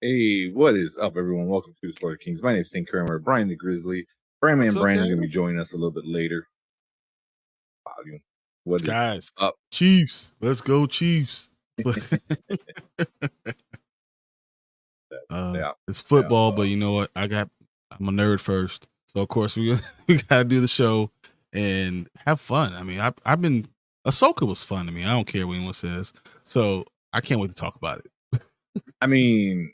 Hey, what is up, everyone? Welcome to the Spoiler Kings. My name is St. Kramer, Brian the Grizzly. Brian What's Man up, Brian is going to guys? be joining us a little bit later. What is Guys, up? Chiefs. Let's go, Chiefs. Yeah, It's football, but you know what? I'm a nerd first. So of course we gotta do the show and have fun. I mean, I've been Ahsoka was fun to me. I don't care what anyone says. So I can't wait to talk about it. I mean,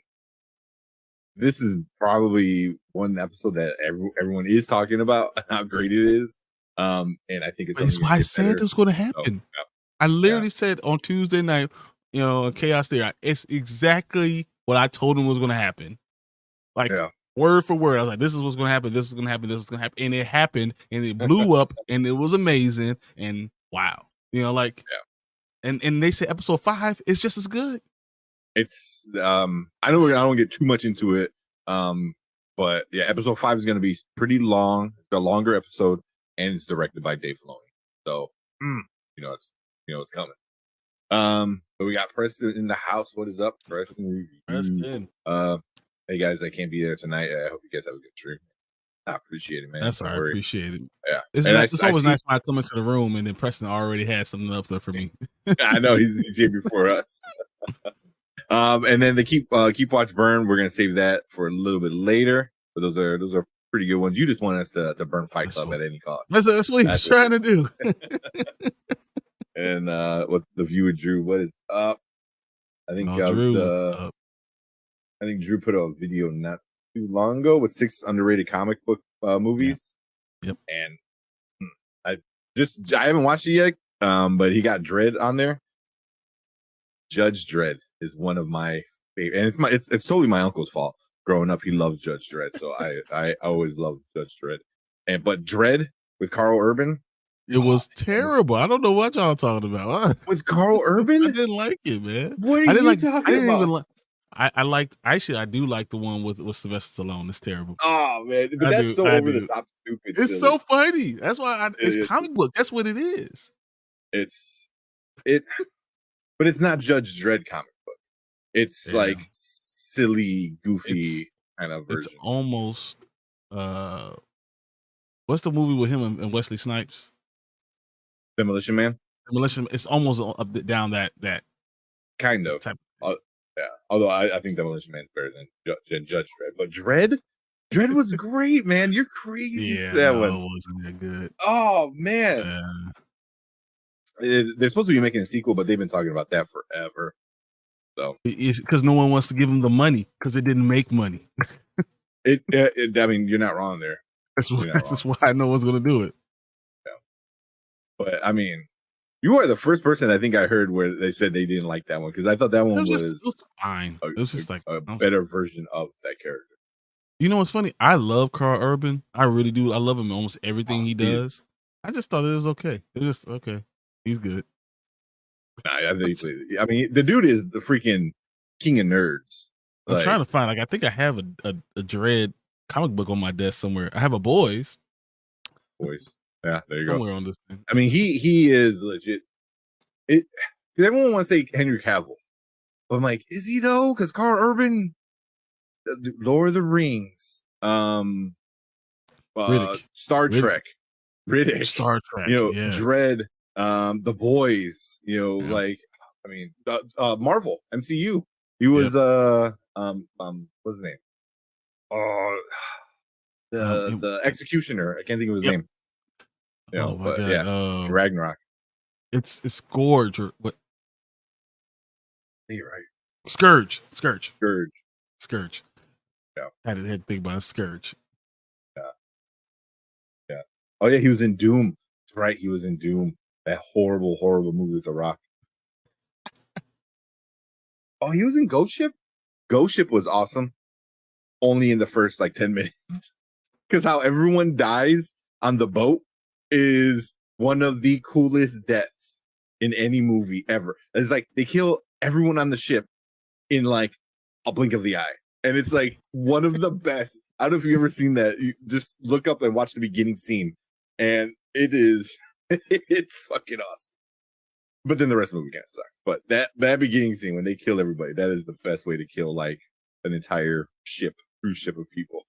this is probably one episode that everyone is talking about how great it is. And I think it's Why I said it was going to happen. So, I literally said on Tuesday night, Chaos Theory, it's exactly what I told him was going to happen. Like word for word. I was like, this is what's going to happen. This is going to happen. This is going to happen. And it happened and it blew up and it was amazing. And wow, and they said episode 5 is just as good. It's, I don't get too much into it. But yeah, episode 5 is going to be pretty long. It's a longer episode and it's directed by Dave Filoni. So, it's coming. But we got Preston in the house. What is up, Preston? Hey guys, I can't be there tonight. I hope you guys have a good stream. I appreciate it, man. That's all right. Appreciate it. Yeah, it's always nice when I come into the room and then Preston already has something up there for me. I know he's here before us. And then the keep watch burn. We're gonna save that for a little bit later. But those are pretty good ones. You just want us to burn Fight Club at any cost. That's what he's trying to do. And what the viewer Drew, what is up? I think I think Drew put out a video not too long ago with 6 underrated comic book movies. Yep. And I haven't watched it yet. But he got Dredd on there. Judge Dredd is one of my favorite, and it's totally my uncle's fault. Growing up, he loved Judge Dredd, so I always loved Judge Dredd. But Dredd with Carl Urban. It was terrible. I don't know what y'all talking about. With Carl Urban? I didn't like it, man. What are you talking about? I do like the one with Sylvester Stallone. It's terrible. Oh man, but that's so over the top stupid. It's so funny. That's why it's comic book. That's what it is. But it's not Judge Dredd comic book. It's like silly, goofy kind of version. It's almost what's the movie with him and Wesley Snipes? Demolition Man. It's almost down that kind of type. Yeah, although I think Demolition Man is better than Judge Dredd. But Dredd was great, man. You're crazy. Yeah, that one wasn't that good. Oh man, they're supposed to be making a sequel, but they've been talking about that forever. So it's because no one wants to give them the money because it didn't make money. I mean, you're not wrong there. That's why no one's going to do it. Yeah. But I mean, you are the first person I think I heard where they said they didn't like that one, because I thought that one was fine. It was just like a better version of that character. You know what's funny? I love Carl Urban. I really do. I love him in almost everything he does. I just thought it was okay. It was just okay. He's good. I mean, the dude is the freaking king of nerds. I'm trying to find. I think I have a Dredd comic book on my desk somewhere. I have a Boys. Yeah, there you go. Somewhere on this thing. I mean, he is legit. Because everyone wants to say Henry Cavill, but I'm like, is he though? Because Carl Urban, Lord of the Rings, Star Trek, Riddick, Star Trek, Dredd, The Boys, like, I mean, Marvel, MCU. He was what's his name? The Executioner. I can't think of his name. Ragnarok. It's Scourge or what? You're right. Scourge. Yeah. I had to think about it. Scourge. Yeah. Oh yeah, he was in Doom. That's right. He was in Doom. That horrible, horrible movie with The Rock. Oh, he was in Ghost Ship? Ghost Ship was awesome. Only in the first 10 minutes. Because how everyone dies on the boat is one of the coolest deaths in any movie ever. It's like they kill everyone on the ship in a blink of the eye. And it's one of the best. I don't know if you've ever seen that. You just look up and watch the beginning scene. And it's fucking awesome. But then the rest of the movie kind of sucks. But that beginning scene when they kill everybody, that is the best way to kill an entire cruise ship of people.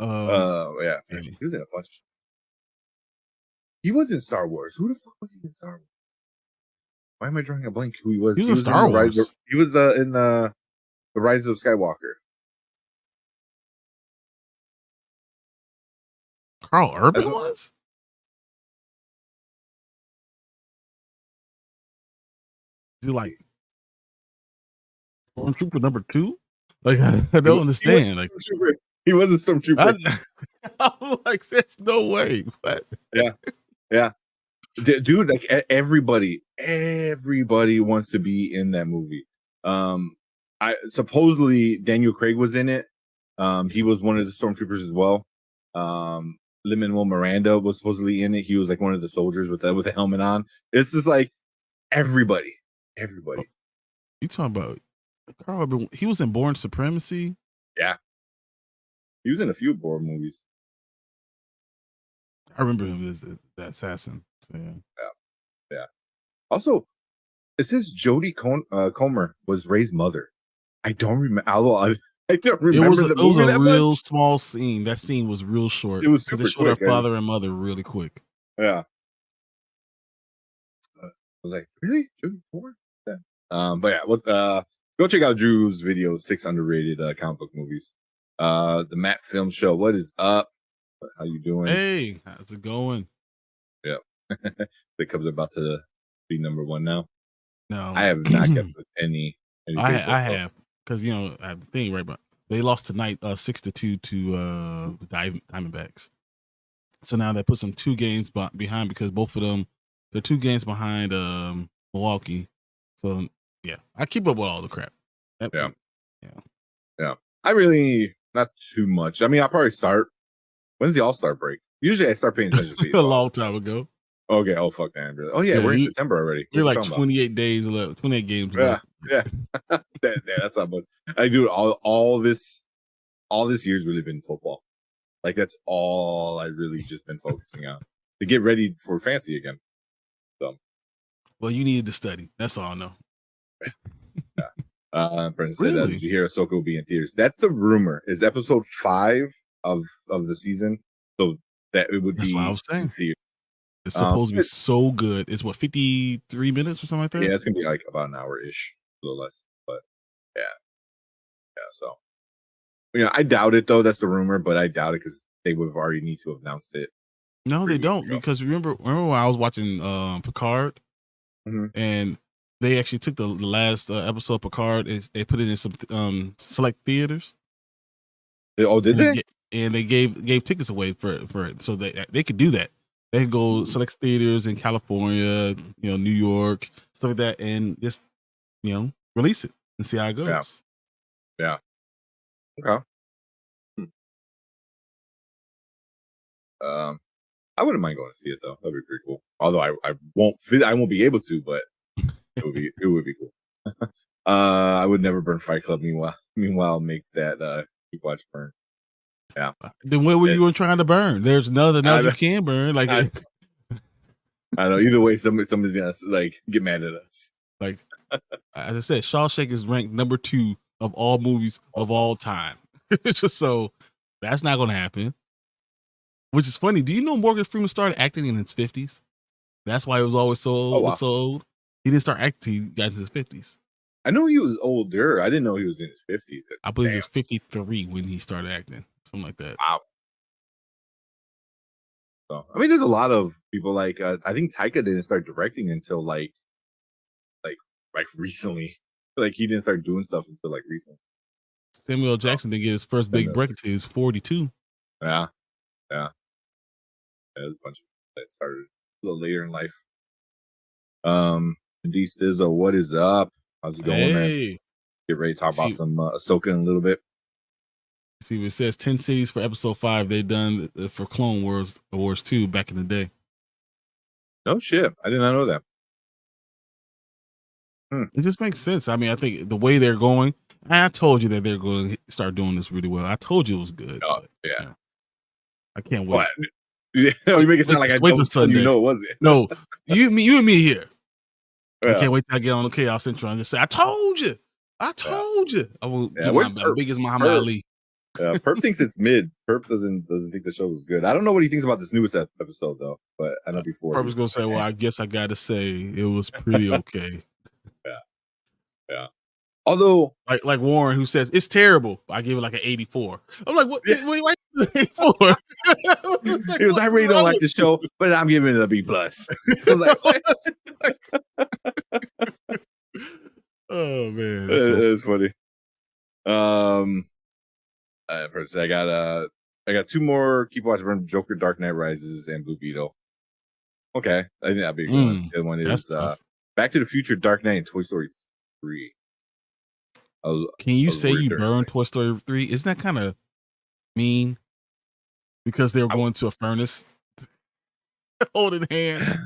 Yeah, he was in a bunch. He was in Star Wars. Who the fuck was he in Star Wars? Why am I drawing a blank? Who he was? He was in Star Wars. He was in the Rise of Skywalker. Carl Urban was? Is he like Stormtrooper number 2? Like I don't understand. He was a Stormtrooper. I'm like, there's no way. What? Yeah. Dude, like everybody wants to be in that movie. I supposedly Daniel Craig was in it. He was one of the Stormtroopers as well. Lin-Manuel Miranda was supposedly in it. He was like one of the soldiers with the helmet on. It's just like everybody. You talking about Carl Urban? He was in Born Supremacy. Yeah, he was in a few Bourne movies. I remember him as the assassin. So, yeah. Also, it says Jodie Comer was Rey's mother. I don't remember. I don't remember. It was a real small scene. That scene was real short. It was because super they showed quick, her father and mother really quick. Yeah. I was like, really? Jodie Comer? Yeah. But yeah, go check out Drew's video, 6 underrated comic book movies. The Matt Film Show. What is up? How you doing? Hey, how's it going? Yeah. The Cubs are about to be number 1 now. No, I have not kept with any I have, because I have the thing right, but they lost tonight 6-2 to the Diamondbacks. So now they put some 2 games behind, because both of them, they're 2 games behind Milwaukee. So yeah, I keep up with all the crap. Yeah. I really not too much. I mean, I'll probably start. When's the All-Star break? Usually I start paying attention to a long time ago. Okay. Oh fuck, man. Oh yeah, we're in September already. You're like 28 days left, 28 games left. Yeah. That's not much. I do all this year's really been football. Like that's all I really just been focusing on to get ready for fancy again. So, well, you needed to study. That's all I know. Yeah. Brendan said, Really? did you hear Ahsoka will be in theaters? That's the rumor. Is episode 5 of the season, so that it would be. That's what I was saying. It's supposed to be so good. It's what, 53 minutes or something like that? Yeah, it's gonna be like about an hour-ish, a little less. But yeah. So I doubt it though. That's the rumor, but I doubt it because they would have already need to have announced it. No, they don't, because remember when I was watching Picard, and they actually took the last episode of Picard and they put it in some select theaters. Did they? And they gave tickets away for it, so they could do that. They could go select theaters in California, New York, stuff like that, and just release it and see how it goes. Yeah. Okay. I wouldn't mind going to see it though. That'd be pretty cool. Although I won't be able to, but it would be cool. I would never burn Fight Club. Meanwhile makes that keep watch burn. Yeah. Then what were you trying to burn? There's nothing else you can burn. Like I know. Either way, somebody's gonna like get mad at us. Like as I said, Shawshank is ranked number 2 of all movies of all time. Just so that's not gonna happen. Which is funny. Do you know Morgan Freeman started acting in his 50s? That's why he was always so old. Wow. So old. He didn't start acting until he got into his 50s. I know he was older. I didn't know he was in his 50s. I believe he was 53 when he started acting. Something like that. Wow. So I mean, there's a lot of people like I think Taika didn't start directing until like recently. Like he didn't start doing stuff until like recently. Samuel L. Jackson didn't get his first big break until he was 42. Yeah. There's a bunch of that started a little later in life. D Stizzo, what is up? How's it going, man? Get ready to talk about some Ahsoka in a little bit. See what it says. 10 cities for episode 5. They've done for Clone Wars Awards 2 back in the day. No shit. I did not know that. It just makes sense. I mean, I think the way they're going, I told you that they're going to start doing this really well. I told you it was good. Oh, yeah. I can't wait. Yeah, you make it sound like I wait till Sunday. You know it wasn't. No, you and me here. Yeah. I can't wait till I get on the Chaos Central and just say, I told you. I told you. I will Yeah, do where's my Perp? biggest Muhammad Perp. Ali. Perp thinks it's mid. Perp doesn't think the show is good. I don't know what he thinks about this newest episode though, but I know before Perp he was was gonna say, like, "Well, "Eh." I guess I got to say it was pretty okay." Yeah, yeah. Although, Like Warren, who says it's terrible, I give it like an 84. I'm like, what? yeah, Why 84? It's like, he was, what I is really don't wrong like with the you? show, but I'm giving it a B plus. I was like, what? Oh man, that's so It's funny. First, I got two more. Keep watching from Joker, Dark Knight Rises, and Blue Beetle. Okay, I think that'd be a good one. The other one that's is tough. Back to the Future, Dark Knight, and Toy Story 3. Can I you was say worried you during burned Toy Story 3? Isn't that kind of mean because they were going to a furnace holding hands?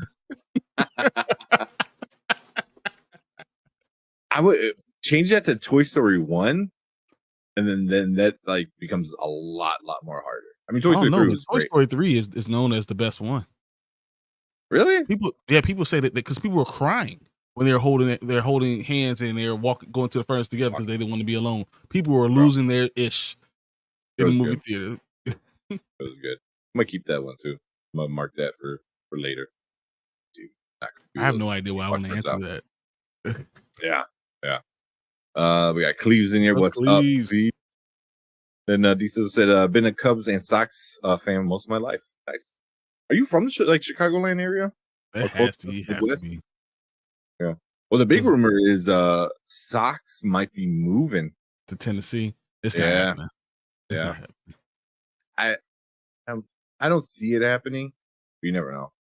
I would change that to Toy Story 1, and then that like becomes a lot more harder. I mean, I Toy don't Story know, 3 but was Toy great. Story 3 is known as the best one. Really? People say that because people were crying when they're holding hands and they're going to the furnace together because they didn't want to be alone. People were Bro, losing their ish it in the was movie good. theater. It was good. I'm gonna keep that one too. I'm gonna mark that for later. Dude, not gonna do I have no those idea why I watch want to parties answer out. that. Yeah, yeah. We got Cleves in here. But What's up, Cleves. Cleves? Then Diesel said, been a Cubs and Sox fan most of my life. Nice. Are you from the Chicagoland area? That Or close has to to have to Midwest? be. Yeah. Well, the big 'Cause rumor is Sox might be moving. to Tennessee, it's not Yeah, happening. It's yeah. not happening. I I I don't see it happening. But you never know.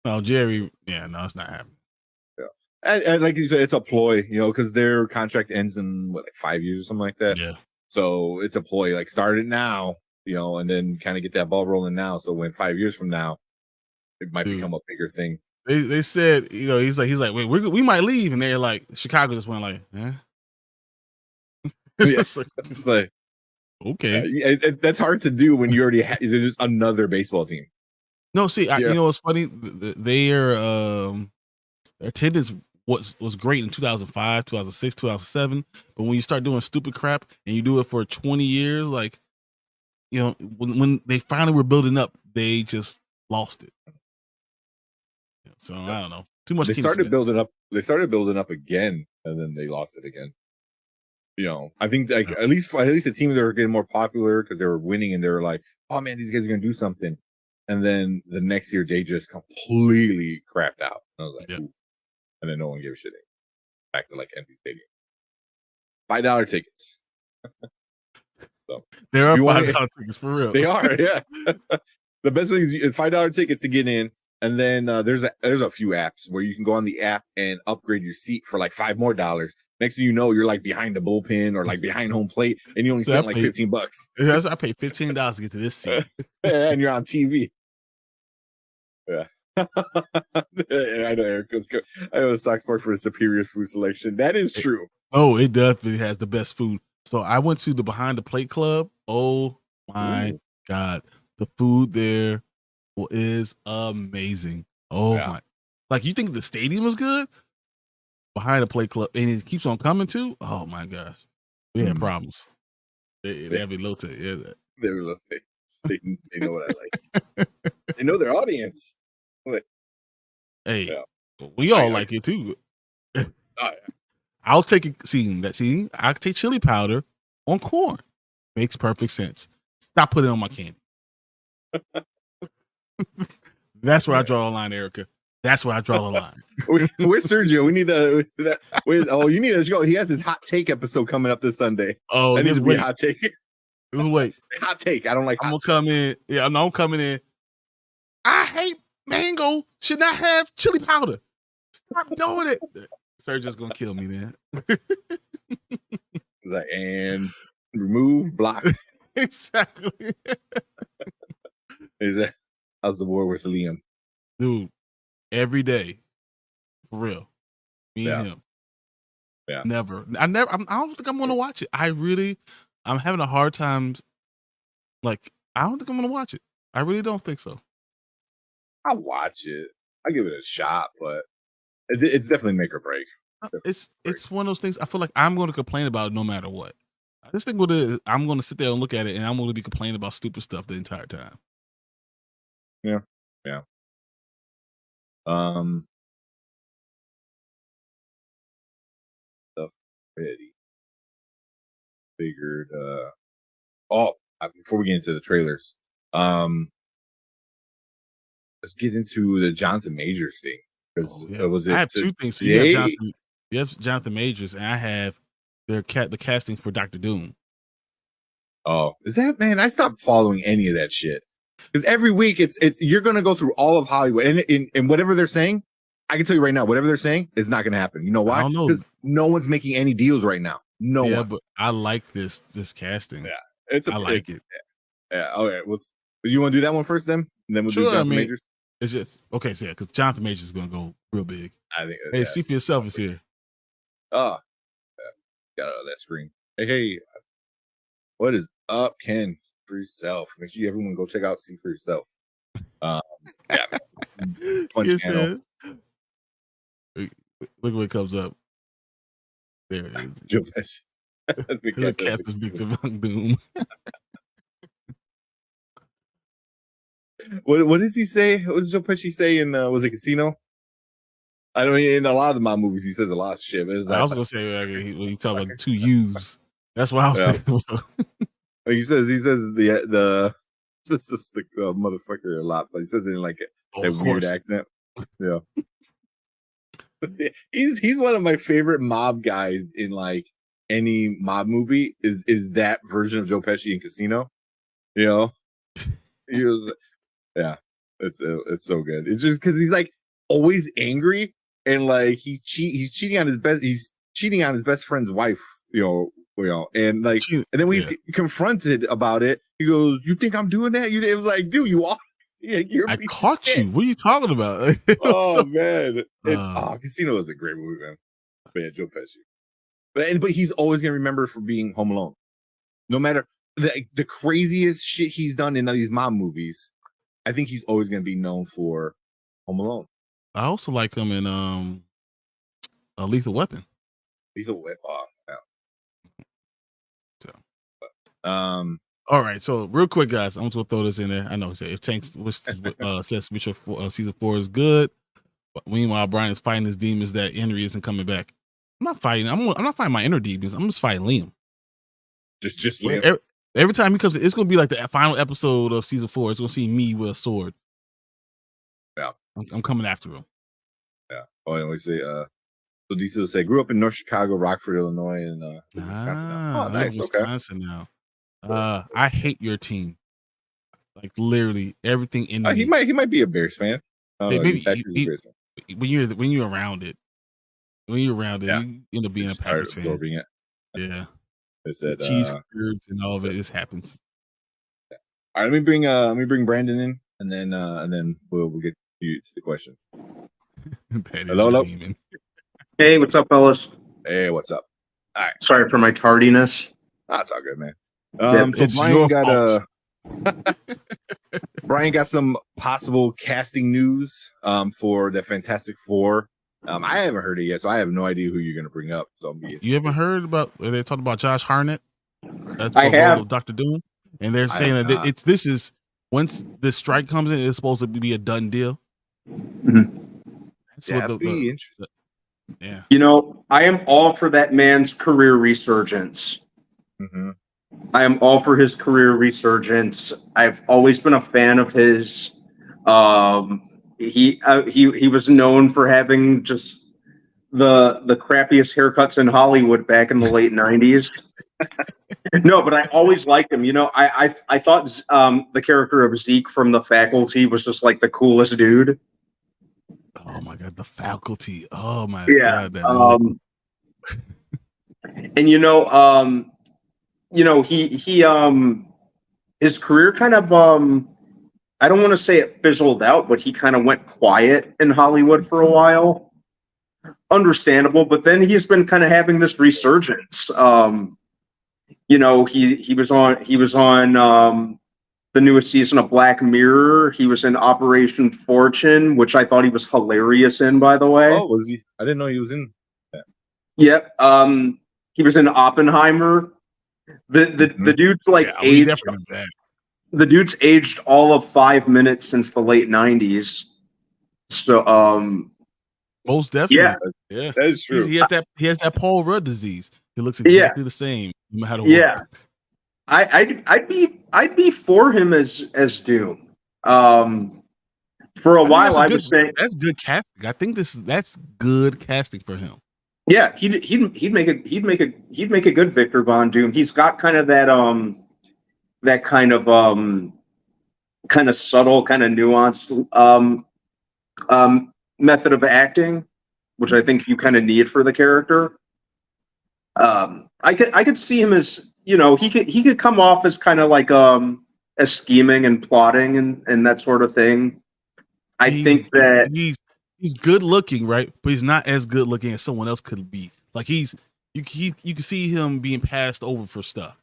No, Jerry. Yeah, no, it's not happening. Yeah. And like you said, it's a ploy, because their contract ends in what, like 5 years or something like that. Yeah, So it's a ploy, like start it now, and then kind of get that ball rolling now. So when 5 years from now, it might dude. become a bigger thing. They said, he's like, wait, we might leave, and they're like, Chicago just went like, eh? It's Yeah, just like, it's like okay. that's hard to do when you already there's just another baseball team. No, see, Yeah, you know what's funny? Their attendance was great in 2005, 2006, 2007. But when you start doing stupid crap and you do it for 20 years, like, when they finally were building up, they just lost it. So yeah. I don't know. Too much They Kenny started Smith. building up. They started building up again, and then they lost it again. I think like Yeah. at least the teams that were getting more popular because they were winning, and they were like, "Oh man, these guys are gonna do something." And then the next year, they just completely crapped out. And I was like, Yeah. "Ooh." And then no one gave a shit. Back to like empty stadium. $5 tickets. So There if are you want $5 tickets for real. they are, yeah. The best thing is $5 tickets to get in, and then there's a few apps where you can go on the app and upgrade your seat for like $5 more. Next thing you know, you're like behind the bullpen or like behind home plate, and you only So I spent like paid, $15, I paid $15 to get to this seat. and you're on TV. Yeah. I know Eric goes. I know Sox Park for a superior food selection. That is true. Oh, it definitely has the best food. So I went to the Behind the Plate Club. Oh my Ooh. God. The food there is amazing. Oh Yeah. my. Like, you think the stadium is good? Behind the Plate Club. And it keeps on coming too. Oh my gosh. We had problems. They have a low tech. Yeah. They were listening. They know what I like. They know their audience. Like, Hey, yeah. we all I- like it too. Oh, yeah. I'll take it. See, I take chili powder on corn. Makes perfect sense. Stop putting it on my candy. That's where I draw the line, Erica. That's where I draw the line. Where's Sergio? We need you need to go. He has his hot take episode coming up this Sunday. Oh, That needs just to be a wait. hot take. Just wait. Hot take. I don't like I'm hot gonna come in. Yeah, I know I'm coming in. I hate mango. Should not have chili powder. Stop doing it. Sergio's gonna kill me, man. Like, and remove, blocked. Exactly. Is that how's the war with Liam? Dude, every day. For real. Me and him. Yeah. Never. I don't think I'm gonna watch it. I'm having a hard time. Like, I don't think I'm gonna watch it. I really don't think so. I'll watch it. I'll give it a shot, but it's definitely make or break. It's one of those things. I feel like I'm going to complain about it no matter what. This thing with it, I'm going to sit there and look at it, and I'm going to be complaining about stupid stuff the entire time. Yeah. Stuff ready. Figured. Before we get into the trailers, let's get into the Jonathan Majors thing because I have two things. So you have Jonathan Majors, and I have the casting for Dr. Doom. Oh, is that, man? I stopped following any of that shit because every week it's you're gonna go through all of Hollywood and whatever they're saying. I can tell you right now, whatever they're saying is not gonna happen. You know why? Because no one's making any deals right now. No one. But I like this casting. Yeah, I like it. Yeah. Okay. You want to do that one first, then? And then we'll do Jonathan Majors. It's just okay. So because Jonathan Majors is gonna go real big. I think. Hey, see for yourself is here. Oh, got out of that screen. Hey, what is up, Ken? For yourself. Make sure everyone go check out See for Yourself. Yeah, fun channel. Look what comes up. There it is. Joe Pesci. Cast as Victor Von Doom. What does he say? What does Joe Pesci say in was it Casino? I don't mean in a lot of my movies he says a lot of shit. But I was gonna say when he talk about 2 U's. That's what I was saying. He says the motherfucker a lot, but he says it in like a weird accent. Yeah. he's one of my favorite mob guys in like any mob movie is that version of Joe Pesci in Casino. You know? He was it's so good. It's just because he's like always angry and like he's cheating on his best friend's wife, you know, and like and then when he's confronted about it, he goes, "You think I'm doing that?" It was like, dude, you are. Yeah, I caught you. What are you talking about? Oh man, Casino is a great movie, man. But yeah, Joe Pesci. But he's always gonna remember for being Home Alone, no matter the craziest shit he's done in these mob movies. I think he's always gonna be known for Home Alone. I also like him in Lethal Weapon. Lethal Weapon. Oh, yeah. So, all right. So real quick, guys, I'm just gonna throw this in there. I know if Tank says Witcher season 4 is good, but meanwhile Brian is fighting his demons that Henry isn't coming back. I'm not fighting. I'm not fighting my inner demons. I'm just fighting Liam. Just Liam. Every time he comes, it's gonna be like the final episode of season 4. It's gonna see me with a sword. Yeah, I'm coming after him. Yeah. Oh, and we say, so DC will say, grew up in North Chicago, Rockford, Illinois, and Wisconsin. Oh, nice. Wisconsin now. I hate your team. Like literally everything in he might be a Bears fan. Maybe when you're around it. You end up being a Packers fan. It. Yeah. Said, cheese curds and all of it. This happens. Yeah. All right, let me bring Brandon in, and then we'll get to the question. Hello. Demon. Hey, what's up, fellas? Hey, what's up? All right. Sorry for my tardiness. That's all good, man. So Brian got some possible casting news for the Fantastic Four. I haven't heard it yet, so I have no idea who you're going to bring up. So you haven't heard about? They talked about Josh Hartnett. That's I have Dr. Doom, and they're saying that this is once the strike comes in, it's supposed to be a done deal. Mm-hmm. That's what be interesting. Yeah, you know, I am all for that man's career resurgence. Mm-hmm. I am all for his career resurgence. I've always been a fan of his. He was known for having just the crappiest haircuts in Hollywood back in the late 90s. No, but I always liked him. You know, I thought the character of Zeke from The Faculty was just like the coolest dude. Oh my god, The Faculty. Oh my god. And he his career kind of I don't want to say it fizzled out, but he kind of went quiet in Hollywood for a while. Understandable, but then he's been kind of having this resurgence. He was on the newest season of Black Mirror. He was in Operation Fortune, which I thought he was hilarious in, by the way. Oh, was he? I didn't know he was in that. Yep. He was in Oppenheimer. The dude's like aged. The dude's aged all of 5 minutes since the late 90s. So most definitely. Yeah. That is true. He has that Paul Rudd disease. He looks exactly the same no matter what. Yeah. I'd be for him as Doom. For a while I was saying that's good casting. I think that's good casting for him. Yeah, he'd make a good Victor Von Doom. He's got kind of that kind of subtle, kind of nuanced method of acting, which I think you kind of need for the character. I could see him as, he could come off as kind of like as scheming and plotting and that sort of thing. I think that he's good looking, right? But he's not as good looking as someone else could be. Like you can see him being passed over for stuff,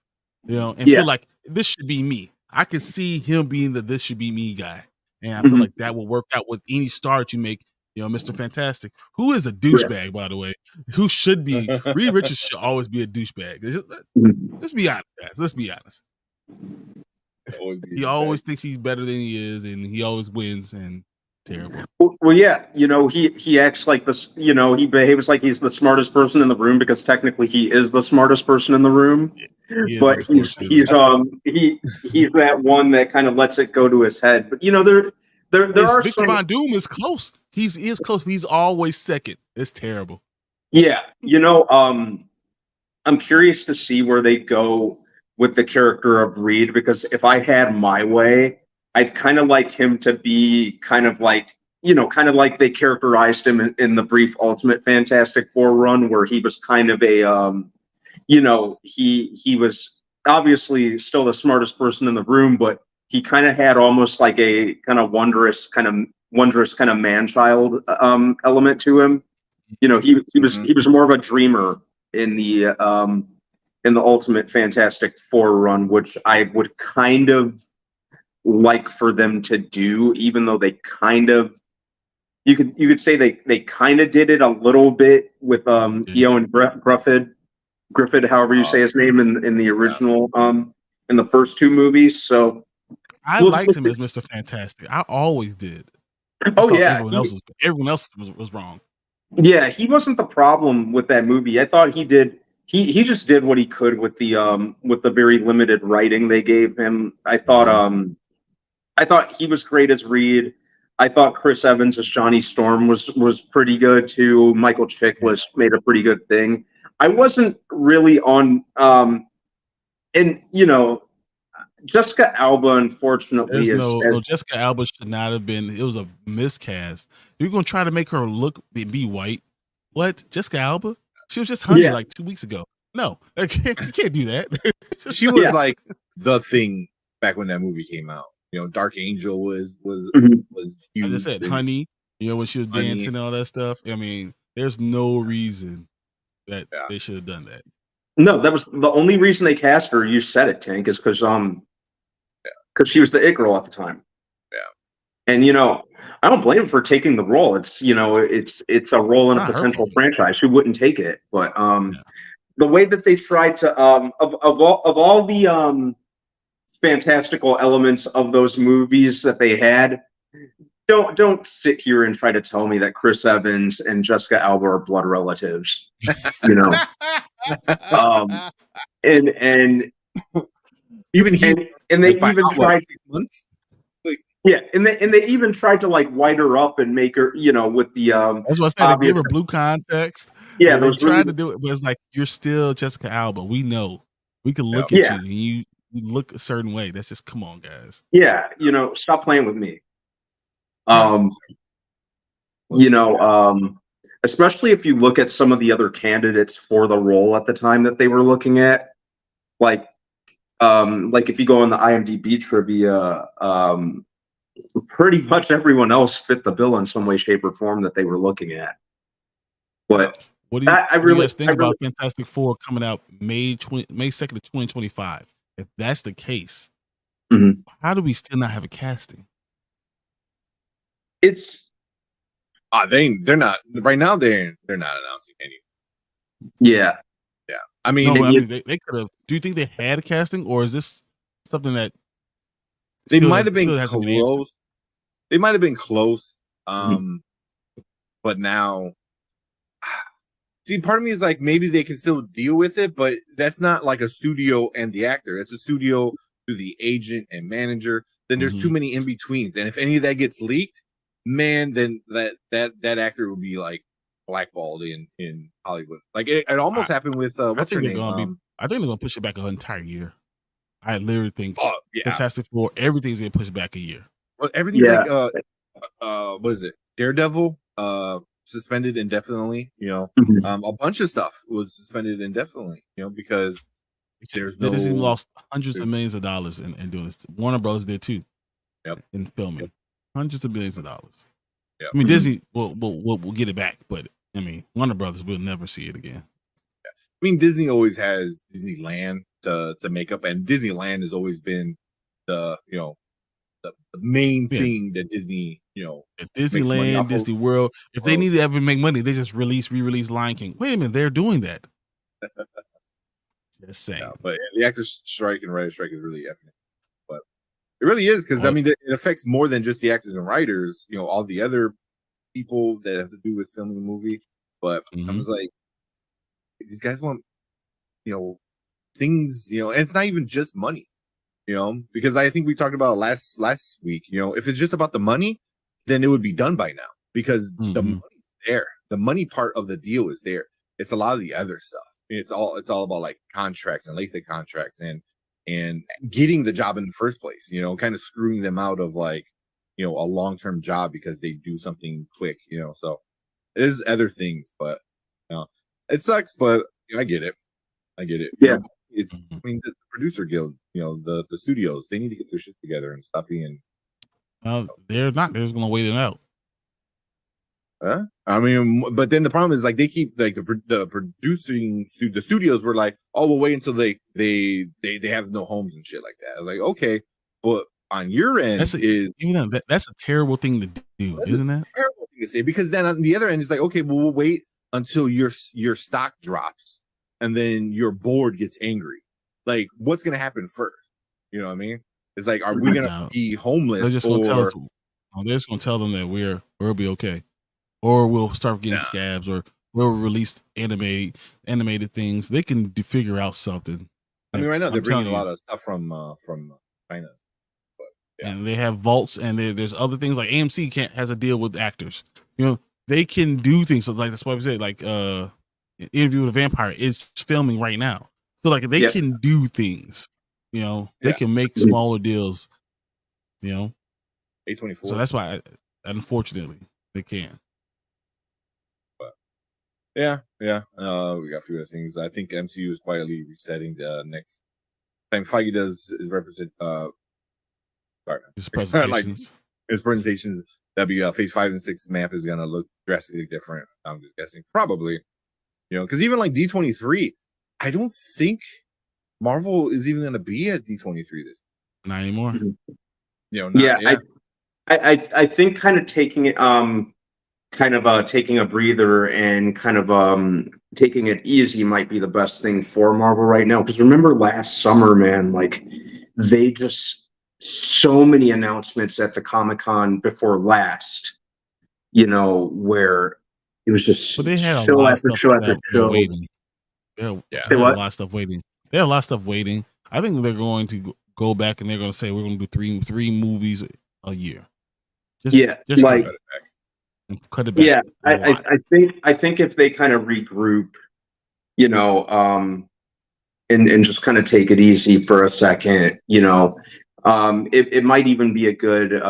and feel like this should be me. I can see him being the this should be me guy, and I feel like that will work out with any star that you make. Mr. Fantastic, who is a douchebag, by the way, who should be Reed Richards should always be a douchebag. Let's be honest, guys. Let's be honest. He always thinks he's better than he is, and he always wins. And terrible. Well, yeah, he acts like this. He behaves like he's the smartest person in the room because technically he is the smartest person in the room. But he's that one that kind of lets it go to his head. But there are Victor Von Doom is close. He is close. He's always second. It's terrible. Yeah, I'm curious to see where they go with the character of Reed, because if I had my way, I'd kind of like him to be kind of like they characterized him in the brief Ultimate Fantastic Four run, where he was kind of a, he was obviously still the smartest person in the room, but he kind of had almost like a kind of wondrous kind of man-child element to him. He was more of a dreamer in the Ultimate Fantastic Four run, which I would kind of like for them to do, even though they kind of, you could say they kind of did it a little bit with Eoin Griffith, however you say his name in the original in the first two movies. So I liked him as Mr. Fantastic. I always did. Everyone else was wrong. Yeah, he wasn't the problem with that movie. I thought he just did what he could with the very limited writing they gave him. I thought he was great as Reed. I thought Chris Evans as Johnny Storm was pretty good too. Michael Chiklis made a pretty good thing. I wasn't really on Jessica Alba, unfortunately, Jessica Alba should not have been. It was a miscast. You're gonna try to make her be white. What? Jessica Alba? She was just Honey like 2 weeks ago. No, you can't do that. She was like the thing back when that movie came out. Dark Angel was huge. As I said, Honey. When she was dancing and all that stuff. I mean, there's no reason that they should have done that. No, that was the only reason they cast her. You said it, Tank, is because she was the it girl at the time. Yeah, and I don't blame her for taking the role. It's it's a role in a potential franchise. Who wouldn't take it? But the way that they tried to of all the fantastical elements of those movies that they had, don't sit here and try to tell me that Chris Evans and Jessica Alba are blood relatives. And even he and they even tried and they even tried to like white her up and make her with the that's what I said. They gave her blue context. Yeah, they tried to do it, but it's like, you're still Jessica Alba. We know. We can look at you and you look a certain way. That's just, come on, guys. Yeah, stop playing with me. Especially if you look at some of the other candidates for the role at the time that they were looking at, like if you go on the IMDb trivia, pretty much everyone else fit the bill in some way, shape, or form that they were looking at. But what do you guys think about Fantastic Four coming out May 2nd of 2025? If that's the case, how do we still not have a casting? It's they're not right now. They're not announcing any. Yeah. Yeah. I mean, no, but I mean they could have. Do you think they had a casting, or is this something that they might have been hasn't been answered? close. They might have been close. Mhm. But now, see, part of me is like, maybe they can still deal with it, but that's not like a studio and the actor. It's a studio to the agent and manager. Then there's too many in betweens, and if any of that gets leaked, man, then that actor will be like blackballed in Hollywood. Like it almost happened with what's her name? I think they're gonna push it back an entire year. I literally think Oh yeah, Fantastic Four, everything's gonna push back a year. well, everything's like what is it? Daredevil suspended indefinitely. A bunch of stuff was suspended indefinitely. Because there's no. Disney lost hundreds of millions of dollars in doing this. Warner Brothers did too. Yep. In filming, hundreds of millions of dollars. Yep. I mean, Disney will get it back, but I mean, Warner Brothers will never see it again. Yeah. I mean, Disney always has Disneyland to make up, and Disneyland has always been the main thing that Disney Disneyland, Disney World. If they need to ever make money, they just re-release Lion King. Wait a minute, they're doing that. Just saying. Yeah, but the actors' strike and writers' strike is really effing. But it really is, because I mean, it affects more than just the actors and writers. All the other people that have to do with filming the movie. But I was like, these guys want things. And it's not even just money. Because I think we talked about it last week. If it's just about the money, then it would be done by now, because the money's there. The money part of the deal is there. It's a lot of the other stuff. It's all about like contracts and length of contracts and getting the job in the first place. Kind of screwing them out of like a long-term job because they do something quick. So there's other things, but it sucks. But I get it. Yeah. It's, I mean, the producer guild, the studios, they need to get their shit together and stop being. They're not. They're just gonna wait it out. I mean, but then the problem is like they keep like the producing the studios were like, oh, we'll wait until they have no homes and shit like that. Like, okay, but on your end that's a terrible thing to do, isn't that? Terrible thing to say, because then on the other end it's like, okay, well, we'll wait until your stock drops. And then your board gets angry. Like, what's going to happen first? You know what I mean? It's like, are we going to be homeless? They're just going to tell us. They're just going to tell them that we'll be okay, or we'll start getting scabs, or we'll release animated things. They can figure out something. I mean, right now they're bringing a lot of stuff from China, and they have vaults, and there's other things like AMC has a deal with actors. They can do things. So like that's why I said like Interview with a Vampire is filming right now, so like they can do things. They can make smaller deals. A24. So that's why, unfortunately, they can. But yeah. We got a few other things. I think MCU is quietly resetting the next time Feige does his his presentations. His presentations. That'll be Phase 5 and 6 map is gonna look drastically different. I'm just guessing, probably. Because even like D23, I don't think Marvel is even going to be at D23 this year. Not anymore. I think kind of taking it, taking a breather and kind of taking it easy might be the best thing for Marvel right now. Because remember last summer, man, like they just so many announcements at the Comic-Con before last, where it was just but they had a lot of stuff waiting. They had a lot of stuff waiting. They had a lot of stuff waiting. I think they're going to go back and they're going to say we're going to do three movies a year. Just like cut it back. Yeah, I think if they kind of regroup, and just kind of take it easy for a second, it might even be a good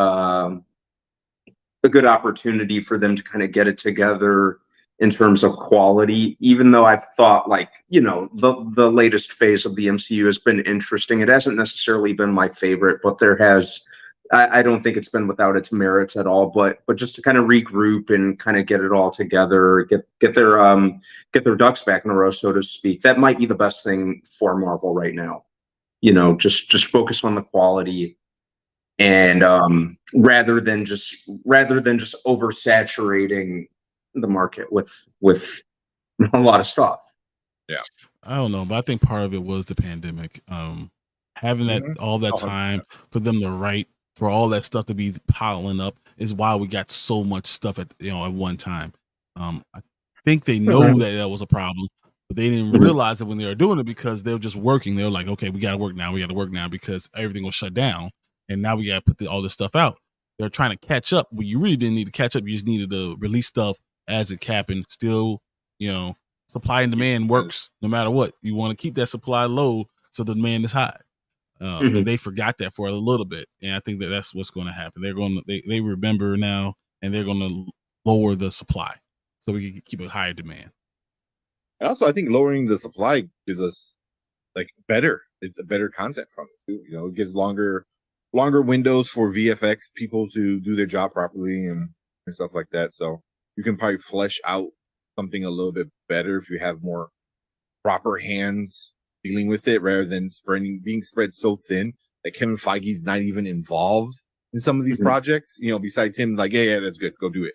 opportunity for them to kind of get it together in terms of quality, even though I've thought like, the latest phase of the MCU has been interesting. It hasn't necessarily been my favorite, but I don't think it's been without its merits at all, but just to kind of regroup and kind of get it all together, get their ducks back in a row, so to speak. That might be the best thing for Marvel right now. Just focus on the quality, and rather than just oversaturating the market with a lot of stuff. Yeah. I don't know, but I think part of it was the pandemic. Having that all that time for them to write, for all that stuff to be piling up, is why we got so much stuff at one time. I think they know that was a problem, but they didn't realize it when they were doing it because they were just working. They were like, okay, we got to work now. We got to work now because everything was shut down, and now we got to put all this stuff out. They're trying to catch up, but you really didn't need to catch up. You just needed to release stuff as it happened. Still, supply and demand works no matter what. You want to keep that supply low so the demand is high. And they forgot that for a little bit, and I think that's what's going to happen. They remember now, and they're going to lower the supply so we can keep a higher demand. And also, I think lowering the supply gives us it's a better content from it too. It gives longer windows for VFX people to do their job properly and stuff like that. So you can probably flesh out something a little bit better if you have more proper hands dealing with it rather than being spread so thin that Kevin Feige's not even involved in some of these projects. Besides him, like, yeah, that's good, go do it.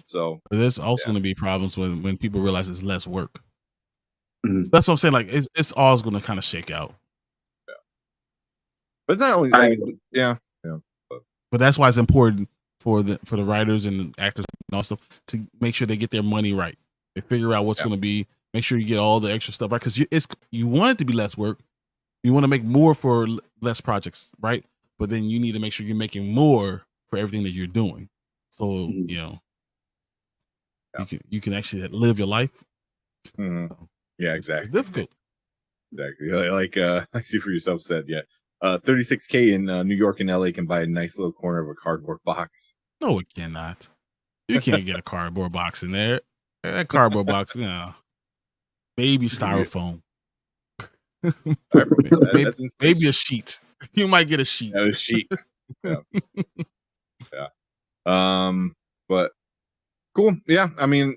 So but there's also going to be problems when people realize it's less work. So that's what I'm saying. Like, it's all going to kind of shake out. Yeah. But it's not only but that's why it's important for the writers and the actors and also to make sure they get their money right. They figure out what's going to be. Make sure you get all the extra stuff right because you want it to be less work. You want to make more for less projects, right? But then you need to make sure you're making more for everything that you're doing. So you can actually live your life. Yeah, exactly. It's difficult. Exactly. Like see for yourself said, yeah. $36K in New York and LA can buy a nice little corner of a cardboard box. No, it cannot. You can't get a cardboard box in there. That cardboard box, maybe styrofoam. Maybe a sheet. You might get a sheet. A sheet. Yeah. But cool. Yeah. I mean,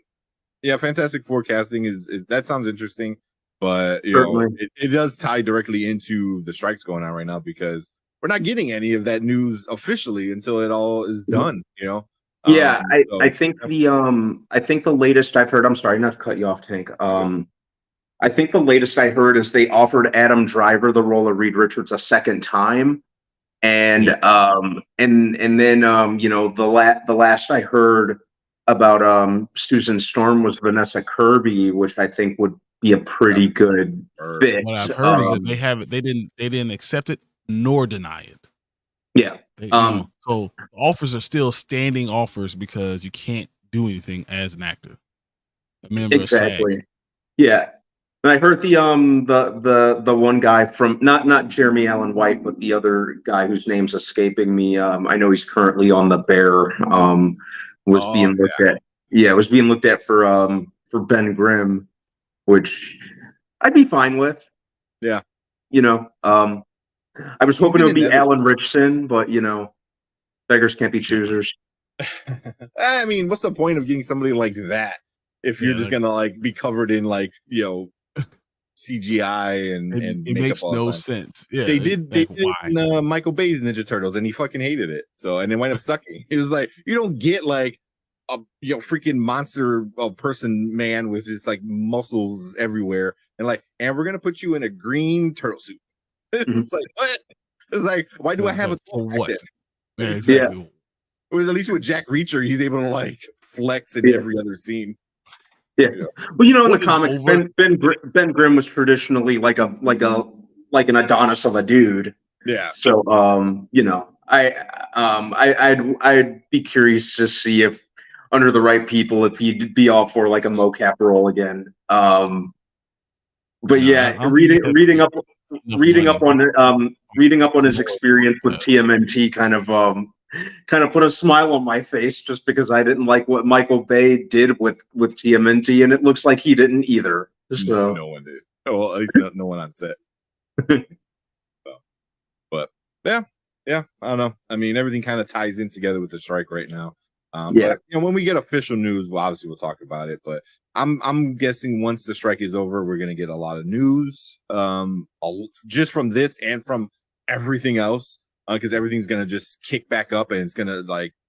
Fantastic forecasting is that sounds interesting, but it does tie directly into the strikes going on right now because we're not getting any of that news officially until it all is done. I think the latest I've heard. I'm sorry, not to cut you off, Tank. I think the latest I heard is they offered Adam Driver the role of Reed Richards a second time, and then the last I heard about Susan Storm was Vanessa Kirby, which I think would be a pretty good fit. What I've heard is that they didn't accept it nor deny it. Yeah. So offers are still standing offers because you can't do anything as an actor. A member of SAG. Yeah. And I heard the one guy from not Jeremy Allen White, but the other guy whose name's escaping me. I know he's currently on The Bear. Was being looked at for Ben Grimm, which I'd be fine with. Yeah. I was hoping it would be Alan Richson, but beggars can't be choosers. I mean, what's the point of getting somebody like that if you're just gonna be covered in CGI and it makes no sense. Yeah, they did in, Michael Bay's Ninja Turtles, and he fucking hated it. So and it wound up sucking. He was like, you don't get a freaking monster person man with just muscles everywhere, and we're gonna put you in a green turtle suit. It's like what? It's like why do I have a for what? Yeah, exactly. It was at least with Jack Reacher, he's able to flex in every other scene. Yeah. Well, in the comics, Ben Grimm was traditionally like an Adonis of a dude. Yeah. So I'd be curious to see if under the right people if he'd be all for a mocap role again. But reading up on his experience with TMNT kind of put a smile on my face just because I didn't like what Michael Bay did with TMNT, and it looks like he didn't either. So no one did. Well, at least no one on set. But I don't know. I mean, everything kind of ties in together with the strike right now. But when we get official news, we'll talk about it. But I'm guessing once the strike is over, we're gonna get a lot of news, just from this and from everything else, because everything's gonna just kick back up, and it's gonna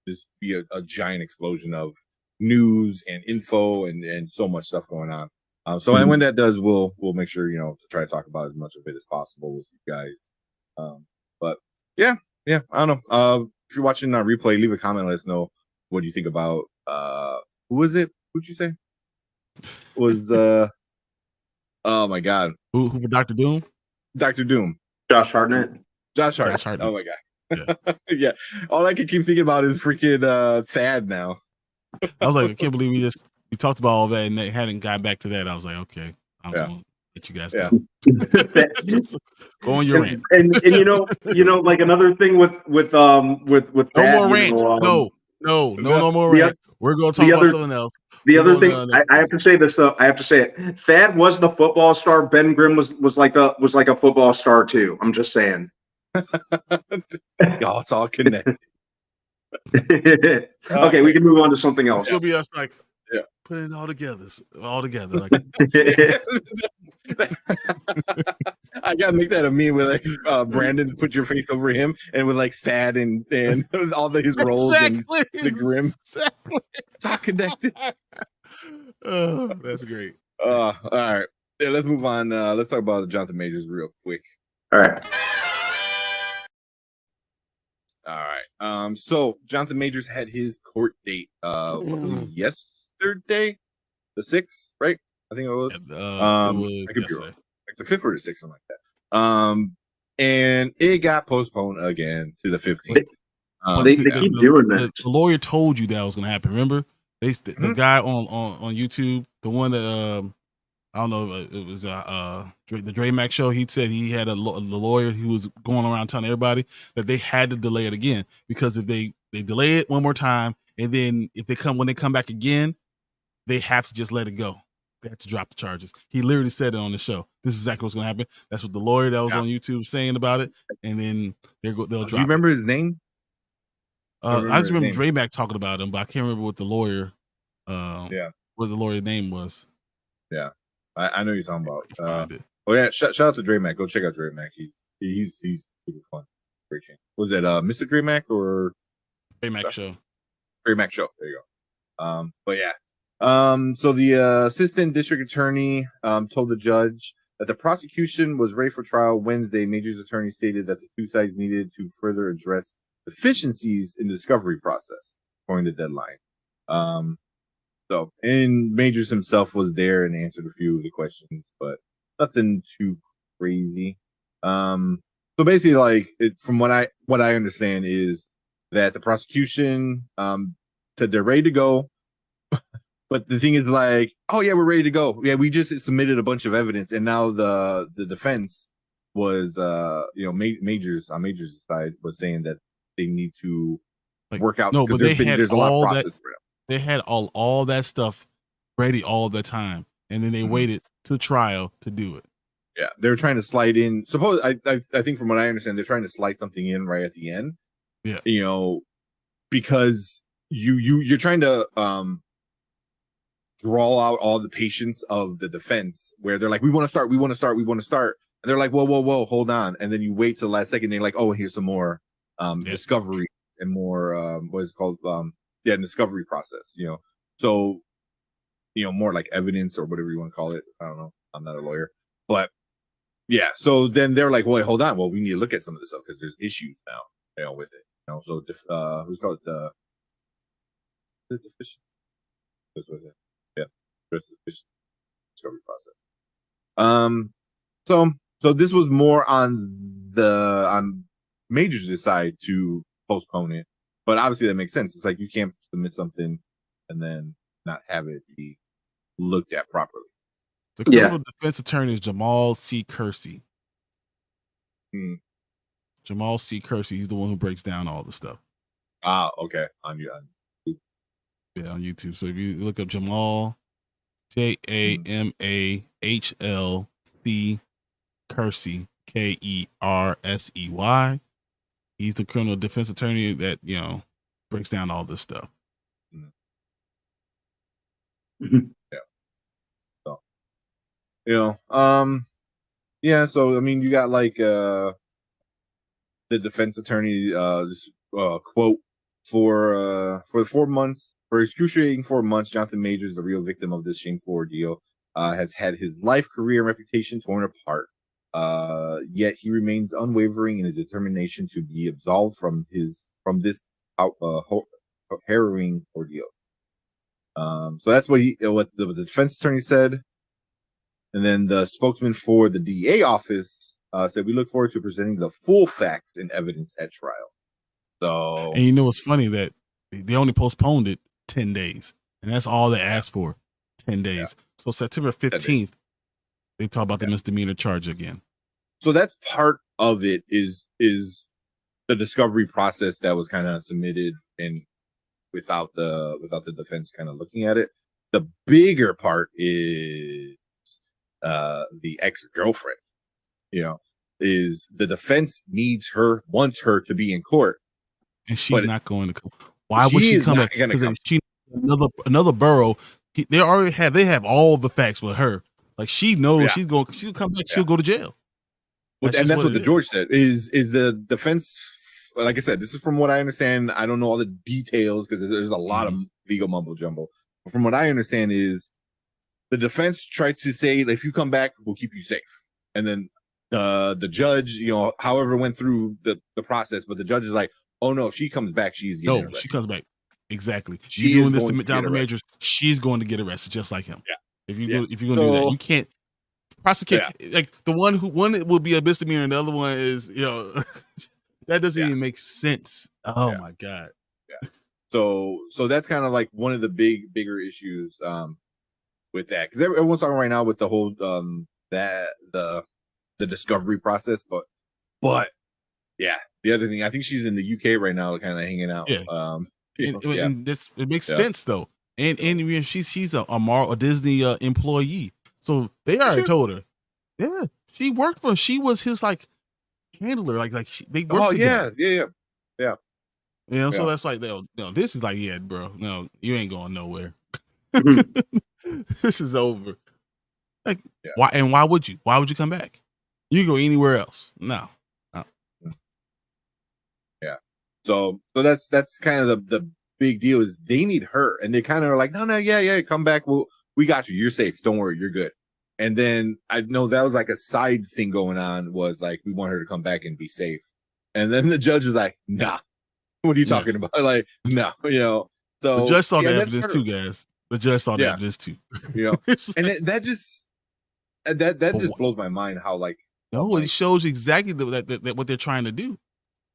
just be a giant explosion of news and info and so much stuff going on. So and when that does, we'll make sure to try to talk about as much of it as possible with you guys. But yeah, I don't know. If you're watching on replay, leave a comment. Let us know what you think about who was it? Who'd you say was oh my god, Who for Dr. Doom? Dr. Doom, Josh Hartnett. Josh Hart. Oh my god, yeah. All I can keep thinking about is freaking Thad now. I was like, I can't believe we talked about all that and they hadn't got back to that. I was like, okay, I'm just gonna let you guys go. Go on your rant. And like another thing with no that, more rant. No more rant. We're gonna talk about something else. The other thing I have to say this though, I have to say it. Thad was the football star. Ben Grimm was like a football star too. I'm just saying. Y'all, it's all connected. Okay, we can move on to something else. It'll be us like put it all together. Like I gotta make that a meme with like Brandon, put your face over him, and with like Sad and all his roles and the Grimm. Exactly. It's all connected. Oh, that's great. All right. Yeah, let's move on. Let's talk about Jonathan Majors real quick. All right. So Jonathan Majors had his court date yesterday, the 6th, right? I think it was. I could be wrong. Like the 5th or the 6th, something like that. And it got postponed again to the 15th. They keep doing that. The lawyer told you that was going to happen. Remember, the guy on YouTube, the one that I don't know, it was the Dre Mac show. He said he had the lawyer who was going around telling everybody that they had to delay it again because if they delay it one more time, and then when they come back again, they have to just let it go. They have to drop the charges. He literally said it on the show. This is exactly what's going to happen. That's what the lawyer that was on YouTube saying about it, and then they'll drop. Do you remember his name? I just remember Dre Mac talking about him, but I can't remember what the lawyer. What the lawyer name was. Yeah. I know you're talking about. Oh yeah, shout out to Dre Mac. Go check out Dre Mac. He's super fun. Great chance. Was it Mr. Dre Mac or Dre Mac show? Dre Mac show. There you go. But yeah. So the assistant district attorney told the judge that the prosecution was ready for trial Wednesday. Major's attorney stated that the two sides needed to further address deficiencies in the discovery process, according to deadline. So, and Majors himself was there and answered a few of the questions, but nothing too crazy. So basically, like from what I understand is that the prosecution said they're ready to go, but the thing is like, oh yeah, we're ready to go. Yeah, we just submitted a bunch of evidence, and now the defense was Majors on Majors' side was saying that they need to work out. No, but there's a lot of process for them. They had all that stuff ready all the time, and then they waited to trial to do it. Yeah, they were trying to slide in. I think from what I understand, they're trying to slide something in right at the end. Yeah, because you're trying to draw out all the patience of the defense, where they're like, we want to start, and they're like, whoa, hold on, and then you wait till the last second. They're like, oh, here's some more discovery and more what is it called discovery process, so more like evidence or whatever you want to call it. I don't know, I'm not a lawyer, but yeah, so then they're like, well, hold on, well, we need to look at some of this stuff because there's issues now with it, so who's called the deficient discovery process. So this was more on Majors' side to postpone it. But obviously that makes sense. It's like you can't submit something and then not have it be looked at properly. The criminal defense attorney is Jamal C. Kersey. Jamal C. Kersey. He's the one who breaks down all the stuff. Okay. On YouTube. Yeah, on YouTube. So if you look up Jamal, JAMAHLC Kersey, KERSEY. He's the criminal defense attorney that, breaks down all this stuff. Yeah. So, so, I mean, you got like, the defense attorney, quote for 4 months, for excruciating 4 months, Jonathan Majors, the real victim of this shameful ordeal. has had his life, career, and reputation torn apart. Yet he remains unwavering in his determination to be absolved from this harrowing ordeal. So that's what the defense attorney said. And then the spokesman for the DA office said, "We look forward to presenting the full facts and evidence at trial." So, and you know what's funny, that they only postponed it 10 days, and that's all they asked for, 10 days. Yeah. So September 15th, they talk about the misdemeanor charge again. So that's part of it is the discovery process that was kind of submitted and without the defense kind of looking at it. The bigger part is the ex-girlfriend. Is the defense wants her to be in court, and she's not going to come. Why would she come back? Because she another borough. They have all the facts with her. Like, she knows she'll come back. She'll go to jail. And that's what the George said. Is the defense? Like I said, this is from what I understand. I don't know all the details because there's a lot of legal mumbo jumbo. But from what I understand, is the defense tried to say, if you come back, we'll keep you safe. And then the judge, however, went through the process, but the judge is like, oh no, if she comes back, she's getting arrested. She comes back. Exactly. You're doing this to Jonathan Majors, she's going to get arrested just like him. Yeah. If you're going to do that, you can't prosecute. Like, one will be a misdemeanor and the other one is, that doesn't even make sense. Oh my God. Yeah. So that's kind of like one of the bigger issues with that, because everyone's talking right now with the whole the discovery process, but yeah, the other thing, I think she's in the UK right now, kind of hanging out. And this, it makes sense though, and she's a Disney employee, so they already told her. Yeah, she worked for him. She was his handler, they worked together. Yeah. So that's like, this is like, bro, no, you ain't going nowhere. This is over. Why would you? Why would you come back? You can go anywhere else. No. Yeah. So that's kind of the big deal, is they need her, and they kind of are like, no, come back. We got you. You're safe. Don't worry. You're good. And then I know that was like a side thing going on, was like, we want her to come back and be safe. And then the judge is like, nah, what are you talking about? Like, no, so the judge saw the evidence too, guys. The judge saw the evidence too. And that just blows my mind how it shows exactly that what they're trying to do.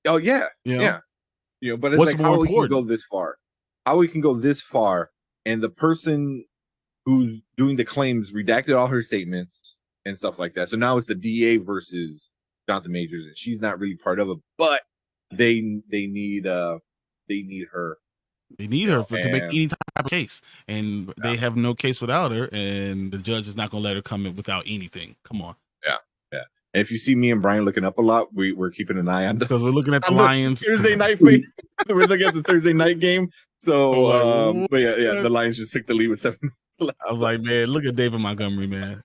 Oh yeah, but it's what's like, more how important? We can go this far. How we can go this far, and the person who's doing the claims redacted all her statements and stuff like that. So now it's the DA versus Jonathan Majors, and she's not really part of it, but they need her. They need her to make any type of case, and they have no case without her, and the judge is not going to let her come in without anything. Come on. Yeah. And if you see me and Brian looking up a lot, we're keeping an eye on because we're looking at the Lions Thursday night. We're looking at the Thursday night game. So, but yeah, the Lions just took the lead with 7 minutes left. I was like, man, look at David Montgomery, man.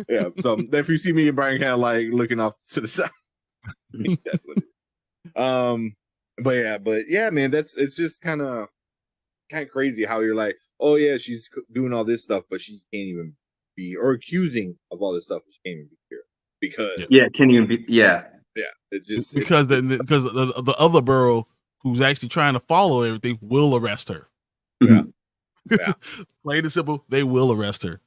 Yeah. So if you see me and Brian kind of looking off to the side, that's what it is. But yeah, man, it's just kind of crazy how you're like, oh yeah, she's doing all this stuff, but she can't even be, or accusing of all this stuff, but she can't even be here because can't even be it just because the other borough who's actually trying to follow everything will arrest her. Plain and simple, they will arrest her.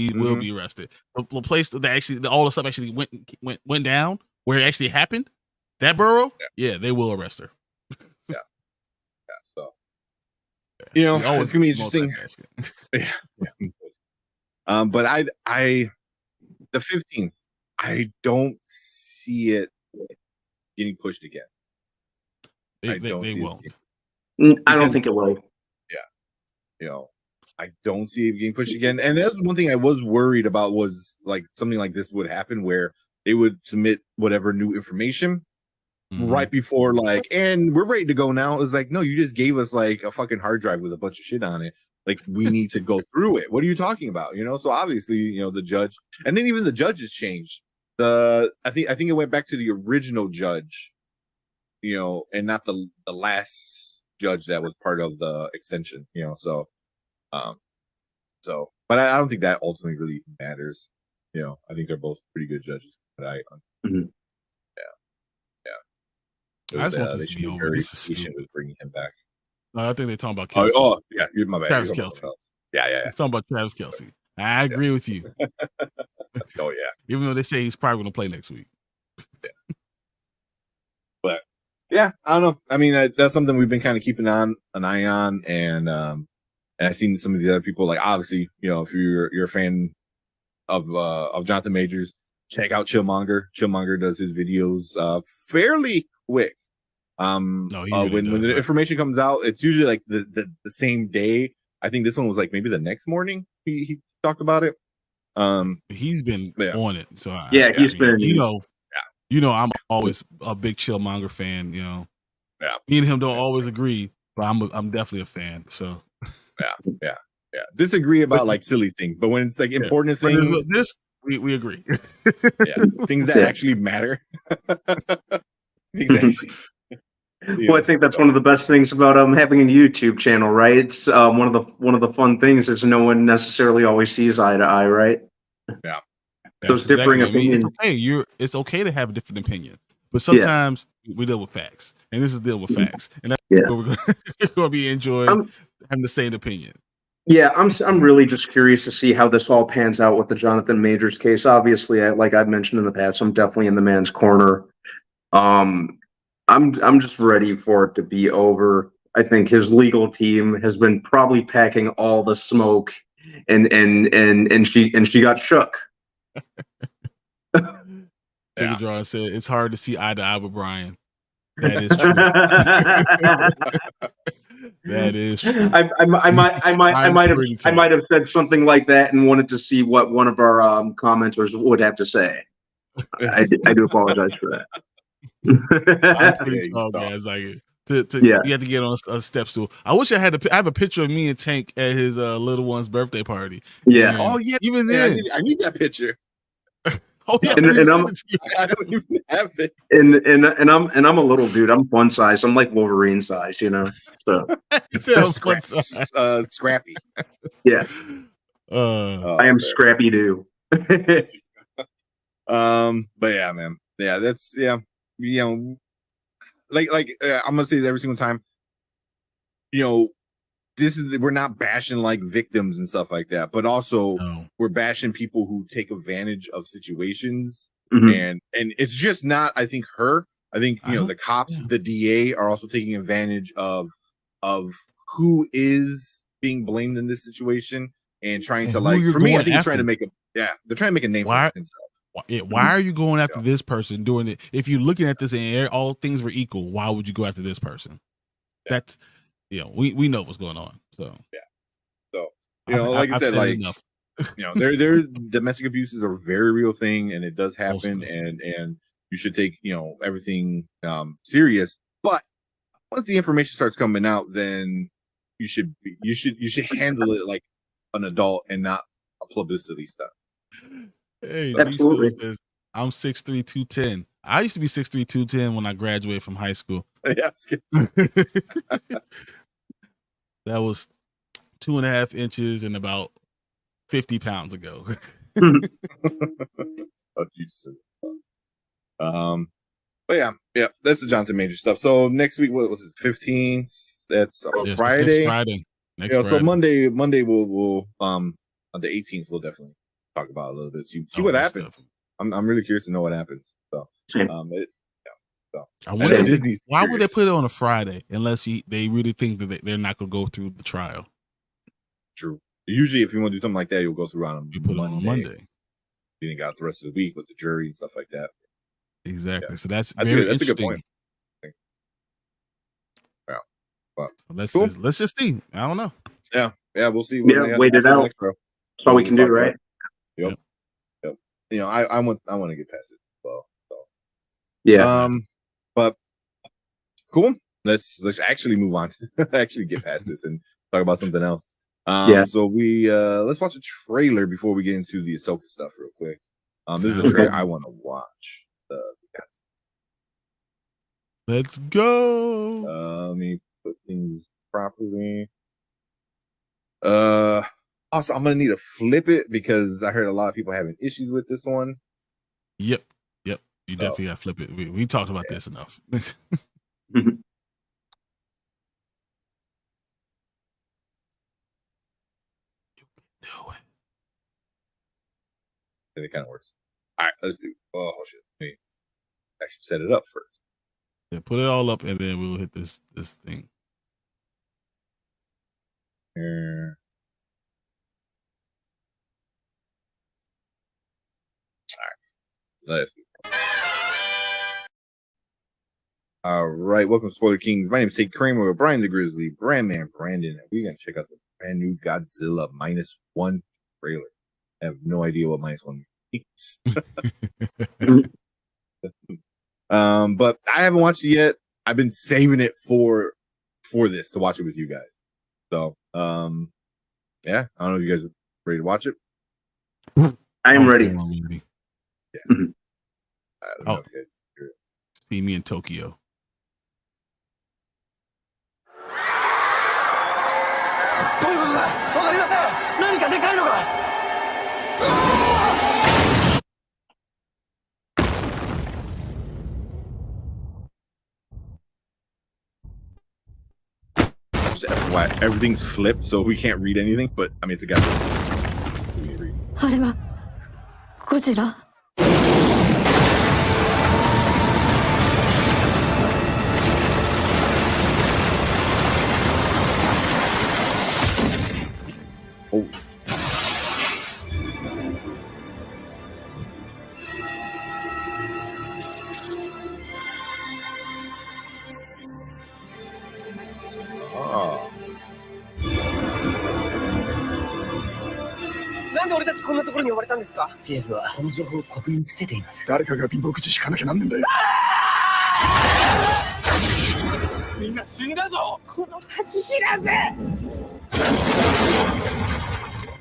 She will be arrested. The place that actually all the stuff actually went down, where it actually happened, that borough, they will arrest her. So it's gonna be interesting. But I the 15th, I don't see it getting pushed again. They won't. I don't think it will. I don't see it getting pushed again. And that's one thing I was worried about, was like something like this would happen where they would submit whatever new information right before and we're ready to go now. It was like, no, you just gave us like a fucking hard drive with a bunch of shit on it. Like, we need to go through it. What are you talking about? So obviously, the judge, and then even the judges changed. I think it went back to the original judge, and not the last judge that was part of the extension, so but I don't think that ultimately really matters. I think they're both pretty good judges. But Mhm. I just want they this to should be be over. very This is patient stupid. with bringing him back. No, I think they're talking about Oh, Kelsey. yeah, my bad. Travis You're talking Kelce. about Yeah. They're talking about Travis Kelce. I agree with you. Oh yeah. Even though they say he's probably going to play next week. But yeah, I don't know. I mean, that's something we've been kind of keeping an eye on, and I've seen some of the other people. Like, obviously, if you're a fan of Jonathan Majors, check out Chillmonger. Chillmonger does his videos fairly quick. No, he really when does, the right? information comes out, it's usually like the same day. I think this one was like maybe the next morning he talked about it. He's been on it, so he's been. I'm always a big Chillmonger fan. Yeah, me and him don't always agree, but I'm definitely a fan. So yeah. Disagree about like silly things, but when it's like important things, we agree. Things that actually matter. Things that actually. Well, I think that's one of the best things about having a YouTube channel, right? It's one of the fun things is no one necessarily always sees eye to eye, right? Yeah. Those differing opinions. It's okay. It's okay to have a different opinion, but sometimes we deal with facts, and this is deal with facts, and that's what we're going to be enjoying having the same opinion. Yeah, I'm really just curious to see how this all pans out with the Jonathan Majors case. Obviously, like I've mentioned in the past, I'm definitely in the man's corner. I'm just ready for it to be over. I think his legal team has been probably packing all the smoke, and she got shook. Figure Draw said it's hard to see eye to eye with Brian. That is true. That is true. I might have said something like that and wanted to see what one of our commenters would have to say. I do apologize for that. I'm pretty tall, guys. Like you have to get on a step stool. I wish I have a picture of me and Tank at his little one's birthday party. Yeah. And oh yeah. Even then, I need that picture. Oh yeah, and I don't even have it. And I'm a little dude. I'm fun size. I'm like Wolverine size, So scrappy. Yeah. I am fair. Scrappy Doo. But yeah, man. Yeah, that's like I'm gonna say this every single time. We're not bashing like victims and stuff like that, but also we're bashing people who take advantage of situations, and it's just not. I think her. I think the cops, the DA are also taking advantage of who is being blamed in this situation and trying to like. For me, I think trying to make they're trying to make a name for themselves. Why are you going after this person doing it? If you're looking at this and all things were equal, why would you go after this person? That's we know what's going on. So like I said, like enough. their domestic abuse is a very real thing, and it does happen, and you should take everything serious. But once the information starts coming out, then you should handle it like an adult and not a publicity stuff. Hey, D still says I'm 6'3", 210. I used to be 6'3", 210 when I graduated from high school. Yes. That was 2.5 inches and about 50 pounds ago. Oh, Jesus. But yeah, that's the Jonathan Major stuff. So next week, what was it? 15th. That's Friday. Next Friday. Friday. So Monday we'll on the 18th we'll definitely talk about it a little bit. See what happens. I'm really curious to know what happens. So I wonder why would they put it on a Friday unless they really think that they're not going to go through the trial. True. Usually, if you want to do something like that, you'll go through on Monday. You didn't got the rest of the week with the jury and stuff like that. Exactly. Yeah. So that's very interesting. A good point. Yeah. Well, so let's just see. I don't know. Yeah. We'll see. Wait it out. That's all we can do, right? Yep. I want to get past it as well. So. Yeah. But cool. Let's actually move on to actually get past this and talk about something else. So we let's watch a trailer before we get into the Ahsoka stuff real quick. This is a trailer I want to watch. Let's go. Let me put things properly. Oh Also, I'm gonna need to flip it because I heard a lot of people having issues with this one. Yep. You definitely got to flip it. We talked about this enough. Mhm. Do it. And it kind of works. All right, let's do. Oh shit! Let me actually set it up first. Yeah, put it all up, and then we'll hit this thing. Here. All right, let's do. All right, welcome to Spoiler Kings. My name is Tate Kramer with Brian the Grizzly, Brandman Brandon, and we're gonna check out the brand new Godzilla -1 trailer. I have no idea what -1 means. But I haven't watched it yet. I've been saving it for this to watch it with you guys. So yeah, I don't know if you guys are ready to watch it. I am ready. Yeah. Mhm. I don't know if you guys hear it. See me in Tokyo. Just FYI, everything's flipped, so we can't read anything. But I mean, it's a Godzilla. We can read. あれはゴジラ。 Oh. Ah. なんで俺たちこんなところに呼ばれたんですか？政府はこの情報を国民に伏せています。誰かが貧乏口引かなきゃなんねえんだよ。みんな死んだぞ！この橋知らず！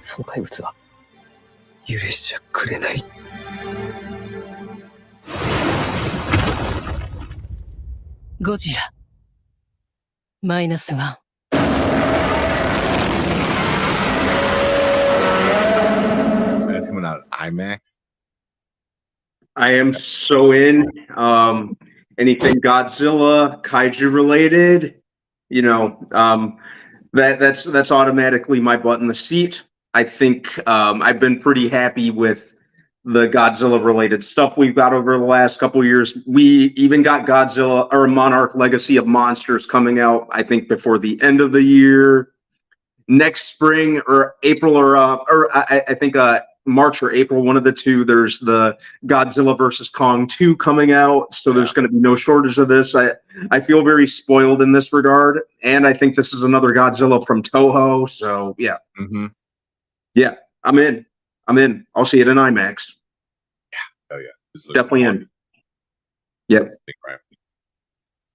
その怪物は許しちゃくれない。ゴジラ-1。 That's coming out of IMAX. I am so in. Anything Godzilla, kaiju related, that's automatically my butt in the seat. I think I've been pretty happy with the Godzilla related stuff we've got over the last couple of years. We even got Godzilla or Monarch Legacy of Monsters coming out, I think, before the end of the year. Next spring or April or I think March or April, one of the two, there's the Godzilla versus Kong 2 coming out. So there's going to be no shortage of this. I feel very spoiled in this regard. And I think this is another Godzilla from Toho. So yeah. Mm-hmm. Yeah, I'm in. I'll see it in IMAX. Oh yeah. Definitely in. Yep. Big crap.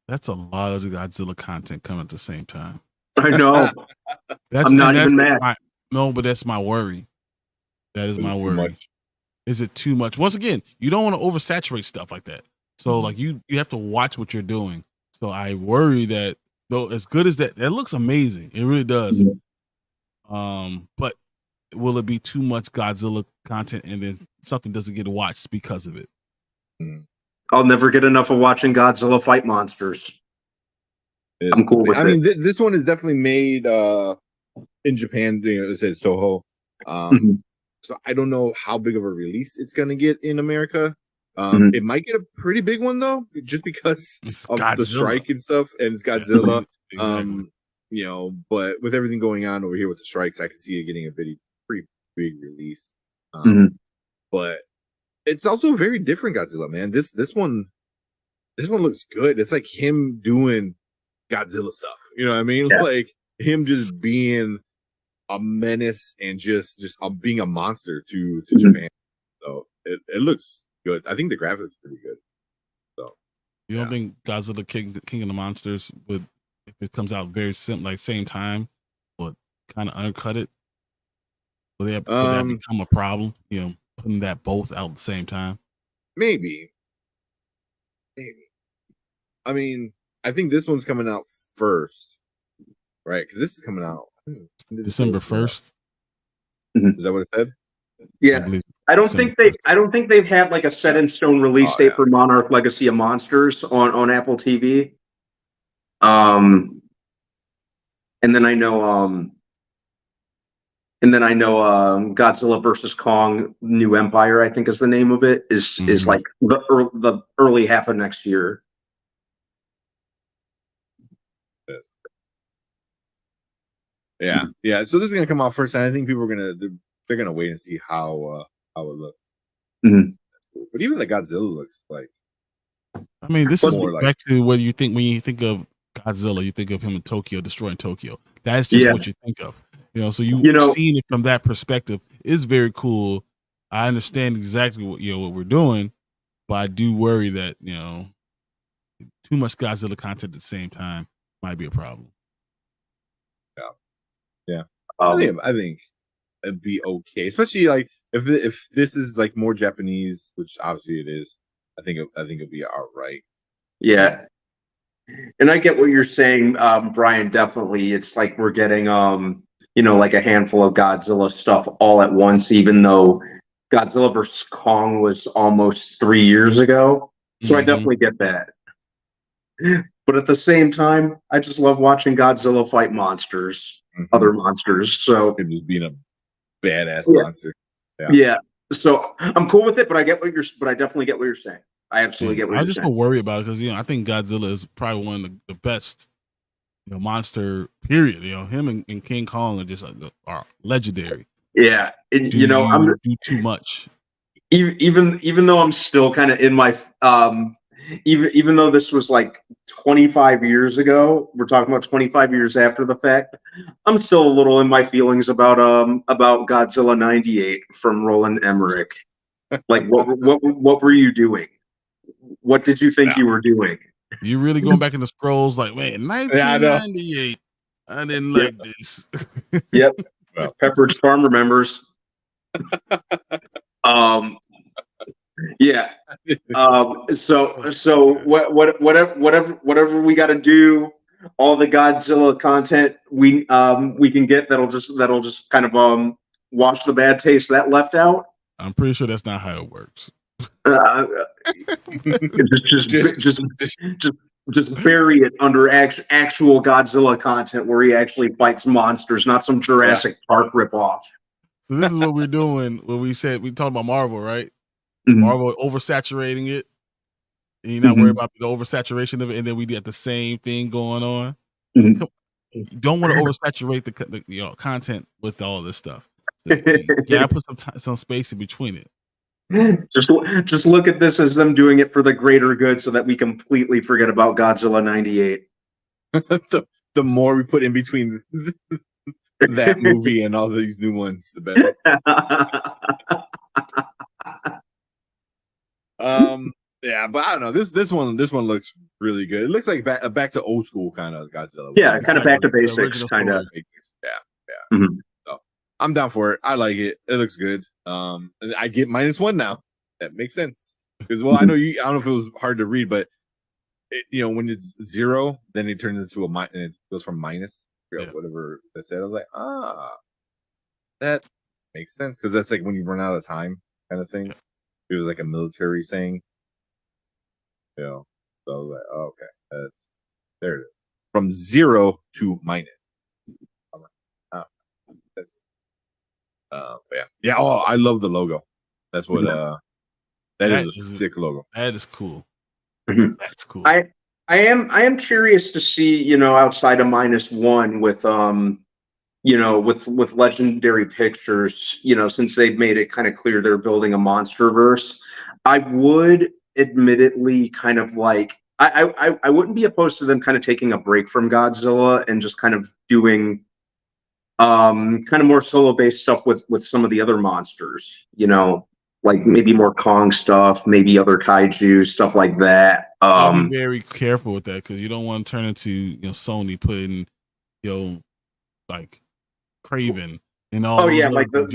That's a lot of Godzilla content coming at the same time. I know. That's I'm not even mad. No, but that's my worry. That is my worry. Much. Is it too much? Once again, you don't want to oversaturate stuff like that. So like you have to watch what you're doing. So I worry that though as good as that looks amazing. It really does. But will it be too much Godzilla content and then something doesn't get watched because of it? I'll never get enough of watching Godzilla fight monsters. I'm cool with it. I mean, this one is definitely made in Japan. It says Toho. So I don't know how big of a release it's going to get in America. It might get a pretty big one though, just because of the strike and stuff, and it's Godzilla. Exactly. But with everything going on over here with the strikes, I can see it getting a pretty big release. But it's also a very different Godzilla, man. This one looks good. It's like him doing Godzilla stuff. You know what I mean? Yeah. Like him just being a menace and just being a monster to Japan. So it looks good. I think the graphics pretty good. So you don't think Godzilla King of the Monsters would, if it comes out very same time, would kind of undercut it? Would that become a problem? Putting that both out at the same time? Maybe. I mean, I think this one's coming out first, right? Because this is coming out December 1st. Is that what it said? Yeah. I don't think they've had like a set in stone release date for Monarch Legacy of Monsters on Apple TV. And then I know Godzilla versus Kong New Empire, I think is the name of it, is like the early half of next year. Yeah. So this is gonna come out first, and I think people are they're gonna wait and see how it looks. But even the Godzilla looks like. I mean, this is like, back to what you think when you think of Godzilla. You think of him in Tokyo, destroying Tokyo. That's just what you think of. So seeing it from that perspective is very cool. I understand exactly what we're doing, but I do worry that too much Godzilla content at the same time might be a problem. Yeah. I think it'd be okay, especially like if this is like more Japanese, which obviously it is. I think it'll be all right. Yeah. And I get what you're saying, Brian. Definitely, it's like we're getting like a handful of Godzilla stuff all at once, even though Godzilla vs. Kong was almost 3 years ago. So I definitely get that. But at the same time, I just love watching Godzilla fight monsters, other monsters. So him just being a badass monster. Yeah. So I'm cool with it, but I definitely get what you're saying. I absolutely get what you're saying. I just don't worry about it because I think Godzilla is probably one of the best monster. Period. Him and King Kong are just are legendary. Yeah, and I'm do too much. Even though I'm still kind of in my even though this was like 25 years ago, we're talking about 25 years after the fact. I'm still a little in my feelings about Godzilla '98 from Roland Emmerich. Like, what were you doing? What did you think you were doing? You're really going back in the scrolls, like, man, 1998. I didn't like this. Yep. Well, Pepperidge Farm remembers. Yeah. So whatever we got to do, all the Godzilla content we can get that'll just kind of wash the bad taste that left out. I'm pretty sure that's not how it works. Just bury it under actual Godzilla content where he actually fights monsters, not some Jurassic Park ripoff. So this is what we're doing. When we talked about Marvel, right? Marvel oversaturating it, and you're not worried about the oversaturation of it, and then we get the same thing going on. You don't want to oversaturate the content with all this stuff. So you put some space in between it. Just look at this as them doing it for the greater good, so that we completely forget about Godzilla '98. The more we put in between that movie and all these new ones, the better. Yeah, but I don't know. This one looks really good. It looks like back to old school kind of Godzilla. Yeah, kind of back to basics, kind of. Yeah. So I'm down for it. I like it. It looks good. I get -1 now. That makes sense because I know I don't know if it was hard to read, but when it's 0, then it turns into a minus, and it goes from minus, whatever that said. I was like, that makes sense because that's like when you run out of time, kind of thing. It was like a military saying. So I was like, okay, there it is. From 0 to minus. I'm like, yeah. Oh, I love the logo. That's what. That is a sick logo. That is cool. That's cool. I am curious to see outside of -1 with Legendary Pictures, since they've made it kind of clear they're building a MonsterVerse. I would admittedly kind of like I wouldn't be opposed to them kind of taking a break from Godzilla and just kind of doing kind of more solo based stuff with some of the other monsters, like maybe more Kong stuff, maybe other kaiju stuff like that. I'll be very careful with that because you don't want to turn into Sony putting like Craven and all. Oh yeah, like the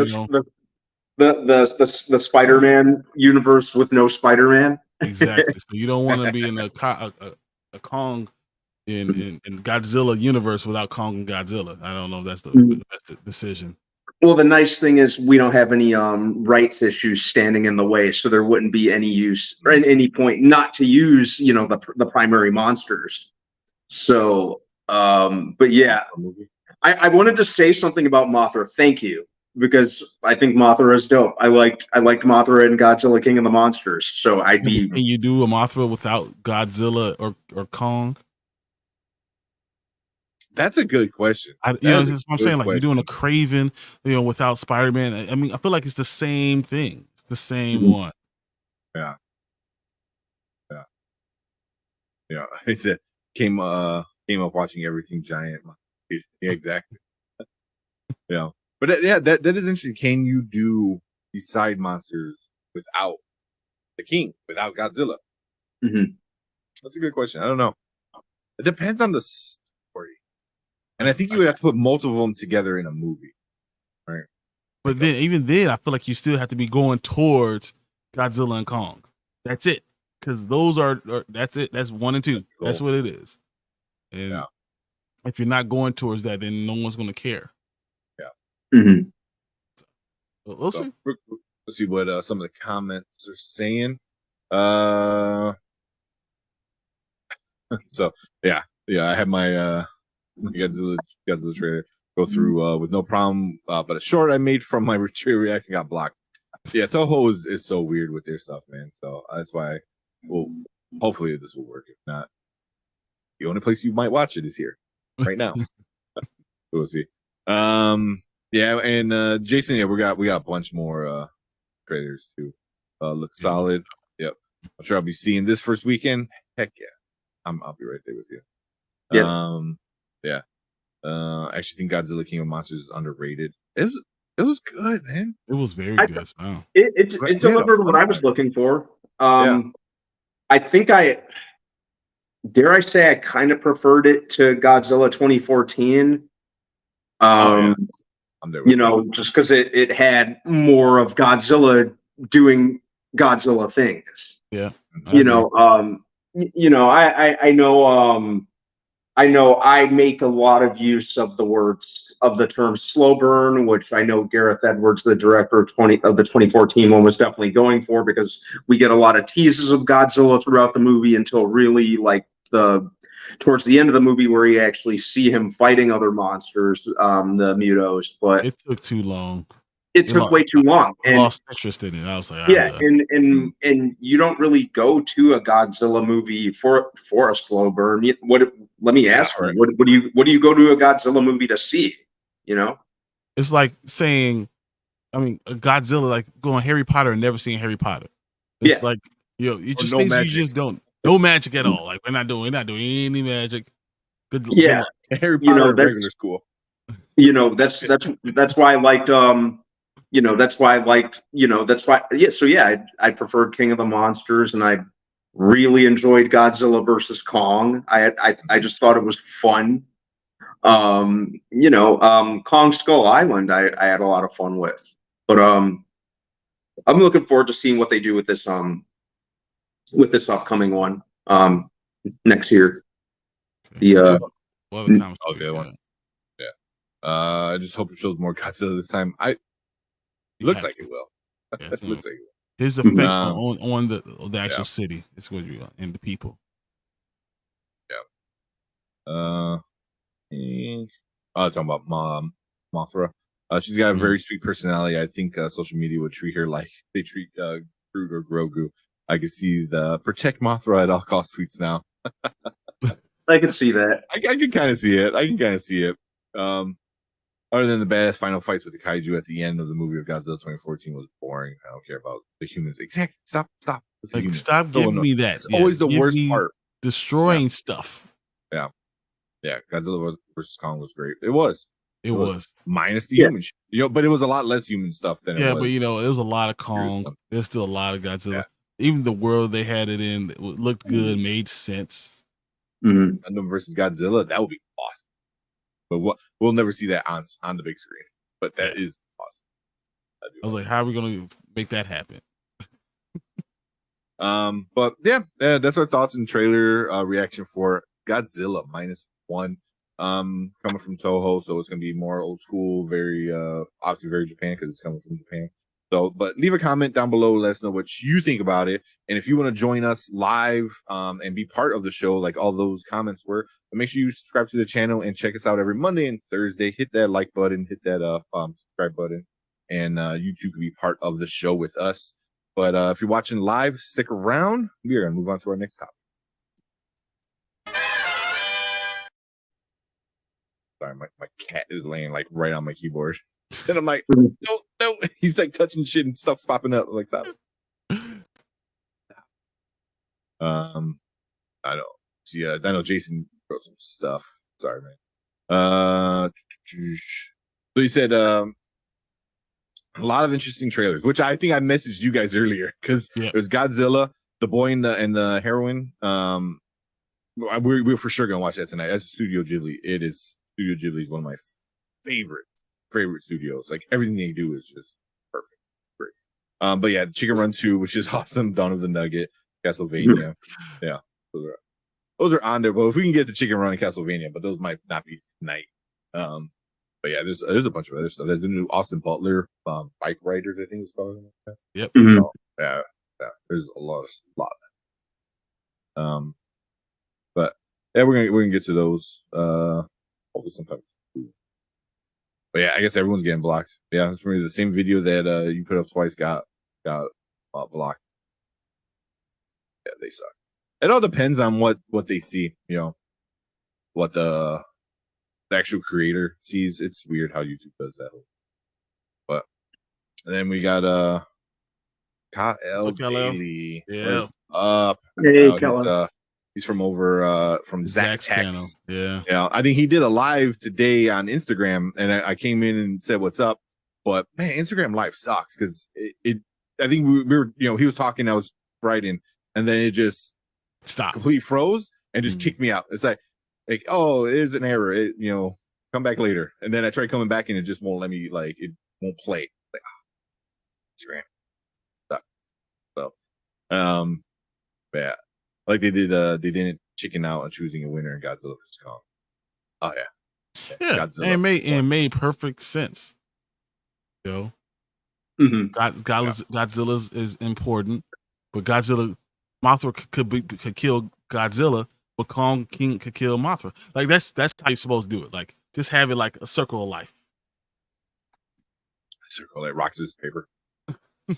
Spider-Man universe with no Spider-Man. Exactly. So you don't want to be in a Kong in Godzilla universe without Kong and Godzilla. I don't know if that's the best decision. Well, the nice thing is we don't have any rights issues standing in the way, so there wouldn't be any use or at any point not to use, the primary monsters. So, but yeah, I wanted to say something about Mothra. Thank you, because I think Mothra is dope. I liked Mothra and Godzilla King of the Monsters. So Can you do a Mothra without Godzilla or Kong? That's a good question. That's what I'm saying. Like you're doing a Craven, without Spider-Man. I mean, I feel like it's the same thing. It's the same one. Yeah. He said came up watching Everything Giant. Yeah, exactly. Yeah, but that is interesting. Can you do these side monsters without the king, without Godzilla? That's a good question. I don't know. It depends on the story. And I think you would have to put multiple of them together in a movie, right? But then, even then, I feel like you still have to be going towards Godzilla and Kong. That's it, because those are that's it. That's 1 and 2. Cool. That's what it is. And if you're not going towards that, then no one's going to care. Yeah. So, we'll see. Let's see what some of the comments are saying. So yeah, I had my Godzilla trailer go through with no problem, but a short I made from my trailer reaction got blocked. Yeah, Toho is so weird with their stuff, man. So that's why. Well, hopefully this will work. If not, the only place you might watch it is here right now. We'll see. Yeah, and Jason, yeah, we got a bunch more trailers too. Look solid. Yep, I'm sure I'll be seeing this first weekend. Heck yeah, I'll be right there with you. Yeah. I actually think Godzilla King of Monsters is underrated. It was good, man. It was very good. Oh. It delivered what I was looking for. I think dare I say I kind of preferred it to Godzilla 2014. I'm there with just because it had more of Godzilla doing Godzilla things. Yeah. I know I make a lot of use of the term slow burn, which I know Gareth Edwards, the director of the 2014 one, was definitely going for, because we get a lot of teases of Godzilla throughout the movie until really like towards the end of the movie, where you actually see him fighting other monsters, the Mutos. But it took too long. It took way too long. I lost interest in it. I was like, and you don't really go to a Godzilla movie for a slow burn. Let me ask you, what do you go to a Godzilla movie to see? It's like saying, I mean, a Godzilla, like going Harry Potter and never seeing Harry Potter. It's like, you just things you just don't. No magic at all. Like we're not doing any magic. Good. Harry Potter regular school. That's why I liked I preferred King of the Monsters, and I really enjoyed Godzilla versus Kong. I just thought it was fun. Kong Skull Island I had a lot of fun with. But I'm looking forward to seeing what they do with this upcoming one next year. The one. Yeah. I just hope it shows more Godzilla this time. Looks like it will. Yeah, looks like it will. His effect on the actual city is going to be and the people. Yeah. Talking about Mothra. She's got a very sweet personality. I think social media would treat her like they treat Groot or Grogu. I can see the protect Mothra at all cost tweets now. I can see that. I can kind of see it. Other than the badass final fights with the kaiju at the end of the movie of Godzilla 2014 was boring. I don't care about the humans. Exactly. Stop. Like, stop giving me that. It's always the worst part. Destroying stuff. Yeah. Godzilla versus Kong was great. It was minus the human shit. But it was a lot less human stuff than it was. But it was a lot of Kong. There's still a lot of Godzilla. Yeah. Even the world they had it in looked good, made sense. Gundam versus Godzilla, that would be awesome. But we'll never see that on the big screen. But that is awesome. I was like, how are we going to make that happen? But that's our thoughts and trailer reaction for Godzilla -1. coming from Toho, so it's gonna be more old school, very obviously very Japan because it's coming from Japan. So, but leave a comment down below, let us know what you think about it, and if you want to join us live and be part of the show, like all those comments were, make sure you subscribe to the channel and check us out every Monday and Thursday. Hit that like button, hit that subscribe button, and you too can be part of the show with us. But if you're watching live, stick around. We are gonna move on to our next topic. Sorry, my cat is laying like right on my keyboard. And I'm like, no. He's like touching shit and stuff's popping up. I'm like, stop. I know. See, I know Jason wrote some stuff. Sorry, man. So he said a lot of interesting trailers, which I think I messaged you guys earlier because there's Godzilla, the boy and the heroine. We're for sure gonna watch that tonight. That's Studio Ghibli. It is Studio Ghibli is one of my favorite studios. Like everything they do is just perfect. Great. But yeah, Chicken Run 2, which is awesome. Dawn of the Nugget, Castlevania. Yeah. Those are on there. But if we can get the Chicken Run and Castlevania, but those might not be tonight. But yeah, there's a bunch of other stuff. There's the new Austin Butler Bike Riders, I think it's called. Yep. So, yeah. There's a lot. But yeah, we're gonna get to those hopefully sometime. But yeah, I guess everyone's getting blocked. Yeah, it's really the same video that you put up twice got blocked. Yeah, they suck. It all depends on what they see, you know, what the actual creator sees. It's weird how YouTube does that. But and then we got Kyle Daily. Yeah. What's up? Hey, Kyle. He's from over from Zach's channel. Tex. Yeah. I think he did a live today on Instagram, and I came in and said what's up. But man, Instagram live sucks because it I think we were, you know, he was talking, I was writing, and then it just completely froze and just kicked me out. It's like oh, there's an error. It, you know, come back later. And then I tried coming back and it just won't let me, like, it won't play. Like, Instagram. So yeah. Like they didn't chicken out on choosing a winner in Godzilla vs. Kong. Oh yeah. Yeah. Godzilla. And made perfect sense. You know? Godzilla is important, but Mothra could kill Godzilla, but Kong King could kill Mothra. Like that's how you're supposed to do it. Like just have it like a circle of life. Circle like rock, scissors, paper. All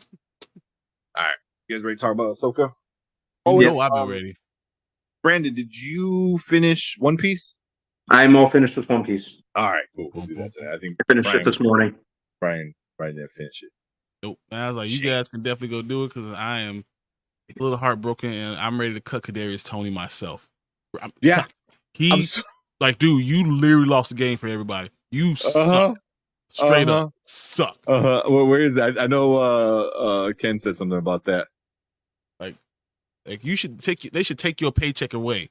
right, you guys ready to talk about Ahsoka? Oh no, I've been ready. Brandon, did you finish One Piece? I'm all finished with One Piece. All right, cool. We'll do that today. I think I finished it this morning. Brian didn't finish it. Nope. And I was like, you guys can definitely go do it because I am a little heartbroken and I'm ready to cut Kadarius Toney myself. Like, dude, you literally lost the game for everybody. You suck. Straight up suck. Well, where is that? I know Ken said something about that. Like you should they should take your paycheck away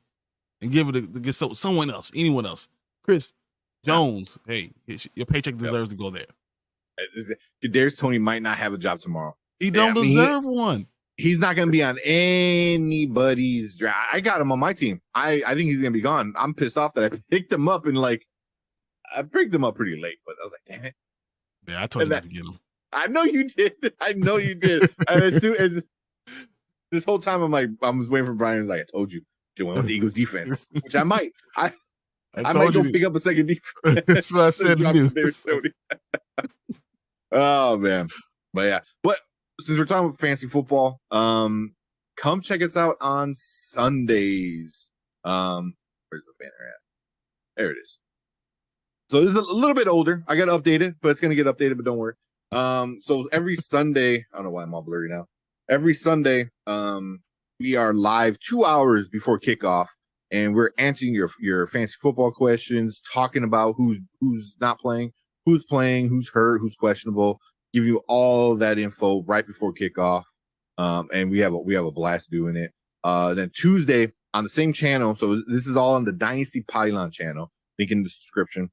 and give it to get someone else, anyone else. Chris Jones, hey, your paycheck deserves to go there. Kadarius Toney might not have a job tomorrow. He don't deserve one. He's not going to be on anybody's draft. I got him on my team. I think he's going to be gone. I'm pissed off that I picked him up and I picked him up pretty late, but I was like, damn it. Yeah, I told you not to get him. I know you did. And as soon as this whole time, I was waiting for Brian. Like, I told you, to win with the Eagles defense, which I might. I might go pick up a second defense. That's what I said to do. Oh man, but yeah. But since we're talking about fantasy football, come check us out on Sundays. Where's the banner at? There it is. So this is a little bit older. I got to update it, but it's gonna get updated. But don't worry. So every Sunday, I don't know why I'm all blurry now. Every Sunday, we are live 2 hours before kickoff, and we're answering your fantasy football questions, talking about who's not playing, who's playing, who's hurt, who's questionable, give you all that info right before kickoff. And we have a blast doing it. Then Tuesday on the same channel. So this is all on the Dynasty Pylon channel. Link in the description.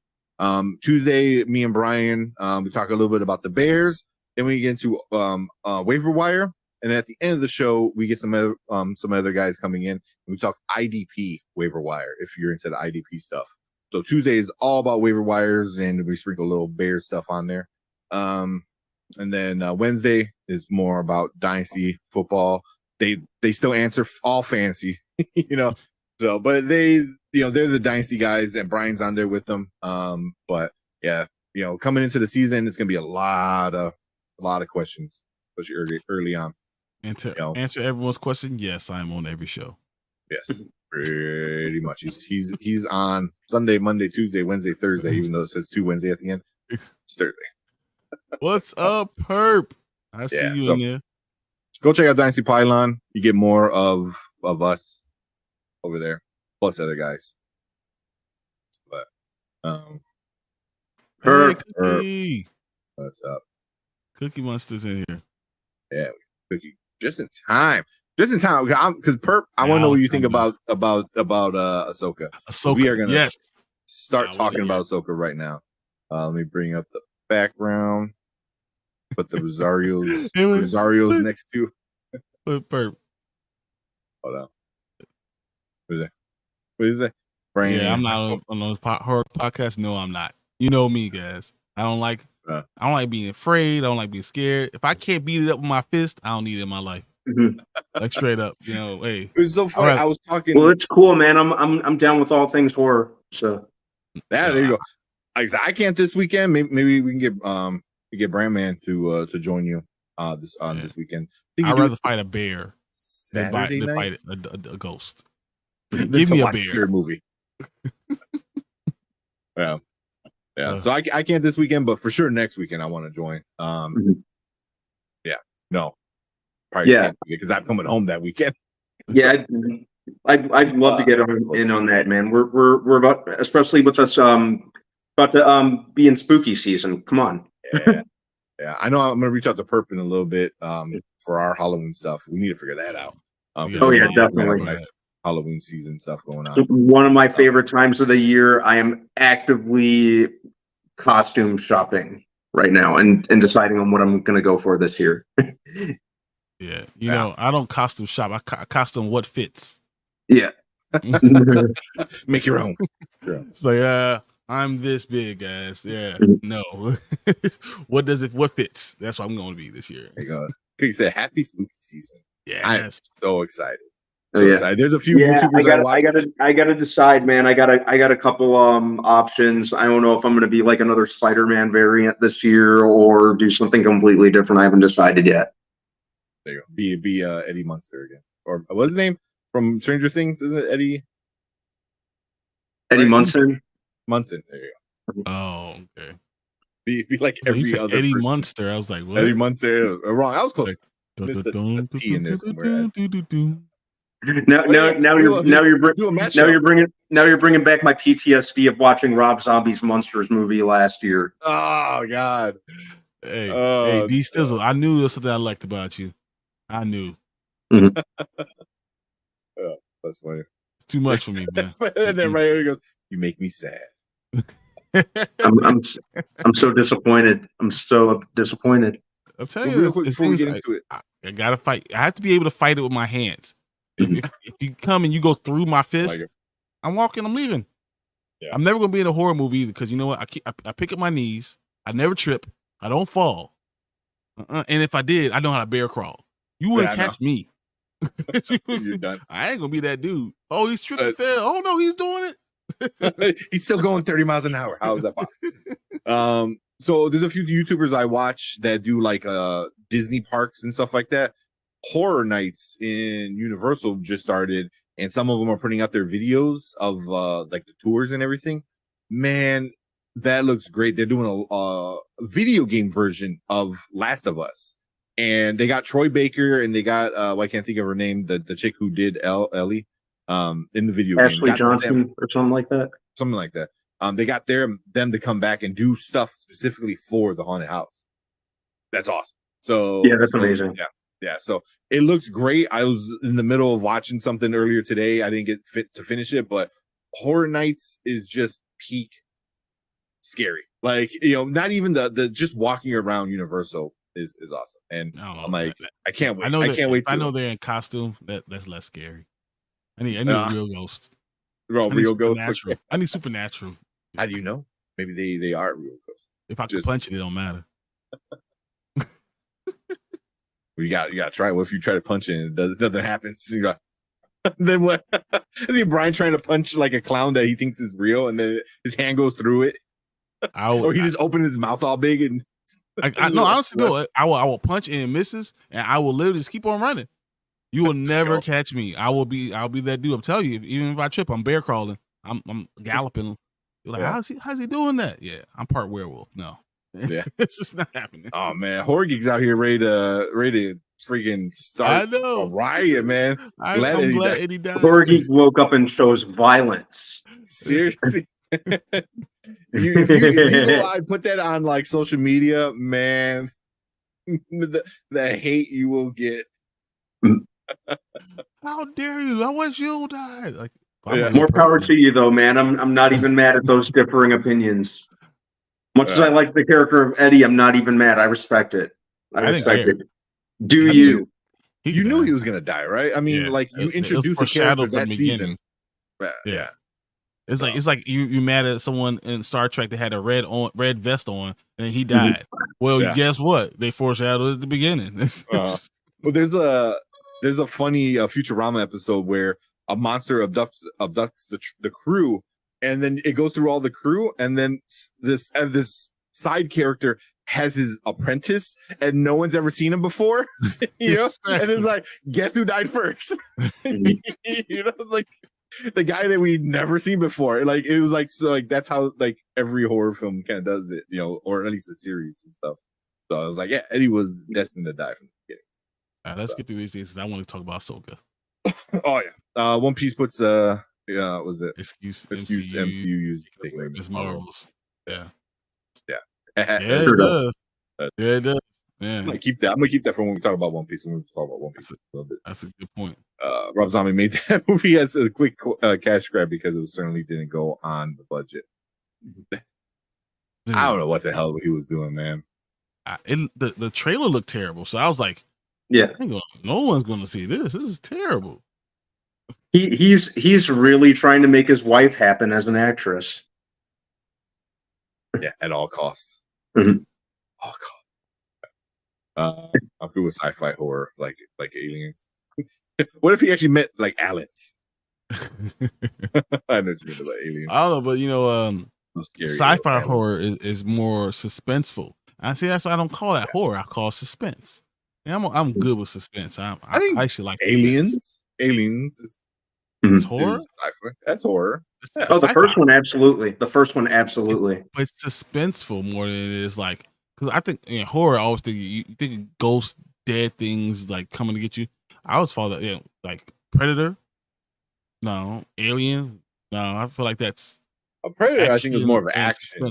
Tuesday, me and Brian, we talk a little bit about the Bears. Then we get into waiver wire. And at the end of the show, we get some other guys coming in. And we talk IDP waiver wire if you're into the IDP stuff. So Tuesday is all about waiver wires, and we sprinkle a little bear stuff on there. And then Wednesday is more about dynasty football. They still answer all fantasy, you know. So, but they're the dynasty guys, and Brian's on there with them. But yeah, coming into the season, it's gonna be a lot of questions, especially early on. And to answer everyone's question, yes, I'm on every show. Yes, pretty much. He's on Sunday, Monday, Tuesday, Wednesday, Thursday, even though it says 2 Wednesday at the end. It's Thursday. What's up, Perp? I see you in there. Go check out Dynasty Pylon. You get more of us over there, plus other guys. But hey, Cookie. What's up? Cookie Monster's in here. Yeah, Cookie. Just in time, because Perp. I want to know what you think about Ahsoka. Ahsoka. We are gonna start Yeah, talking about Ahsoka right now. Let me bring up the background. Put the Rosario's next to. Perp. Hold on. What is that? Yeah, I'm not on those horror podcasts. No, I'm not. You know me, guys. I don't like being afraid. I don't like being scared. If I can't beat it up with my fist, I don't need it in my life. Like straight up, hey. It was so funny. I was talking. Well, it's cool, man. I'm down with all things horror. So there you go. I can't this weekend. Maybe we can get Brandman to join you this weekend. I'd rather fight a bear than fight a ghost. Give me a bear movie. Yeah. So I can't this weekend, but for sure next weekend I want to join. Yeah, no, probably can't because I'm coming home that weekend. Yeah, I'd love to get in on that, man. We're about, especially with us about to be in spooky season. Come on. Yeah. I know I'm gonna reach out to Perp in a little bit for our Halloween stuff. We need to figure that out. Definitely. Nice Halloween season stuff going on. One of my favorite times of the year. I am actively costume shopping right now and deciding on what I'm going to go for this year. Yeah, I don't costume shop. I costume what fits. Yeah. Make your own. It's like, I'm this big, guys. Yeah, no. What fits? That's what I'm going to be this year. There you go. You said happy spooky season. Yeah, I'm so excited. Excited. There's a few YouTubers I gotta decide, man. I got a couple options. I don't know if I'm gonna be like another Spider-Man variant this year or do something completely different. I haven't decided yet. There you go. Be Eddie Munster again. Or what's his name from Stranger Things? Isn't it Eddie? Eddie Munson? Munson. There you go. Oh, okay. Be like every other Eddie person. Munster. I was like, what? Eddie Munster. Wrong. I was close. Missed the P in there somewhere. Now you're bringing back my PTSD of watching Rob Zombie's Monsters movie last year. Oh God. Hey, D Stizzle. I knew there was something I liked about you. I knew. That's funny. It's too much for me, man. And then right here he goes, "You make me sad." I'm so disappointed. I'm so disappointed. I'm telling you, I gotta fight. I have to be able to fight it with my hands. If you come and you go through my fist, I'm walking. I'm leaving. Yeah. I'm never gonna be in a horror movie either because you know what? I pick up my knees. I never trip. I don't fall. And if I did, I know how to bear crawl. You wouldn't catch me. You're done. I ain't gonna be that dude. Oh, he tripped and fell. Oh no, he's doing it. He's still going 30 miles an hour. How is that possible? So there's a few YouTubers I watch that do like Disney parks and stuff like that. Horror nights in Universal just started, and some of them are putting out their videos of like the tours and everything. Man, that looks great. They're doing a video game version of Last of Us, and they got Troy Baker and they got I can't think of her name, the chick who did Ellie in the video game. Ashley Johnson or something like that. Something like that. They got them to come back and do stuff specifically for the haunted house. That's awesome. So yeah, that's amazing. Yeah. So it looks great. I was in the middle of watching something earlier today. I didn't get fit to finish it, but Horror Nights is just peak scary. Like, not even the just walking around Universal is awesome. And I'm like, I can't wait. I can't wait. I know they're in costume. That's less scary. I need a real ghost. Real ghost. I need Supernatural. How do you know? Maybe they are real ghosts. If I could punch it, it don't matter. You gotta try it. What if you try to punch it and it doesn't happen? So you got, then what? Is he Brian trying to punch like a clown that he thinks is real, and then his hand goes through it, or he just opened his mouth all big and. I no, honestly, no. I will punch and it misses, and I will literally just keep on running. You will never catch me. I'll be that dude. I'm telling you, even if I trip, I'm bear crawling. I'm galloping. You're like, how's he doing that? Yeah, I'm part werewolf. No, yeah, it's just not happening. Oh man, horror geeks out here ready to freaking start a riot, man. I'm glad Eddie died. Horror geek woke up and shows violence. Seriously. if you I put that on like social media, man, the hate you will get. How dare you? I wish you died. Like, more power to you, though, man. I'm not even mad at those differing opinions. Much as I like the character of Eddie, I'm not even mad. I respect it. I respect it. You knew he was gonna die, right? I mean, like you introduced the character that season. Yeah. It's like you mad at someone in Star Trek that had a red vest on and he died. Well, guess what? They foreshadowed at the beginning. Well, there's a funny Futurama episode where a monster abducts the crew, and then it goes through all the crew, and then this side character has his apprentice, and no one's ever seen him before. You know, and it's like, guess who died first? You know, like. The guy that we'd never seen before. Like it was like, so like that's how like every horror film kind of does it, you know, or at least a series and stuff. So I was like, yeah, Eddie was destined to die from the beginning. All right, let's get through these things. I want to talk about Ahsoka. Oh yeah. One Piece puts was it excuse MCU It's Marvel's. Yeah. Yeah, it does. Yeah, it does. Yeah. I'm gonna keep that for when we talk about One Piece. When we talk about One Piece a little bit. That's a good point. Rob Zombie made that movie as a quick cash grab because it certainly didn't go on the budget. I don't know what the hell he was doing, man. The trailer looked terrible, so I was like, "Yeah, no one's going to see this. This is terrible." He's really trying to make his wife happen as an actress. Yeah, at all costs. Mm-hmm. All costs. I'm good with sci-fi horror, like aliens. What if he actually met like aliens? I know what you mean about aliens. I don't know, but you know, sci-fi horror is more suspenseful. I see that's why I don't call that horror. I call it suspense. Yeah, I'm good with suspense. I actually like aliens. Aliens is horror. That's horror. Oh, the first one absolutely. The first one absolutely. But it's suspenseful more than it is like, because I think in horror, I always think you think of ghosts, dead things like coming to get you. I always follow that, like Predator. No, Alien. No, I feel like that's a Predator. I think is more of an action.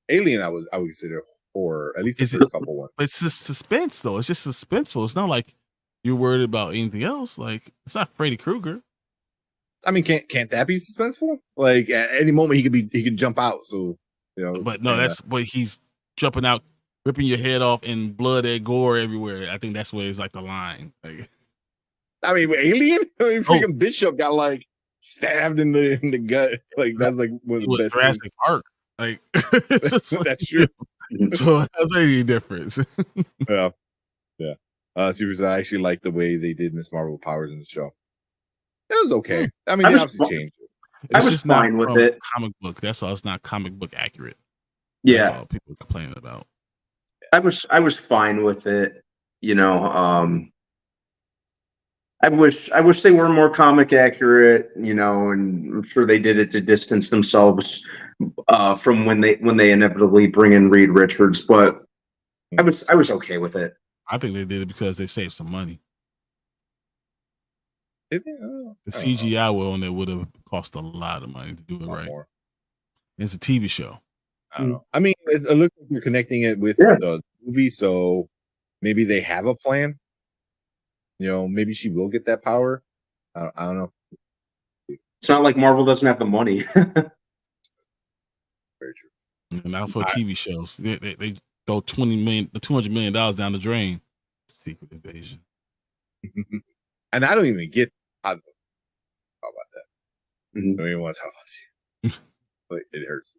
Alien. I would consider horror. At least the first couple ones. But it's just suspense though. It's just suspenseful. It's not like you're worried about anything else. Like it's not Freddy Krueger. I mean, can't that be suspenseful? Like at any moment he can jump out. So you know. But no, that's what he's jumping out, ripping your head off, and blood and gore everywhere. I think that's where it's like the line. Like, I mean, Alien. I mean, freaking Bishop got like stabbed in the gut. Like that's like one of the best. Jurassic Park. Like that's true. So that's any difference. Yeah. Seriously, I actually like the way they did Miss Marvel powers in the show. It was okay. I mean, they obviously changed it. It's just fine with it. Comic book. That's all. It's not comic book accurate. Yeah, that's all people are complaining about. I was fine with it. You know, I wish they were more comic accurate. You know, and I'm sure they did it to distance themselves from when they inevitably bring in Reed Richards. But I was okay with it. I think they did it because they saved some money. The CGI on it would have cost a lot of money to do it right. More. It's a TV show. I don't know. I mean, it looks like you're connecting it with the movie, so maybe they have a plan. You know, maybe she will get that power. I don't know. It's not like Marvel doesn't have the money. Very true. Now for TV shows, they throw $200 million down the drain. Secret Invasion. And I don't even get how about that. Mhm. I don't even want to talk about you. But it hurts.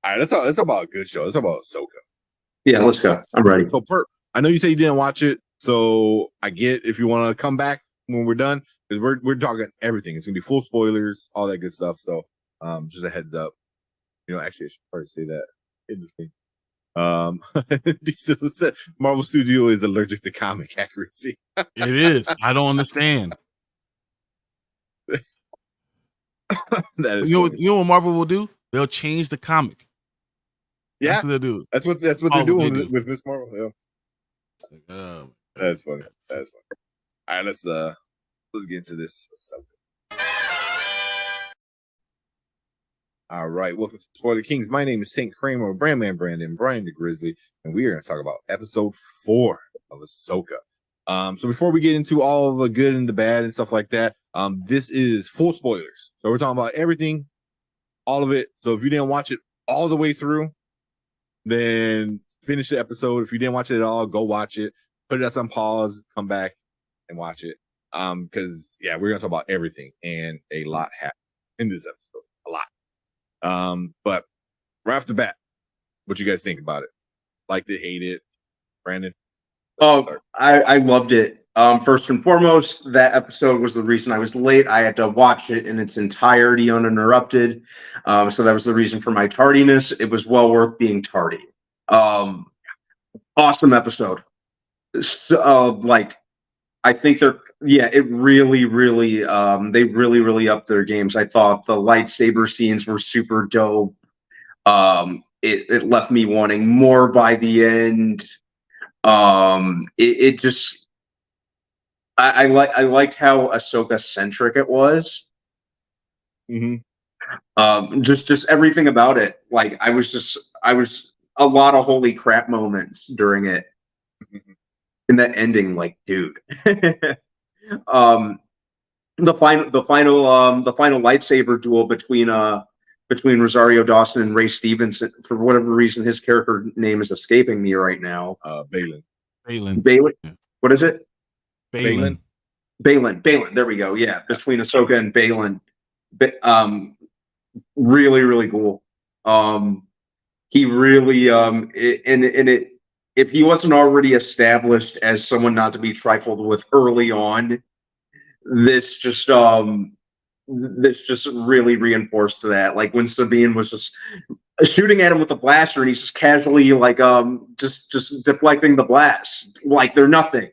All right, let's talk about a good show. Let's talk about Ahsoka. Yeah, let's go. I'm ready. So, I know you say you didn't watch it, so I get if you want to come back when we're done, because we're talking everything. It's gonna be full spoilers, all that good stuff. So, just a heads up. Actually, I should probably say that in the thing. Diesel said Marvel Studio is allergic to comic accuracy. It is. I don't understand. That is you know what Marvel will do? They'll change the comic. Yeah, that's what they'll do. That's what they're doing with Miss Marvel. Yeah. That's funny. That's funny. All right, let's get into this subject. All right, welcome to Spoiler Kings. My name is Tank Kramer, Brandman Brandon, Brian the Grizzly, and we are going to talk about episode 4 of Ahsoka. So before we get into all the good and the bad and stuff like that, this is full spoilers. So we're talking about everything, all of it. So if you didn't watch it all the way through, then finish the episode. If you didn't watch it at all, go watch it. Put it on pause, come back and watch it. Because we're gonna talk about everything, and a lot happened in this episode. A lot. But right off the bat, what you guys think about it? Liked it, hate it, Brandon? I loved it. First and foremost, that episode was the reason I was late. I had to watch it in its entirety uninterrupted. So that was the reason for my tardiness. It was well worth being tardy. Awesome episode. So, I think it really, they really upped their games. I thought the lightsaber scenes were super dope. It left me wanting more by the end. It just, I liked how Ahsoka centric it was. Mm-hmm. Just everything about it. I was a lot of holy crap moments during it. And that ending, dude. The final lightsaber duel between Rosario Dawson and Ray Stevens. For whatever reason, his character name is escaping me right now. Balin. What is it? Balin. There we go. Yeah, between Ahsoka and Balin. Really cool. He really if he wasn't already established as someone not to be trifled with early on, this just really reinforced that. Like when Sabine was just shooting at him with a blaster, and he's just casually just deflecting the blast like they're nothing.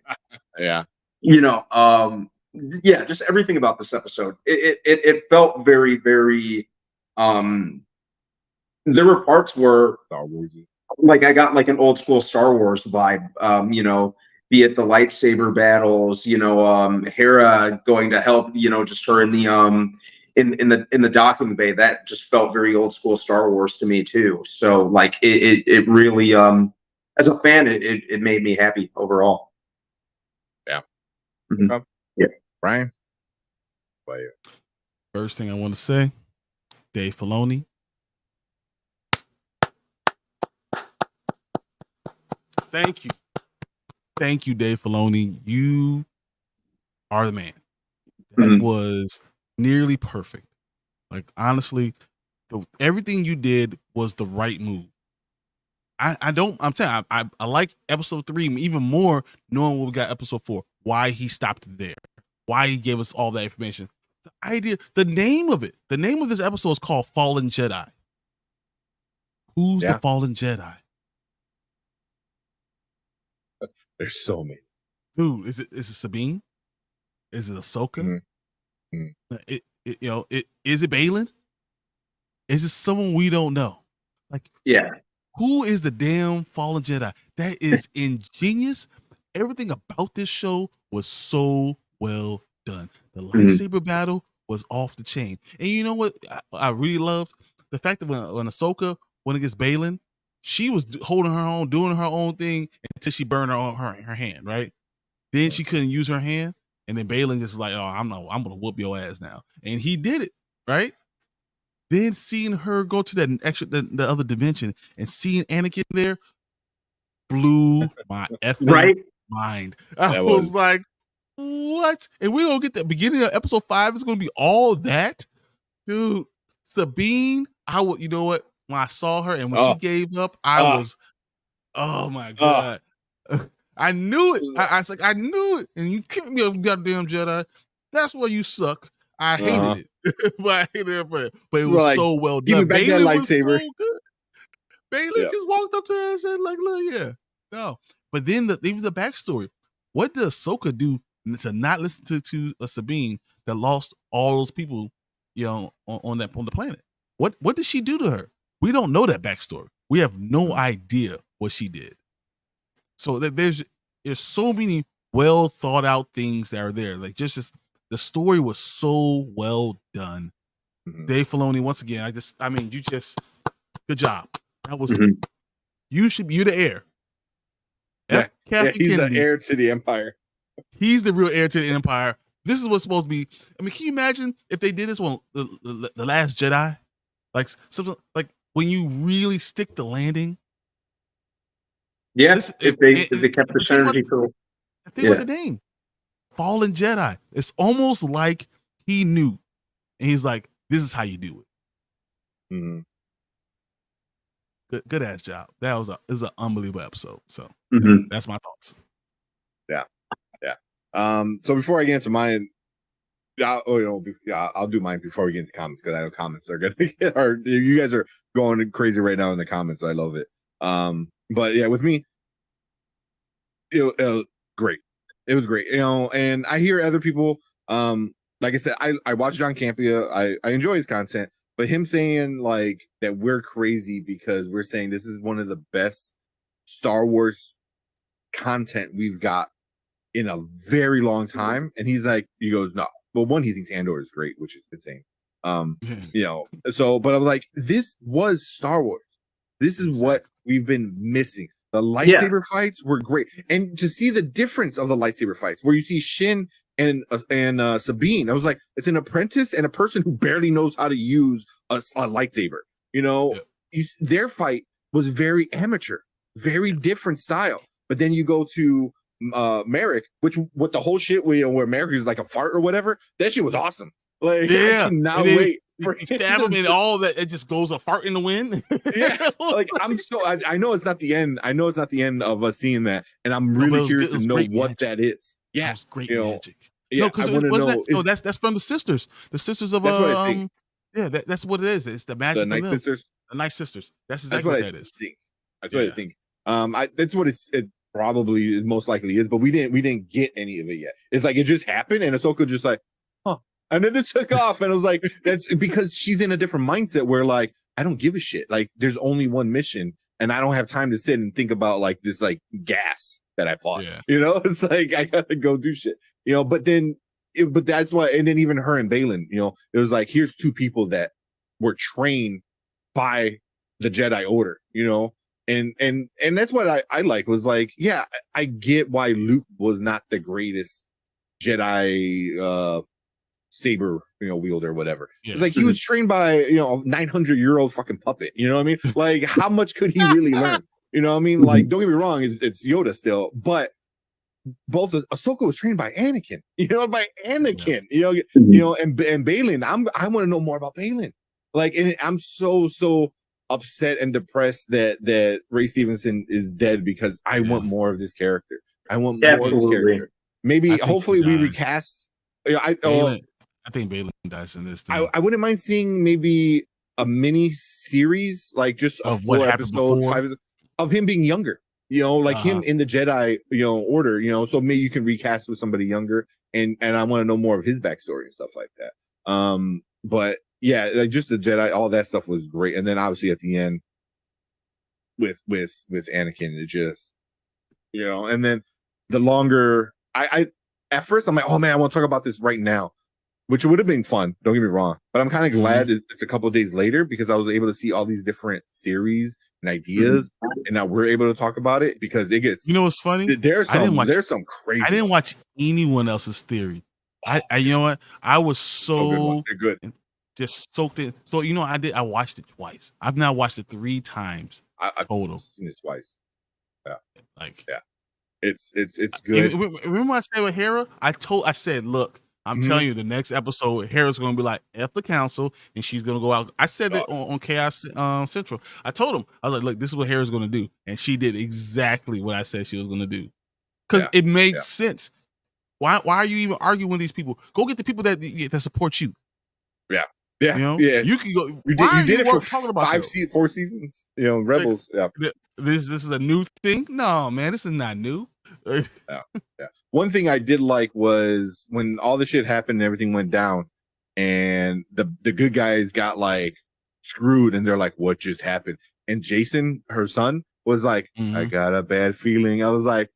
Yeah. Just everything about this episode. It felt very, very. There were parts where Star Wars. I got an old school Star Wars vibe, be it the lightsaber battles, Hera going to help, just her in the in the docking bay. That just felt very old school Star Wars to me too. So it really as a fan, it made me happy overall. Yeah. Mm-hmm. Yeah. Brian? First thing I want to say, Dave Filoni. Thank you, Dave Filoni. You are the man. That was nearly perfect. Honestly, everything you did was the right move. I'm telling you, I like episode 3 even more knowing what we got episode 4. Why he stopped there. Why he gave us all that information. The name of this episode is called Fallen Jedi. Who's the Fallen Jedi? There's so many. Dude, is it Sabine? Is it Ahsoka? Mm-hmm. Is it Balin? Is it someone we don't know? Who is the damn Fallen Jedi? That is ingenious. Everything about this show was so well done. The lightsaber battle was off the chain. And you know what I really loved? The fact that when Ahsoka went against Balin, she was holding her own, doing her own thing until she burned her hand, right? Then she couldn't use her hand. And then Balin just like, I'm going to whoop your ass now. And he did it, right? Then seeing her go to the other dimension and seeing Anakin there blew my effing mind. I was like, what? And we're going to get the beginning of episode 5 is going to be all that? Dude, Sabine, you know what? When I saw her and when she gave up, I Oh. was, oh my God. I knew it. I was like, I knew it. And you can't be a goddamn Jedi. That's why you suck. I hated it. But I hated it for it. But it was Like, so well give me done. back that Balin was so lightsaber. good. Balin just walked up to her and said, like, look, yeah. No. But then even the backstory. What did Ahsoka do to not listen to Sabine that lost all those people, on the planet? What did she do to her? We don't know that backstory. We have no idea what she did. So there's so many well thought out things that are there. Like just the story was so well done. Dave Filoni, once again, good job. That was you're the heir. Yeah, he's Kennedy, the heir to the Empire. He's the real heir to the Empire. This is what's supposed to be. I mean, can you imagine if they did this on the Last Jedi? Like something like when you really stick the landing. Yeah, if they kept the synergy for. Think about the name, Fallen Jedi. It's almost like he knew, and he's like, "This is how you do it." Good ass job. That was an unbelievable episode. So that's my thoughts. Yeah. So before I get into mine, I'll do mine before we get into comments because I know comments are gonna you guys are going crazy right now in the comments. I love it. But yeah, with me, it was great. It was great, and I hear other people. Like I said, I watch John Campea. I enjoy his content, but him saying like that we're crazy because we're saying this is one of the best Star Wars content we've got in a very long time, and he goes, no. Well, one, he thinks Andor is great, which is insane. So, but I was like, this was Star Wars. This is what we've been missing. The lightsaber fights were great, and to see the difference of the lightsaber fights, where you see Shin and Sabine, I was like, it's an apprentice and a person who barely knows how to use a lightsaber. Their fight was very amateur, very different style. But then you go to Merrick, what the whole shit where Merrick is like a fart or whatever, that shit was awesome. Like, I cannot wait for stab him and all that. It just goes a fart in the wind. Like I know it's not the end. I know it's not the end of us seeing that, and I'm really curious to know what that is. Yeah, it's great magic. Yeah, because that's from the sisters. The sisters of that's what it is. It's the magic. The Night Sisters. The Night Sisters. That's exactly what that is. That's what I think. That's what it probably most likely is, but we didn't get any of it yet. It's like it just happened, and Ahsoka just like, huh, and then it took off, and I was like, that's because she's in a different mindset where like I don't give a shit. Like there's only one mission, and I don't have time to sit and think about like this like gas that I fought. Yeah. It's like I gotta go do shit. But that's why, and then even her and Balin, it was like here's two people that were trained by the Jedi Order, and that's what I like was like, yeah, I get why Luke was not the greatest Jedi saber wielder or whatever. It's like he was trained by a 900-year-old fucking puppet. You know what I mean? Like how much could he really learn? You know what I mean? Like don't get me wrong, it's Yoda still, but both Ahsoka was trained by Anakin. By Anakin. And Balin. I want to know more about Balin. Like, and I'm so upset and depressed that Ray Stevenson is dead because I want more of this character. I want more of this character. Maybe, hopefully, we recast. I think Balin dies in this thing. I wouldn't mind seeing maybe a mini series, like just a full episode, 5 of him being younger. Him in the Jedi, Order. So maybe you can recast with somebody younger, and I want to know more of his backstory and stuff like that. But yeah, like just the Jedi, all that stuff was great, and then obviously at the end with Anakin, it just and then the longer I at first I'm like, oh man, I want to talk about this right now, which would have been fun. Don't get me wrong, but I'm kind of glad it's a couple of days later because I was able to see all these different theories and ideas, and now we're able to talk about it because it gets. What's funny? There's some crazy. I didn't watch anyone else's theory. I I was so good. Just soaked in. So I watched it twice. I've now watched it 3 times total. I've seen it twice. Yeah, like it's good. Remember what I said with Hera? I said, look, I'm telling you, the next episode, Hera's going to be like, F the council, and she's going to go out. I said it on Chaos Central. I told him, I was like, look, this is what Hera's going to do. And she did exactly what I said she was going to do. Because it made sense. Why are you even arguing with these people? Go get the people that support you. Yeah. Yeah. You know? Yeah. You can go. You did it for 4 seasons. You know, Rebels. Like, this is a new thing? No, man, this is not new. Yeah. One thing I did like was when all the shit happened and everything went down, and the good guys got like screwed, and they're like, "What just happened?" And Jason, her son, was like, "I got a bad feeling." I was like,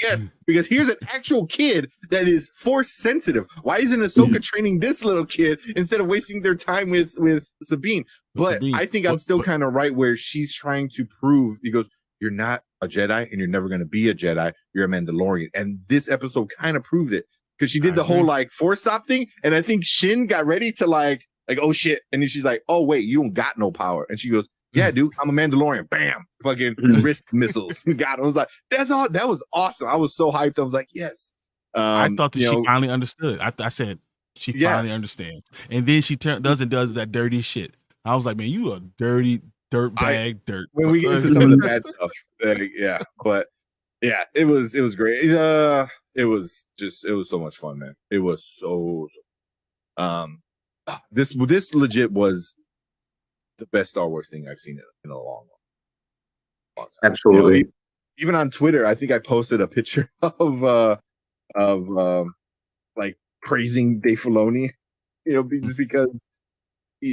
"Yes," because here's an actual kid that is force sensitive. Why isn't Ahsoka training this little kid instead of wasting their time with Sabine? But I think I'm still kind of right where she's trying to prove. He goes, "You're not a Jedi, and you're never going to be a Jedi. You're a Mandalorian." And this episode kind of proved it, because she did the whole like force stop thing, and I think Shin got ready to like oh shit, and then she's like, "Oh wait, you don't got no power," and she goes, "Yeah, dude, I'm a Mandalorian." Bam, fucking wrist missiles. God, I was like, that's all. That was awesome. I was so hyped. I was like, yes. I thought that she finally understood. I said she finally understands, and then she does that dirty shit. I was like, man, you a dirty dirtbag dirt. When we get into some of the bad stuff, yeah, but yeah, it was great. It was so much fun, man. It was so this legit was the best Star Wars thing I've seen in a long time. Absolutely. You know, even on Twitter, I think I posted a picture of like praising Dave Filoni, you know, just because.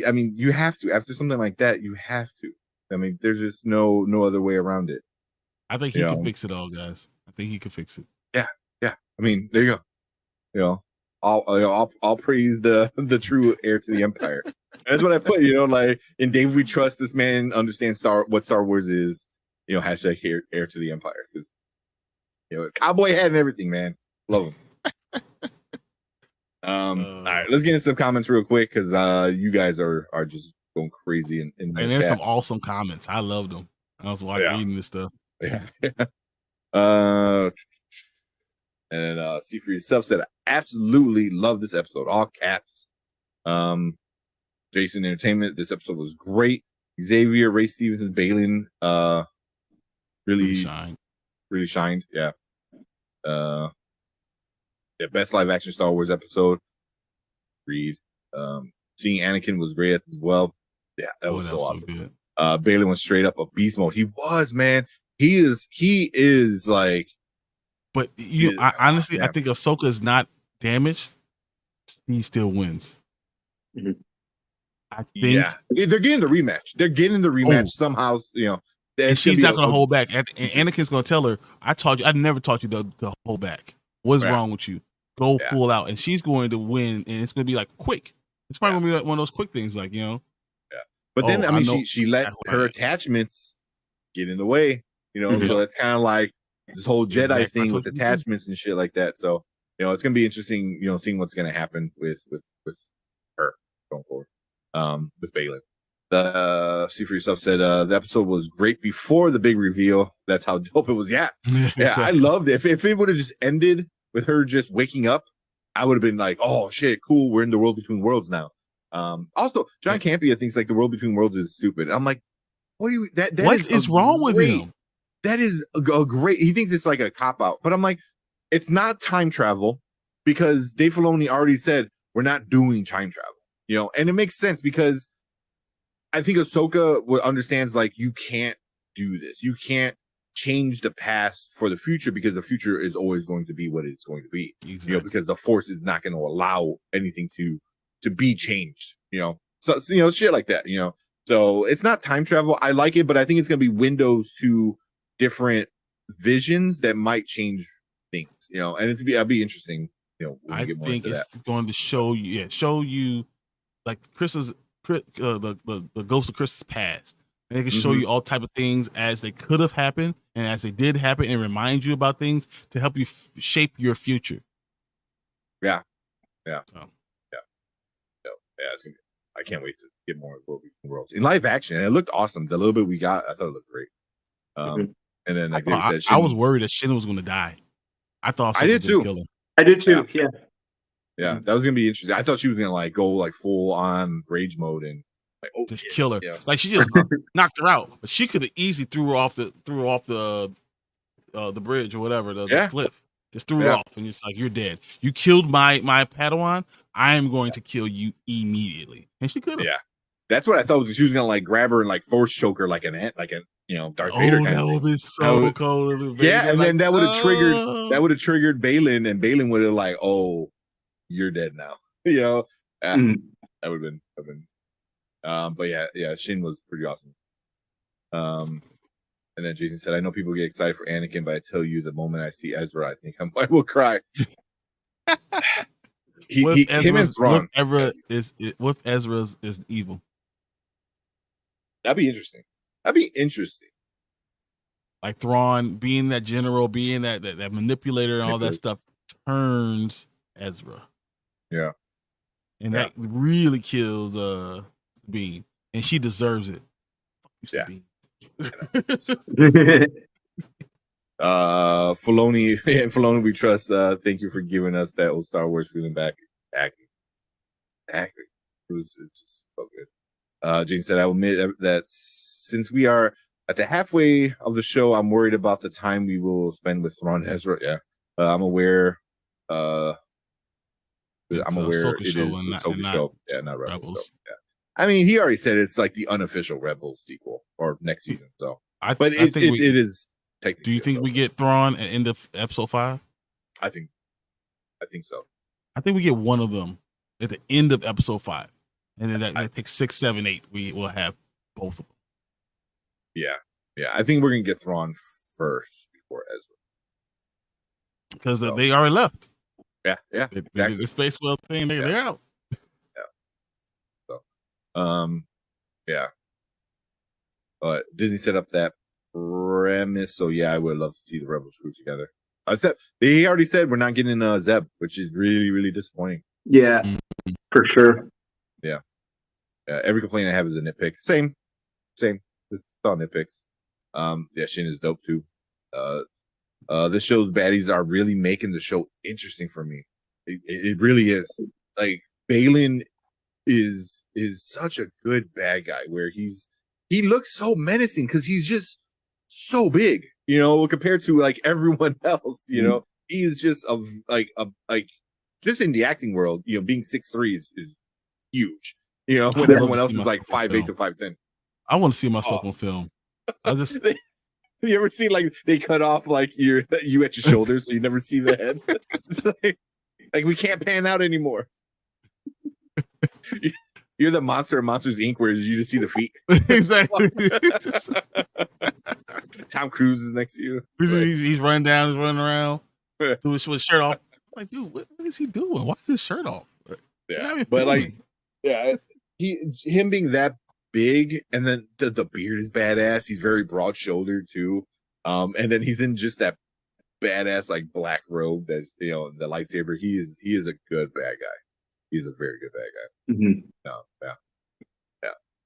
I mean, you have to, after something like that, you have to. I mean, there's just no other way around it. I think he can fix it all, guys. I think he can fix it. Yeah. I mean, there you go. You know, I'll praise the true heir to the Empire. That's what I put. You know, like in Dave, we trust this man understands what Star Wars is. You know, hashtag heir to the Empire, because you know, cowboy hat and everything, man. Love him. All right, let's get into some comments real quick, because you guys are just going crazy in and there's some awesome comments. I love them. I was reading this stuff. Yeah. And then see for yourself said, I absolutely love this episode, all caps. Jason Entertainment, this episode was great. Xavier, Ray Stevenson, Balin really shined. Yeah. Yeah, best live action Star Wars episode. Read. Seeing Anakin was great as well. Yeah, that was so awesome. Good. Balin was straight up a beast mode. He was, man. He is like. But honestly, I think Ahsoka is not damaged. He still wins. I think they're getting the rematch. Somehow, you know. And she's not going to hold back. And Anakin's going to tell her, I never taught you to hold back. What's wrong with you? Go full out. And she's going to win, and it's going to be like quick. It's probably going to be like one of those quick things, like, you know. Yeah. But then, I mean, she let her attachments get in the way, you know. So it's kind of like this whole Jedi thing with attachments and shit like that. So, you know, it's going to be interesting, you know, seeing what's going to happen with her going forward. With Balin. See for yourself said the episode was great before the big reveal. That's how dope it was. Yeah, exactly. I loved it. If it would have just ended with her just waking up, I would have been like, oh shit, cool, we're in the world between worlds now. Also, John Campea thinks like the world between worlds is stupid. I'm like, what are you? What is wrong with him? That is a great. He thinks it's like a cop out, but I'm like, it's not time travel, because Dave Filoni already said we're not doing time travel. You know, and it makes sense, because I think Ahsoka understands, like, you can't do this. You can't change the past for the future, because the future is always going to be what it's going to be. Exactly. You know, because the Force is not going to allow anything to be changed. You know, so you know, shit like that. You know, so it's not time travel. I like it, but I think it's going to be windows to different visions that might change things. You know, and it'll be interesting. You know, I think it's going to show you like Chris's. The ghost of Chris's past, and they can show you all type of things as they could have happened and as they did happen, and remind you about things to help you shape your future. Yeah. So. I can't wait to get more worlds in live action. And it looked awesome. The little bit we got, I thought it looked great. And then like I was worried that Shin was going to die. I thought I did too. Kill him. I did too. Yeah. Yeah, that was gonna be interesting. I thought she was gonna like go like full on rage mode and like just kill her. Yeah. Like she just knocked her out, but she could have easily threw her off the bridge or whatever, the cliff. Just threw her off, and it's like, you're dead. You killed my Padawan. I am going to kill you immediately. And she could have. Yeah, that's what I thought. She was gonna like grab her and like force choke her like an ant, like a Darth Vader. Oh, that would be so cool. Yeah, and like, then that would have triggered Balin, and Balin would have like, oh, you're dead now. That would have been. But yeah, Shin was pretty awesome. And then Jason said, I know people get excited for Anakin, but I tell you, the moment I see Ezra, I think I will cry. Him and Thrawn. With Ezra's is evil. That'd be interesting. Like Thrawn being that general, being that manipulator and all that stuff turns Ezra. Yeah. And that really kills Sabine. And she deserves it. Fuck you, Sabine. Filoni we trust. Thank you for giving us that old Star Wars feeling back. Acting. It's just so good. Jane said, I will admit that since we are at the halfway of the show, I'm worried about the time we will spend with Thrawn and Ezra. Yeah. I'm aware it is Ahsoka show. Yeah, not Rebels. Rebels. Yeah. I mean, he already said it's like the unofficial Rebels sequel or next season. So, it is technically. Do you think we get Thrawn at the end of episode 5? I think so. I think we get one of them at the end of episode 5, and then that takes 6, 7, 8. We will have both of them. Yeah. I think we're gonna get Thrawn first before Ezra because they already left. Yeah. Exactly. The space whale thing, they're out. Yeah. But Disney set up that premise, so I would love to see the Rebels crew together. Except they already said we're not getting Zeb, which is really, really disappointing. Yeah, for sure. Yeah. Every complaint I have is a nitpick. Same. It's all nitpicks. Shin is dope too. This show's baddies are really making the show interesting for me. It really is. Like Balin is such a good bad guy where he looks so menacing because he's just so big, compared to like everyone else. He's just just in the acting world, being 6'3" is huge. When everyone else is like 5'8" to 5'10". I want to see myself on film. I just you ever see like they cut off like you at your shoulders so you never see the head? It's like we can't pan out anymore. You're the monster of Monsters Inc. where you just see the feet. Exactly. Tom Cruise is next to you. He's running down, he's running around with his shirt off. I'm like, dude, what is he doing? Why is his shirt off? Yeah, but him being that big, and then the beard is badass. He's very broad shouldered too. And then he's in just that badass like black robe that's the lightsaber. He is a good bad guy. He's a very good bad guy. Mm-hmm.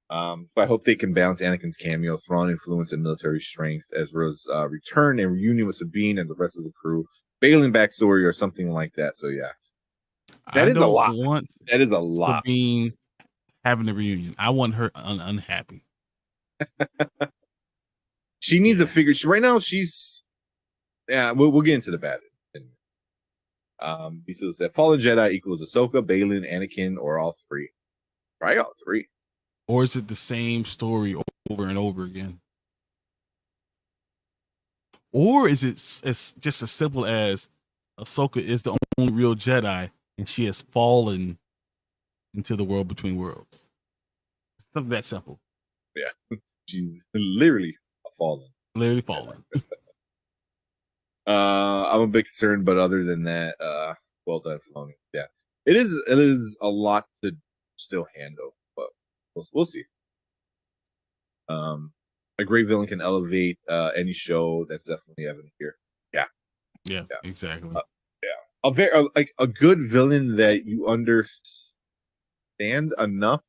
So I hope they can balance Anakin's cameo, Thrawn influence, and military strength, Ezra's return and reunion with Sabine and the rest of the crew, Balin backstory or something like that. So that is a lot. That is a lot. Sabine having a reunion. I want her unhappy. She needs to figure. Right now, she's. Yeah, we'll get into the bad. He still said Fallen Jedi equals Ahsoka, Balin, Anakin, or all three. Probably all three. Or is it the same story over and over again? Or is it just as simple as Ahsoka is the only real Jedi and she has fallen into the world between worlds? Something that simple. Yeah. She's literally fallen. Literally fallen. I'm a bit concerned, but other than that, well done, Filoni. Yeah. It is a lot to still handle, but we'll see. A great villain can elevate any show. That's definitely evident here. Yeah, exactly. A good villain that you understand enough,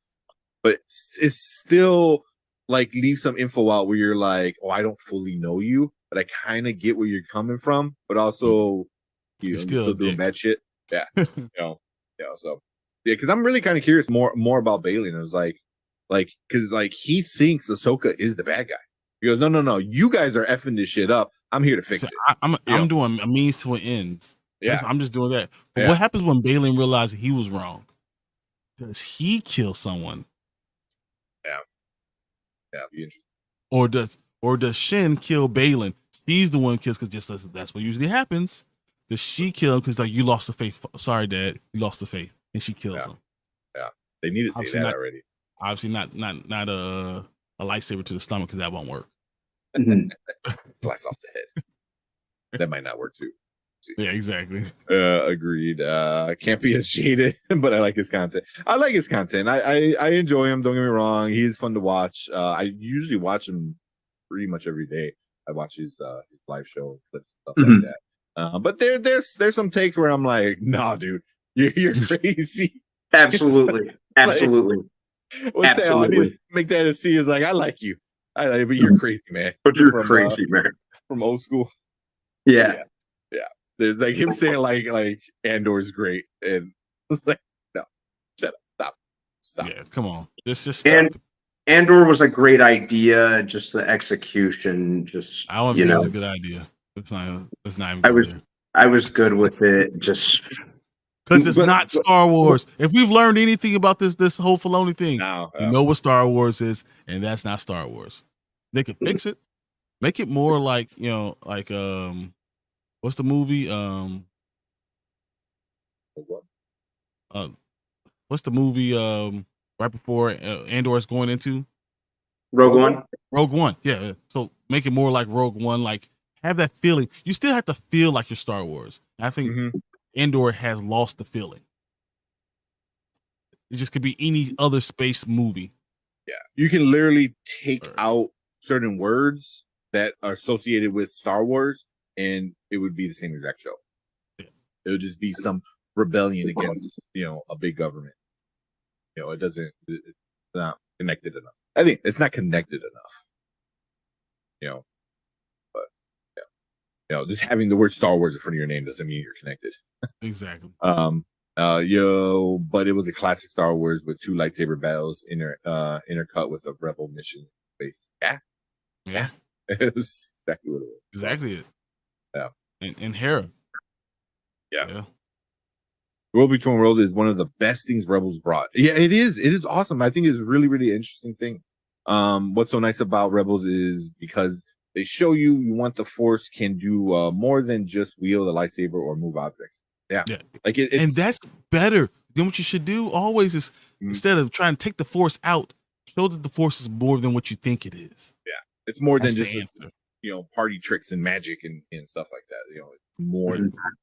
but it's still like leave some info out where you're like, oh, I don't fully know you, but I kind of get where you're coming from, but also you're still doing bad shit. Yeah. So yeah, because I'm really kind of curious more about Bailey, and it was because he thinks Ahsoka is the bad guy. He goes, no, you guys are effing this shit up. I'm here to fix it. I'm doing a means to an end. Yeah, I'm just doing that. But what happens when Balin realizes he was wrong? Does he kill someone? Yeah, be interesting. Or does Shin kill Balin? She's the one who kills because that's what usually happens. Does she kill him because like you lost the faith? Sorry, Dad, you lost the faith, and she kills him. Yeah, they need to say that already. Obviously, not a lightsaber to the stomach because that won't work. Slice off the head. That might not work too. Yeah, exactly. Agreed. Can't be as shaded, but I like his content. I enjoy him. Don't get me wrong. He's fun to watch. I usually watch him pretty much every day. I watch his live show clips, stuff like that. But there's some takes where I'm like, nah, dude, you're crazy. Absolutely. What's that? I need to make that a C. Is like, I like you. But you're crazy, man. But you're crazy, man. From old school. Yeah. There's like him saying like Andor's great, and it's like, no, shut up, stop. Yeah, come on. This just and Andor was a great idea. Just the execution, I don't think it was a good idea. It's not even. I was good with it. Just because it's not Star Wars. If we've learned anything about this whole Filoni thing, you know what Star Wars is, and that's not Star Wars. They could fix it, make it more like what's the movie? What's the movie? Right before Andor is going into Rogue One. Rogue One, yeah. So make it more like Rogue One. Like have that feeling. You still have to feel like you're Star Wars. And I think Andor has lost the feeling. It just could be any other space movie. Yeah, you can literally take out certain words that are associated with Star Wars, and it would be the same exact show. Yeah. It would just be some rebellion against, a big government. It's not connected enough. I think it's not connected enough. But just having the word Star Wars in front of your name doesn't mean you're connected. Exactly. But it was a classic Star Wars with 2 lightsaber battles intercut with a rebel mission space. Yeah. It's exactly what it was. Exactly it. Yeah. And Hera. Yeah. World Between Worlds is one of the best things Rebels brought. Yeah, it is. It is awesome. I think it's a really, really interesting thing. What's so nice about Rebels is because they show you what the Force can do more than just wield a lightsaber or move objects. Yeah. Like and that's better. Then what you should do always is instead of trying to take the Force out, show that the Force is more than what you think it is. Yeah. It's more than just party tricks and magic and stuff like that. It's more than that.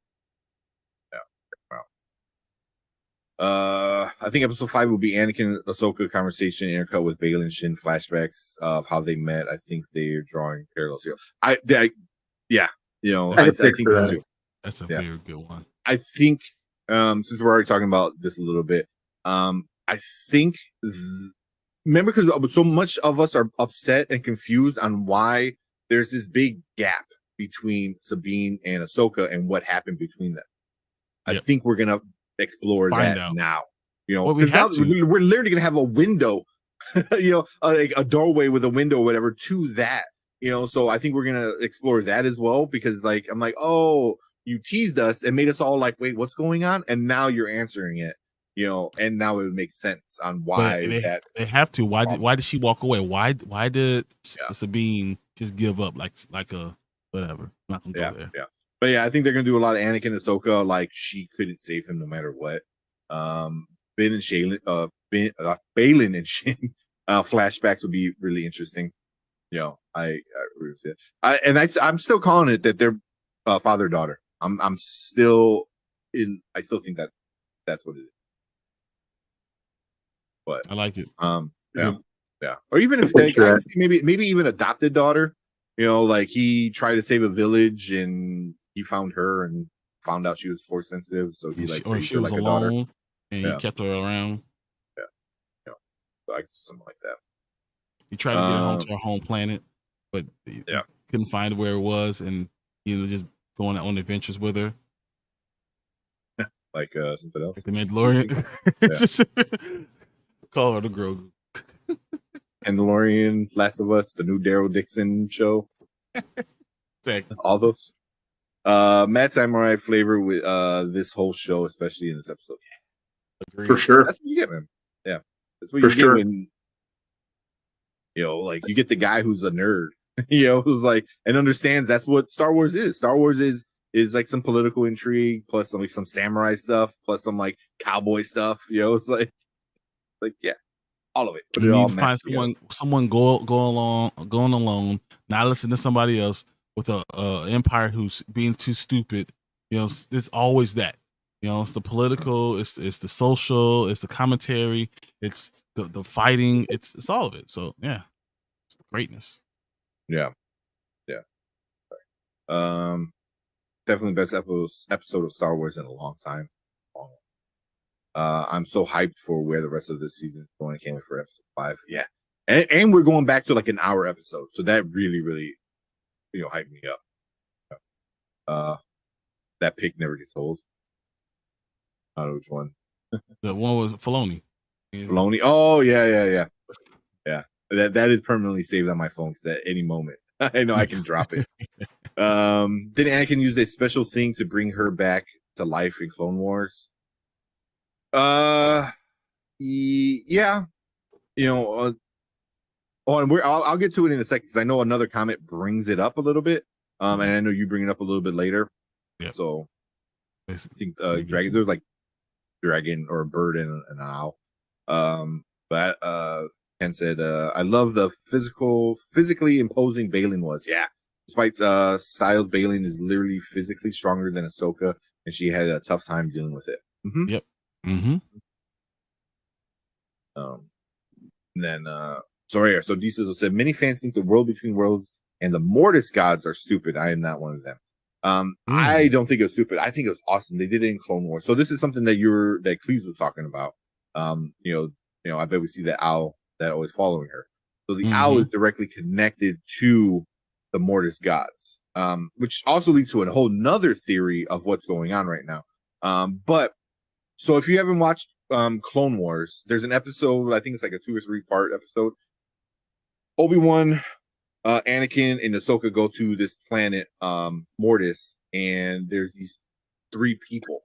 I think episode 5 will be Anakin Ahsoka conversation intercut with Balin and Shin flashbacks of how they met. I think they're drawing parallels here. I think that's a very good one. I think since we're already talking about this a little bit, I think remember because so much of us are upset and confused on why there's this big gap between Sabine and Ahsoka and what happened between them. I think we're gonna explore that now. We're literally gonna have a window, like a doorway with a window or whatever to that. So I think we're gonna explore that as well because I'm like, oh, you teased us and made us all like, wait, what's going on? And now you're answering it. And now it would make sense on why they have to. Why did she walk away? Why did Sabine just give up like a whatever? I'm not gonna go there. Yeah. But yeah, I think they're gonna do a lot of Anakin and Ahsoka. Like she couldn't save him no matter what. Balin and Shin flashbacks would be really interesting. I agree with it. I'm still calling it that they're father daughter. I'm still in. I still think that's what it is. But I like it. Yeah. Or even if maybe even adopted daughter. Like he tried to save a village and he found her and found out she was Force sensitive, so he she was alone and he kept her around. Yeah, like something like that. He tried to get her home to her home planet, but couldn't find where it was, and just going on adventures with her. like something else. Like the Mandalorian. Yeah. Just call her the Grogu. Mandalorian, Last of Us, the new Daryl Dixon show. Exactly. All those. Mad Samurai flavor with this whole show, especially in this episode. Agreed. For sure. That's what you get, man. Yeah. That's what For you get sure. when like you get the guy who's a nerd, who's like and understands that's what Star Wars is. Star Wars is like some political intrigue plus some samurai stuff plus some like cowboy stuff. It's like yeah, all of it. Put You it all need to find mashed together. someone going alone, not listen to somebody else with a empire who's being too stupid. There's always that. It's the political, it's the social, it's the commentary, it's the fighting, it's all of it. So yeah, it's greatness. Yeah. Definitely best episode of Star Wars in a long time. I'm so hyped for where the rest of this season is going. I can't wait for episode 5. Yeah, and we're going back to like an hour episode, so that really, really, hyped me up. That pick never gets old. I don't know which one. The one was Filoni. Filoni. Oh yeah. That is permanently saved on my phone because at any moment I know I can drop it. Did Anakin use a special thing to bring her back to life in Clone Wars? Yeah. And I'll get to it in a second because I know another comment brings it up a little bit. And I know you bring it up a little bit later. Yeah. So I think dragon. There's like dragon or a bird and an owl. But Ken said, I love the physically imposing Balin was. Yeah. Despite Styles, Balin is literally physically stronger than Ahsoka, and she had a tough time dealing with it. Mm-hmm. Yep. Mm-hmm. And then so Diesel said many fans think the world between worlds and the Mortis gods are stupid. I am not one of them. I don't think it was stupid. I think it was awesome. They did it in Clone Wars. So this is something that Cleese was talking about. I bet we see that owl that always following her. So the owl is directly connected to the Mortis gods, which also leads to a whole nother theory of what's going on right now. But so if you haven't watched Clone Wars, there's an episode, I think it's like a 2 or 3 part episode. Obi-Wan, Anakin, and Ahsoka go to this planet, Mortis, and there's these 3 people,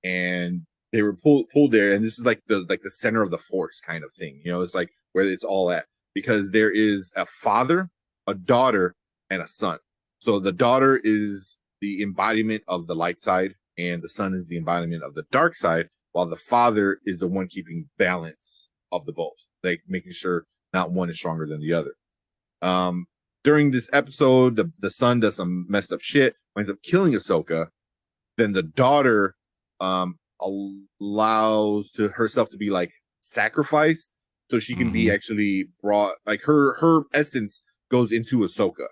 and they were pulled there, and this is like the center of the Force kind of thing. It's like where it's all at, because there is a father, a daughter, and a son. So the daughter is the embodiment of the light side, and the son is the embodiment of the dark side, while the father is the one keeping balance of the both, like making sure not one is stronger than the other. During this episode, the son does some messed up shit, winds up killing Ahsoka. Then the daughter allows herself to be like sacrificed, so she can be actually brought, like her essence goes into Ahsoka.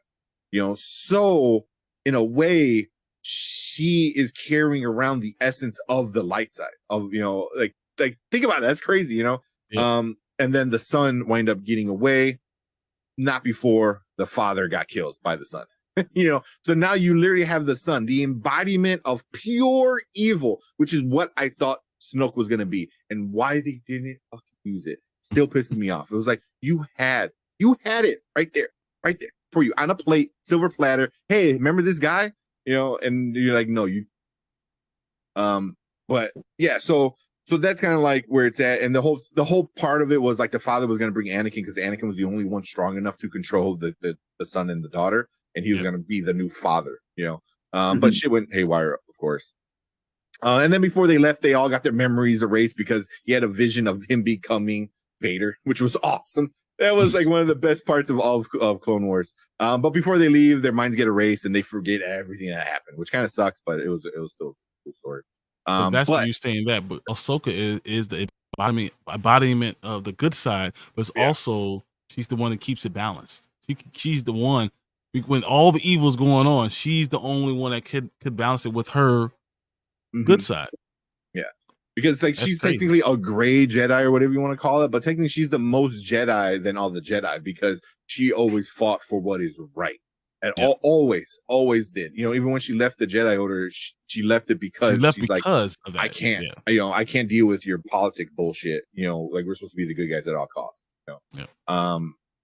So in a way, she is carrying around the essence of the light side of, like think about it. That's crazy, Yeah. And then the son wind up getting away, not before the father got killed by the son. So now you literally have the son, the embodiment of pure evil, which is what I thought Snoke was going to be, and why they didn't fucking use it still pisses me off. It was like, you had it right there for you on a plate, silver platter. Hey, remember this guy? And you're like, no, you. But yeah, so that's kind of like where it's at, and the whole part of it was like the father was going to bring Anakin because Anakin was the only one strong enough to control the son and the daughter, and he was going to be the new father. But shit went haywire, of course. And then before they left, they all got their memories erased because he had a vision of him becoming Vader, which was awesome. That was like one of the best parts of all of Clone Wars. But before they leave, their minds get erased and they forget everything that happened, which kind of sucks, but it was still a cool story. That's what you're saying that, but Ahsoka is the embodiment of the good side, but it's also she's the one that keeps it balanced. She's the one when all the evil's going on. She's the only one that could balance it with her good side. Yeah, because like she's technically a gray Jedi or whatever you want to call it, but technically she's the most Jedi than all the Jedi because she always fought for what is right, and Yep. always did. You know, even when she left the Jedi Order, she left it because she's like, because of that. I can't, Yeah. you know, I can't deal with your politic bullshit. You know, like we're supposed to be the good guys at all costs. You know, Yeah.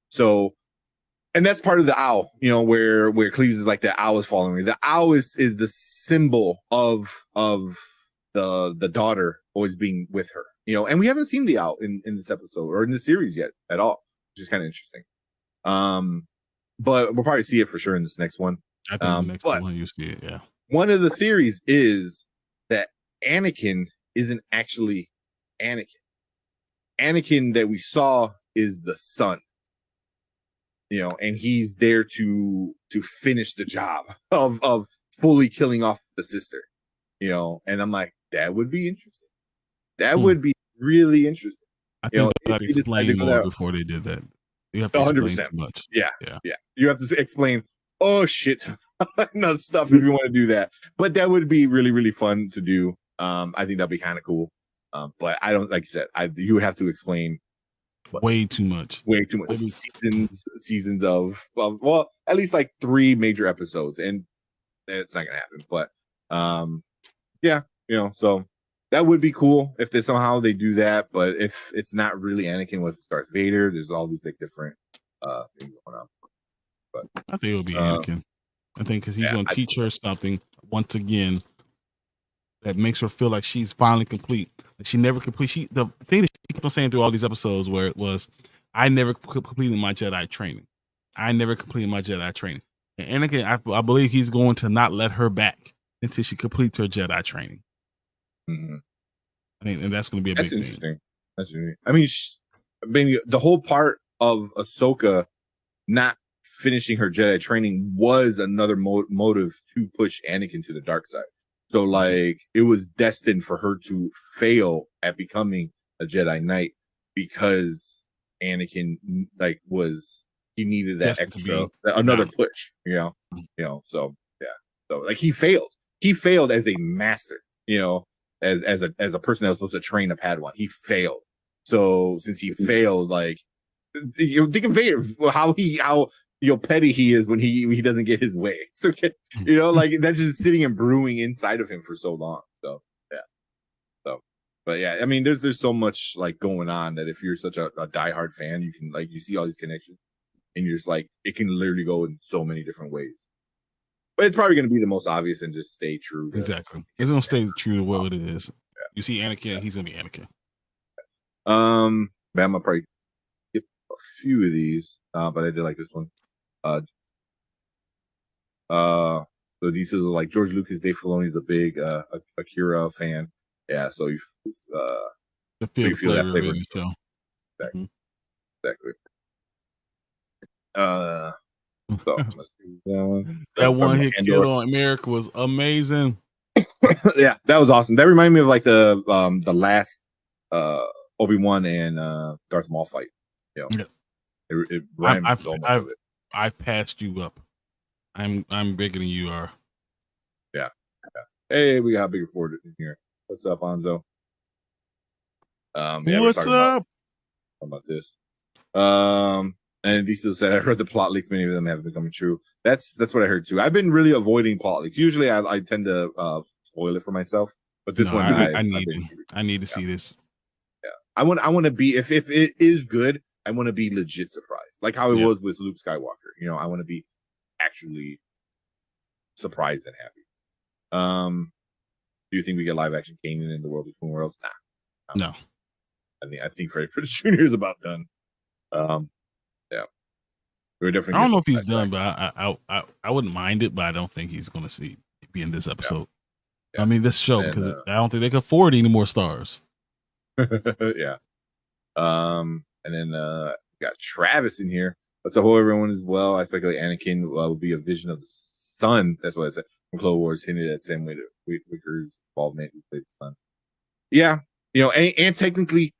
So, and that's part of the owl. You know, where Cleves is like the owl is following me. The owl is the symbol of the daughter always being with her. You know, and we haven't seen the owl in this episode or in the series yet at all, which is kind of interesting. But we'll probably see it for sure in this next one. I think the next one you see it, yeah. One of the theories is that Anakin isn't actually Anakin. Anakin that we saw is the son. You know, and he's there to finish the job of fully killing off the sister. You know, and I'm like, that would be interesting. That would be really interesting. I think they got to explain more before they did that. You have to 100%. Explain too much. Yeah. You have to explain, oh shit, no stuff if you want to do that. But that would be really, really fun to do. I think that'd be kind of cool. But I don't, like you said, you would have to explain way too much. Seasons of well, at least like 3 major episodes, and it's not gonna happen. But yeah, you know, so that would be cool if somehow they do that. But if it's not really Anakin with Darth Vader, there's all these like different things going on. But I think it'll be Anakin. I think because he's going to teach her something once again that makes her feel like she's finally complete. She never complete. The thing that she kept on saying through all these episodes where it was, I never completed my Jedi training. And Anakin, I believe he's going to not let her back until she completes her Jedi training. Mm-hmm. I think, and that's going to be a big interesting thing. That's interesting. I mean, the whole part of Ahsoka not finishing her Jedi training was another motive to push Anakin to the dark side. So, like, it was destined for her to fail at becoming a Jedi Knight because Anakin, like, he needed that extra, another push, you know, so yeah. So, like, he failed as a master, you know, as a person that was supposed to train a Padawan. He failed. So, since he failed, like, you think of Vader, how petty he is when he doesn't get his way. So, you know, like, that's just sitting and brewing inside of him for so long. So yeah. So, but yeah, I mean, there's so much like going on that if you're such a diehard fan, you can, like, you see all these connections, and you're just like, it can literally go in so many different ways. But it's probably going to be the most obvious and just stay true. Exactly, it's going to stay true to what it is. Yeah. You see Anakin, he's going to be Anakin. But I'm gonna probably skip a few of these, but I did like this one. So these are like George Lucas, Dave Filoni's a big Akira fan. Yeah, so you feel that flavor. Exactly. So let's do that one hit kill on America was amazing. Yeah, that was awesome. That reminded me of like the last Obi-Wan and Darth Maul fight. You know, it reminded me so much of it. I've passed you up. I'm bigger than you are. Yeah. Hey, we got a bigger Ford in here. What's up, Anzo? Yeah, what's up? About this. And Diesel said, I heard the plot leaks, many of them have become true. That's what I heard too. I've been really avoiding plot leaks. Usually I tend to spoil it for myself, but this one I need to see this. Yeah. I want to be, if it is good, I want to be legit surprised. Like how it was with Luke Skywalker. You know, I want to be actually surprised and happy. Do you think we get live action Kanan in the World Between Worlds? Nah. No. I think Freddie Prinze Jr. is about done. Yeah. I don't know if he's done, but I wouldn't mind it, but I don't think he's going to be in this episode. Yeah. I mean, this show, because I don't think they can afford any more stars. Yeah. And then we got Travis in here. What's up, everyone as well? I speculate Anakin will be a vision of the sun. That's what I said. From Clone Wars hinted at same way to Wicker's involvement with the sun. Yeah. You know, and technically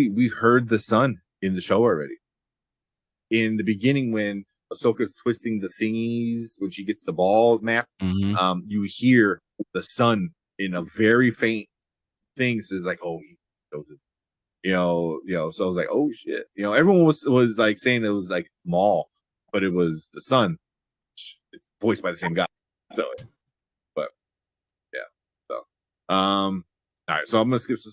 we heard the sun in the show already. In the beginning, when Ahsoka's twisting the thingies, when she gets the ball map, you hear the sun in a very faint thing. So it's like, oh, he knows it. You know, so I was like, oh shit. You know, everyone was like saying it was like Maul, but it was the sun. voiced by the same guy. So, but yeah. So, all right. So I'm gonna skip a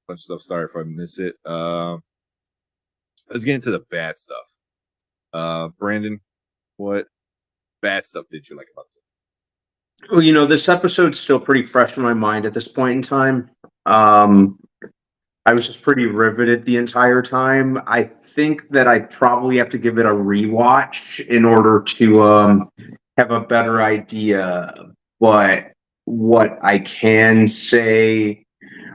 bunch of stuff. Sorry if I miss it. Let's get into the bad stuff. Brandon, what bad stuff did you like about it? Well, this episode's still pretty fresh in my mind at this point in time. I was just pretty riveted the entire time. I think that I probably have to give it a rewatch in order to have a better idea. But what I can say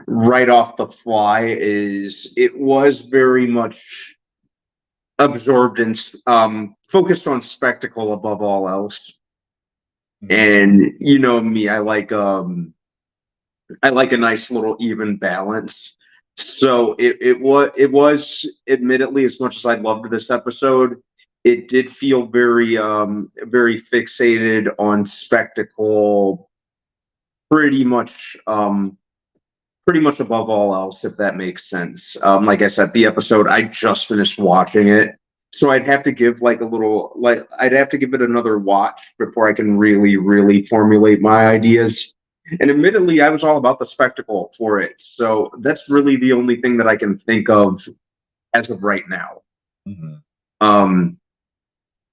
right off the fly is it was very much absorbed and focused on spectacle above all else. And me, I like a nice little even balance. So it was admittedly, as much as I loved this episode, it did feel very very fixated on spectacle, pretty much above all else, if that makes sense. Like I said, the episode, I just finished watching it, so I'd have to give I'd have to give it another watch before I can really formulate my ideas. And admittedly, I was all about the spectacle for it. So that's really the only thing that I can think of as of right now. Mm-hmm.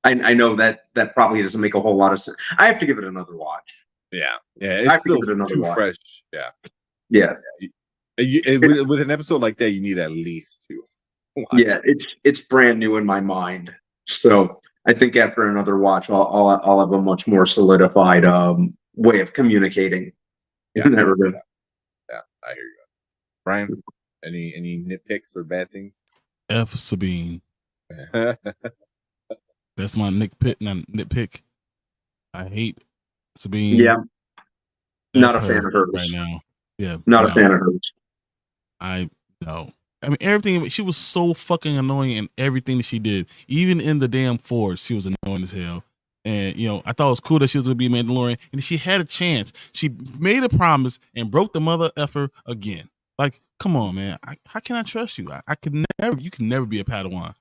I know that probably doesn't make a whole lot of sense. I have to give it another watch. Yeah. It's still too fresh. Yeah. With an episode like that, you need at least two. Yeah, it's brand new in my mind. So I think after another watch, I'll have a much more solidified way of communicating. Yeah, in that regard. Yeah, I hear you. Brian, any nitpicks or bad things? F Sabine. That's my nitpick. I hate Sabine. Yeah. Not a F fan her of hers right now. Yeah. Not a fan of hers. I mean, everything. She was so fucking annoying in everything that she did. Even in the damn force, she was annoying as hell. And I thought it was cool that she was gonna be Mandalorian, and she had a chance. She made a promise and broke the mother effer again. Like, come on, man. How can I trust you? I could never. You can never be a Padawan.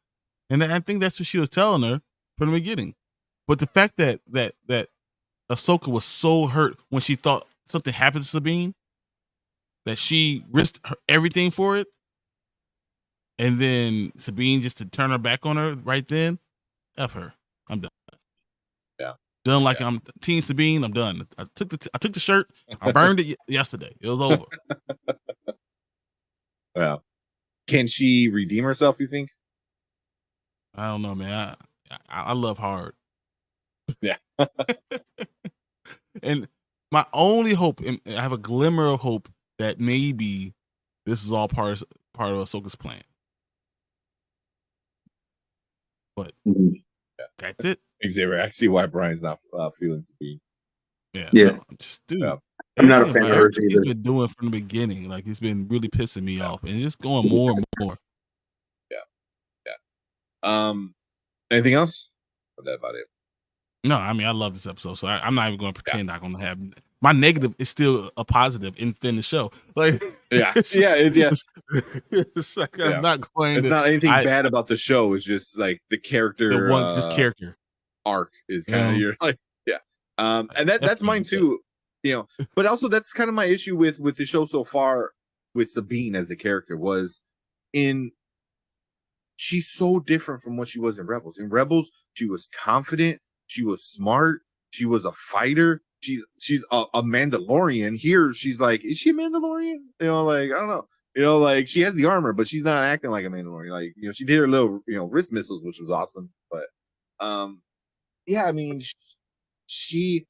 And I think that's what she was telling her from the beginning. But the fact that Ahsoka was so hurt when she thought something happened to Sabine that she risked everything for it, and then Sabine just to turn her back on her right then, F her. I'm done. Yeah. Done like I'm Team Sabine. I'm done. I took the shirt. I burned it yesterday. It was over. Well, can she redeem herself, you think? I don't know, man. I love hard. Yeah. And my only hope, and I have a glimmer of hope, that maybe this is all part of Ahsoka's plan. But that's it. Xavier, I see why Brian's not feeling Sabine. Yeah. No, just dude. Yeah. I'm not a fan of hers He's either. been doing from the beginning. Like, he's been really pissing me off, and it's just going more and more. Yeah. Anything else? Or that about it? No, I mean, I love this episode, so I'm not even going to pretend I'm going to have my negative is still a positive in the show. Like, It's like I'm not going. It's not anything bad about the show. It's just like the character, this character arc is kind of you're like, and that's mine too. But also that's kind of my issue with the show so far with Sabine as the character was she's so different from what she was in Rebels. In Rebels, she was confident, she was smart, she was a fighter, she's a Mandalorian. Here she's like, is she a Mandalorian? Like, I don't know. Like, she has the armor, but she's not acting like a Mandalorian. Like, she did her little wrist missiles, which was awesome. But I mean, she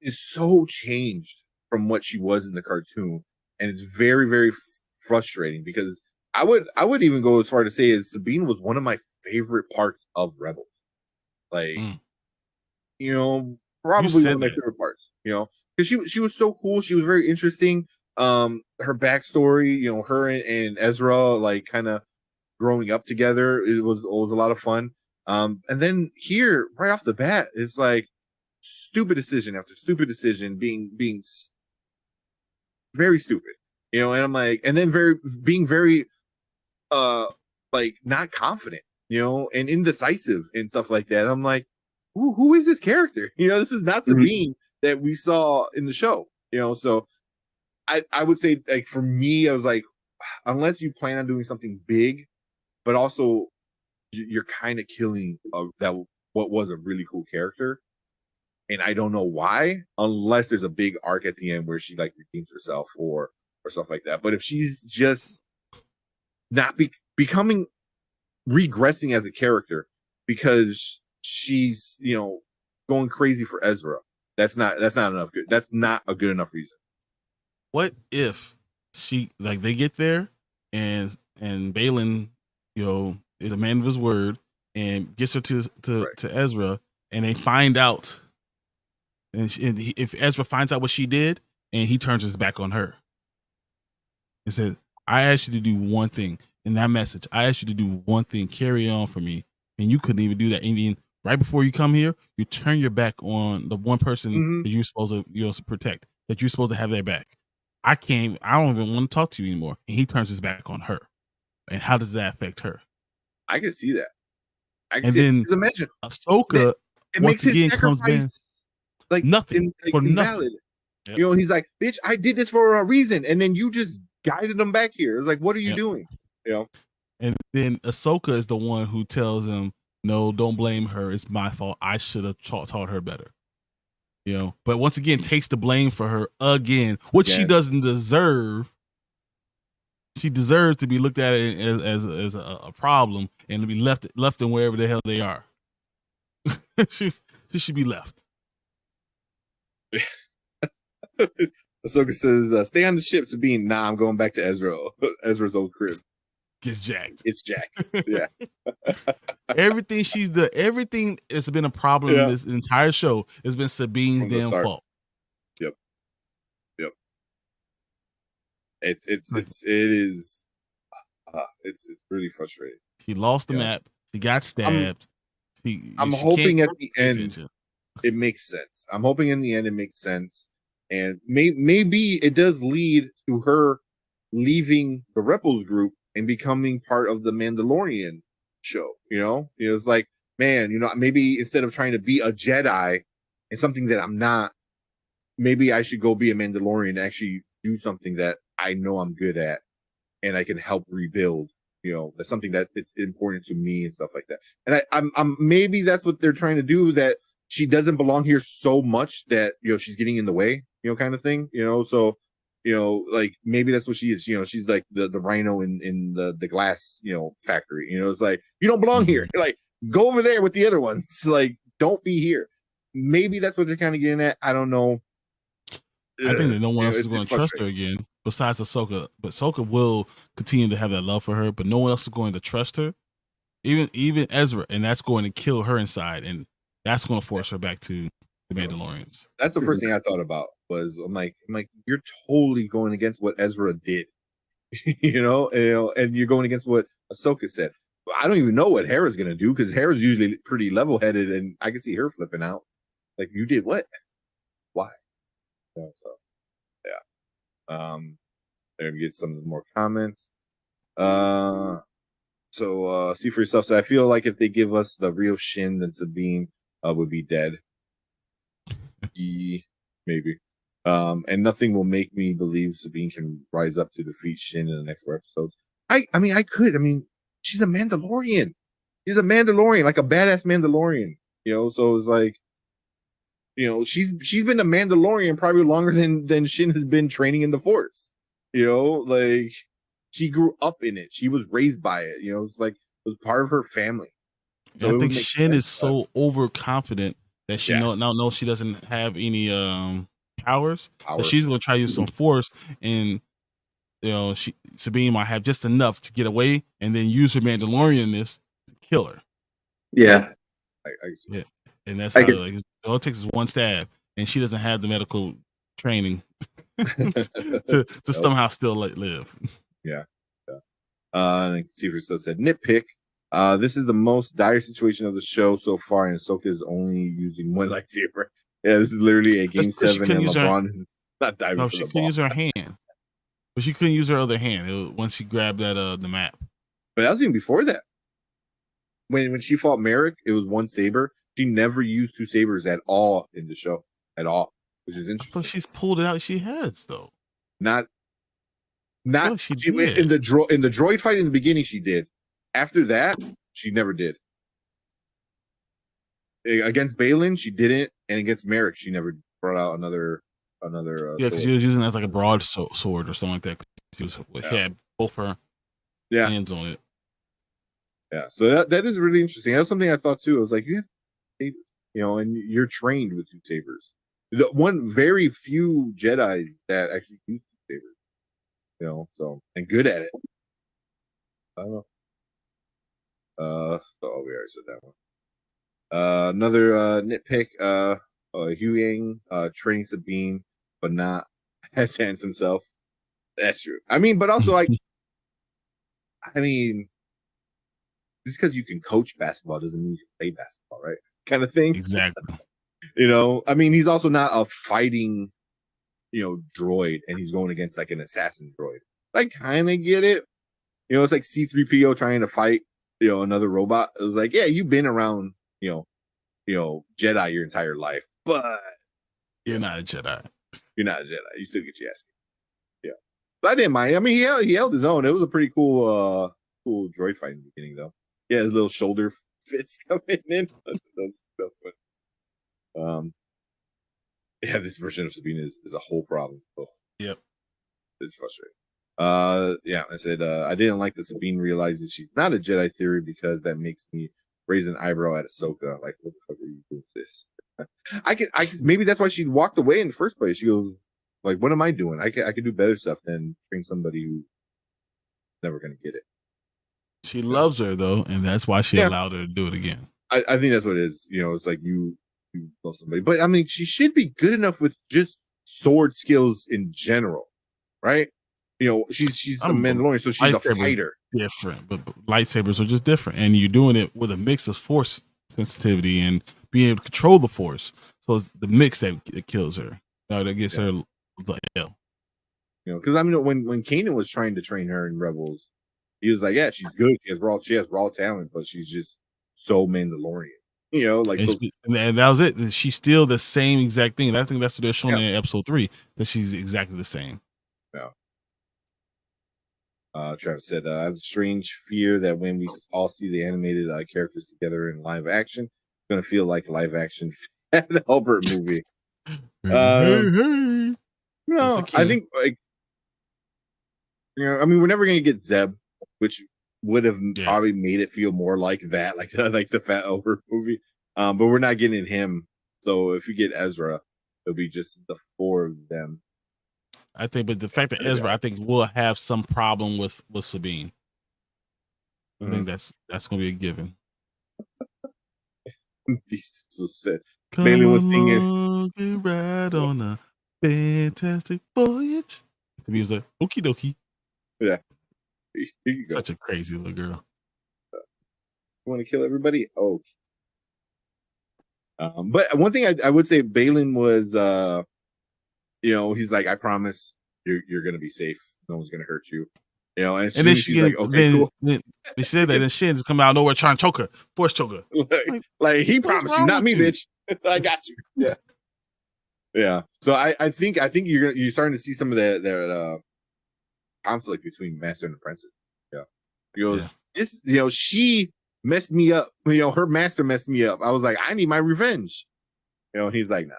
is so changed from what she was in the cartoon, and it's very, very frustrating because I would even go as far to say as Sabine was one of my favorite parts of Rebels. Like, probably one of my favorite parts. Because she was so cool. She was very interesting. Her backstory, her and Ezra, like, kind of growing up together, it was a lot of fun. And then here, right off the bat, it's like stupid decision after stupid decision, being very stupid, and I'm like, and then being very like not confident, and indecisive and stuff like that. I'm like, who is this character? This is not Mhm. Sabine that we saw in the show. So I would say, like, for me, I was like, unless you plan on doing something big, but also you're kind of killing what was a really cool character, and I don't know why, unless there's a big arc at the end where she like redeems herself or stuff like that. But if she's just not becoming regressing as a character because she's going crazy for Ezra, that's not enough good. That's not a good enough reason. What if they get there and Balin, is a man of his word and gets her to Ezra, and they find out, and if Ezra finds out what she did, and he turns his back on her and says, "I asked you to do one thing in that message. I asked you to do one thing, carry on for me, and you couldn't even do that. And then right before you come here, you turn your back on the one person that you're supposed to protect, that you're supposed to have their back. I don't even want to talk to you anymore." And he turns his back on her. And how does that affect her? I can see that. And then imagine Ahsoka it makes his comes in like nothing for invalid. Yep. He's like, "Bitch, I did this for a reason," and then you just guided him back here. It's like, what are you doing? And then Ahsoka is the one who tells him, "No, don't blame her. It's my fault. I should have taught her better." But once again, takes the blame for her again, which she doesn't deserve. She deserves to be looked at as a problem and to be left in wherever the hell they are. she should be left. Ahsoka says, "Stay on the ship." Sabine, "Nah, I'm going back to Ezra's old crib." Gets jacked. It's jacked. Yeah. Everything that's been a problem in this entire show has been Sabine's damn fault. Yep. It's really frustrating. She lost the map. She got stabbed. I'm hoping at the end it makes sense. I'm hoping in the end it makes sense, and maybe it does lead to her leaving the Rebels group and becoming part of the Mandalorian show. It's like, man, maybe instead of trying to be a Jedi and something that I'm not, maybe I should go be a Mandalorian and actually do something that I know I'm good at and I can help rebuild. That's something that it's important to me and stuff like that. And I'm maybe that's what they're trying to do, that she doesn't belong here so much that she's getting in the way, kind of thing. So like maybe that's what she is. She's like the rhino in the glass factory. It's like, you don't belong here. Like, go over there with the other ones. Like, don't be here. Maybe that's what they're kind of getting at. I don't know. I think that no one else is going to trust her again besides Ahsoka. But Ahsoka will continue to have that love for her, but no one else is going to trust her. Even Ezra, and that's going to kill her inside, and that's going to force her back to the Mandalorians. That's the first thing I thought about. Was I'm like, you're totally going against what Ezra did, and you're going against what Ahsoka said. I don't even know what Hera's going to do, because Hera's usually pretty level-headed, and I can see her flipping out. Like, you did what? Why? So yeah. There we get some more comments. So see for yourself. So I feel like if they give us the real Shin, then Sabine would be dead. Maybe. And nothing will make me believe Sabine can rise up to defeat Shin in the next 4 episodes. I mean, she's a Mandalorian. She's a Mandalorian, like a badass Mandalorian. So it's like, she's been a Mandalorian probably longer than Shin has been training in the Force. Like, she grew up in it. She was raised by it. It's like, it was part of her family. So I think Shin is so overconfident that she knows she doesn't have any powers. That she's going to try to use some force, and Sabine might have just enough to get away, and then use her Mandalorianness to kill her. Yeah. Yeah. And that's how all it takes is one stab, and she doesn't have the medical training to somehow still live. Yeah. Tifa still said, nitpick. This is the most dire situation of the show so far, and Ahsoka is only using one lightsaber. Yeah, this is literally a game 7, and LeBron is not diving. No, she couldn't use her hand, but she couldn't use her other hand once she grabbed that the map. But that was even before that. When she fought Merrick, it was one saber. She never used two sabers at all in the show at all, which is But interesting. she's pulled it out. She has though. Not she she, did. in the droid fight in the beginning. She did. After that, she never did. Against Balin, she didn't, and against Merrick, she never brought out another. Yeah, because she was using it as like a broadsword or something like that. She had both her hands on it. Yeah, so that is really interesting. That's something I thought too. I was like, you have sabers, and you're trained with two sabers. The one very few Jedi that actually use two sabers, so and good at it. I don't know. Oh, we already said that one. Another nitpick. Huyang training Sabine, but not as Hans himself. That's true. I mean, but also just because you can coach basketball doesn't mean you can play basketball, right? Kind of thing. Exactly. He's also not a fighting, droid, and he's going against like an assassin droid. I kind of get it. It's like C-3PO trying to fight, another robot. It was like, yeah, you've been around, Jedi your entire life, but you're not a Jedi. You're not a Jedi. You still get your ass kicked. Yeah, but I didn't mind. I mean, he held his own. It was a pretty cool droid fight in the beginning, though. Yeah, his little shoulder fits coming in. That's fun. Yeah, this version of Sabine is a whole problem. Oh, yep, it's frustrating. Yeah, I said I didn't like that Sabine realizes she's not a Jedi theory because that makes me raise an eyebrow at Ahsoka. Like, what the fuck are you doing with this? I can maybe that's why she walked away in the first place. She goes, like, what am I doing? I can do better stuff than train somebody who's never gonna get it. She loves her though, and that's why she allowed her to do it again. I think that's what it is. It's like you love somebody, but I mean, she should be good enough with just sword skills in general, right? She's a Mandalorian, so she's a fighter. Different, but lightsabers are just different, and you're doing it with a mix of force sensitivity and being able to control the force. So it's the mix that kills her. That gets her the L. Because I mean, when Kanan was trying to train her in Rebels, he was like, "Yeah, she's good. She has raw talent, but she's just so Mandalorian." And that was it. And she's still the same exact thing. And I think that's what they're showing in episode 3, that she's exactly the same. Yeah. Travis said, I have a strange fear that when we all see the animated characters together in live action, it's going to feel like a live action Fat Albert movie. No, I think, I mean, we're never going to get Zeb, which would have probably made it feel more like that, like the Fat Albert movie. But we're not getting him. So if you get Ezra, it'll be just the 4 of them. I think, but the fact that Ezra, I think, will have some problem with Sabine. I think that's going to be a given. These so sad. Bailey was singing, "Ride on a fantastic voyage." So he was like, "Okie dokie." Yeah, here you go. Such a crazy little girl. You want to kill everybody? Oh. But one thing I would say, Balin was, he's like, I promise you're gonna be safe. No one's gonna hurt you. And then she's like, okay, cool. They said that, and Shin's come out of nowhere trying to choke her, force choke her. Like he promised you, not me, bitch. I got you. Yeah, yeah. So I think you're starting to see some of that conflict between master and apprentice. Yeah, he goes, she messed me up. Her master messed me up. I was like, I need my revenge. He's like, no,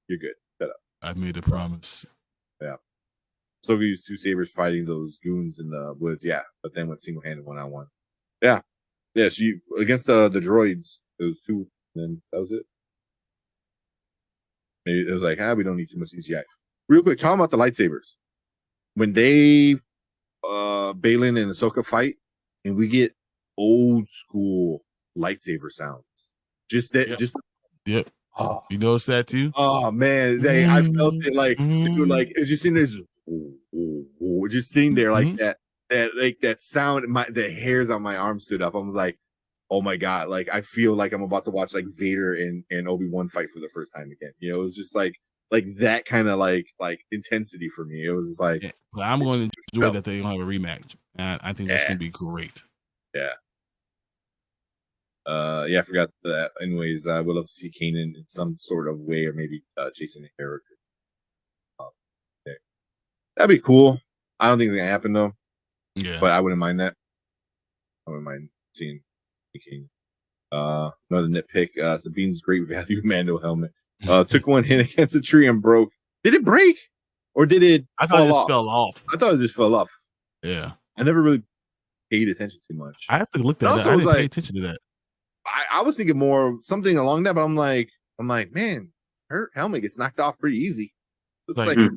you're good. Shut up. I made a promise. Yeah. So we used 2 sabers fighting those goons in the woods. Yeah, but then went single-handed 1-on-1. Yeah, yeah. She against the droids. It was 2. And that was it. Maybe it was like, we don't need too much CGI. Real quick, talking about the lightsabers. When they Balin and Ahsoka fight, and we get old school lightsaber sounds. Just that. Just Oh, you noticed that too? Oh man, I felt it like it's just in this. Just sitting there like that sound. The hairs on my arm stood up. I was like, oh my god! Like I feel like I'm about to watch like Vader and Obi-Wan fight for the first time again. It was just like that kind of like intensity for me. It was just like, well, I'm going to enjoy that they don't have a rematch. And I think that's going to be great. Yeah. I forgot that. Anyways, I would love to see Kanan in some sort of way, or maybe Jason and Eric. Okay. That'd be cool. I don't think it's gonna happen though. Yeah. But I wouldn't mind that. I wouldn't mind seeing Kanan. Another nitpick. Sabine's great value Mando helmet. Took one hit against a tree and broke. Did it break? Or did it I thought it just off? fell off. I thought it just fell off. Yeah. I never really paid attention too much. I have to look that up. Also, I was didn't pay like- attention to that. I was thinking more something along that, but I'm like, man, her helmet gets knocked off pretty easy. It's Like, like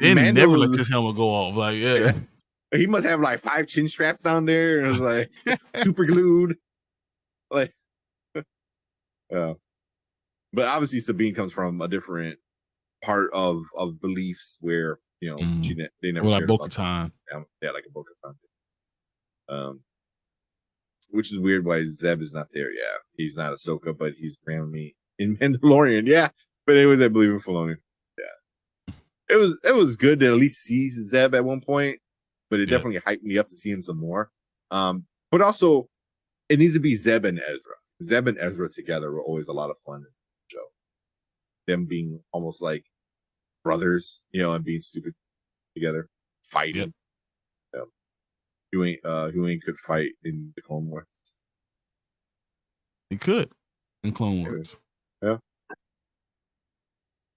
It Mando never was- lets his helmet go off. Like, yeah. he must have like 5 chin straps down there, and it was like super glued. Like, but obviously Sabine comes from a different part of beliefs where they never Or like cared Boca about Time. yeah, like a Boca Time. Which is weird why Zeb is not there. Yeah, he's not Ahsoka, but he's randomly in Mandalorian. Yeah, but anyways, I believe in Filoni. Yeah, it was good to at least see Zeb at one point, but it definitely hyped me up to see him some more. But also, it needs to be Zeb and Ezra. Zeb and Ezra together were always a lot of fun in the show. Them being almost like brothers, and being stupid together, fighting. Huane could fight in the Clone Wars. He could in Clone Wars. Yeah.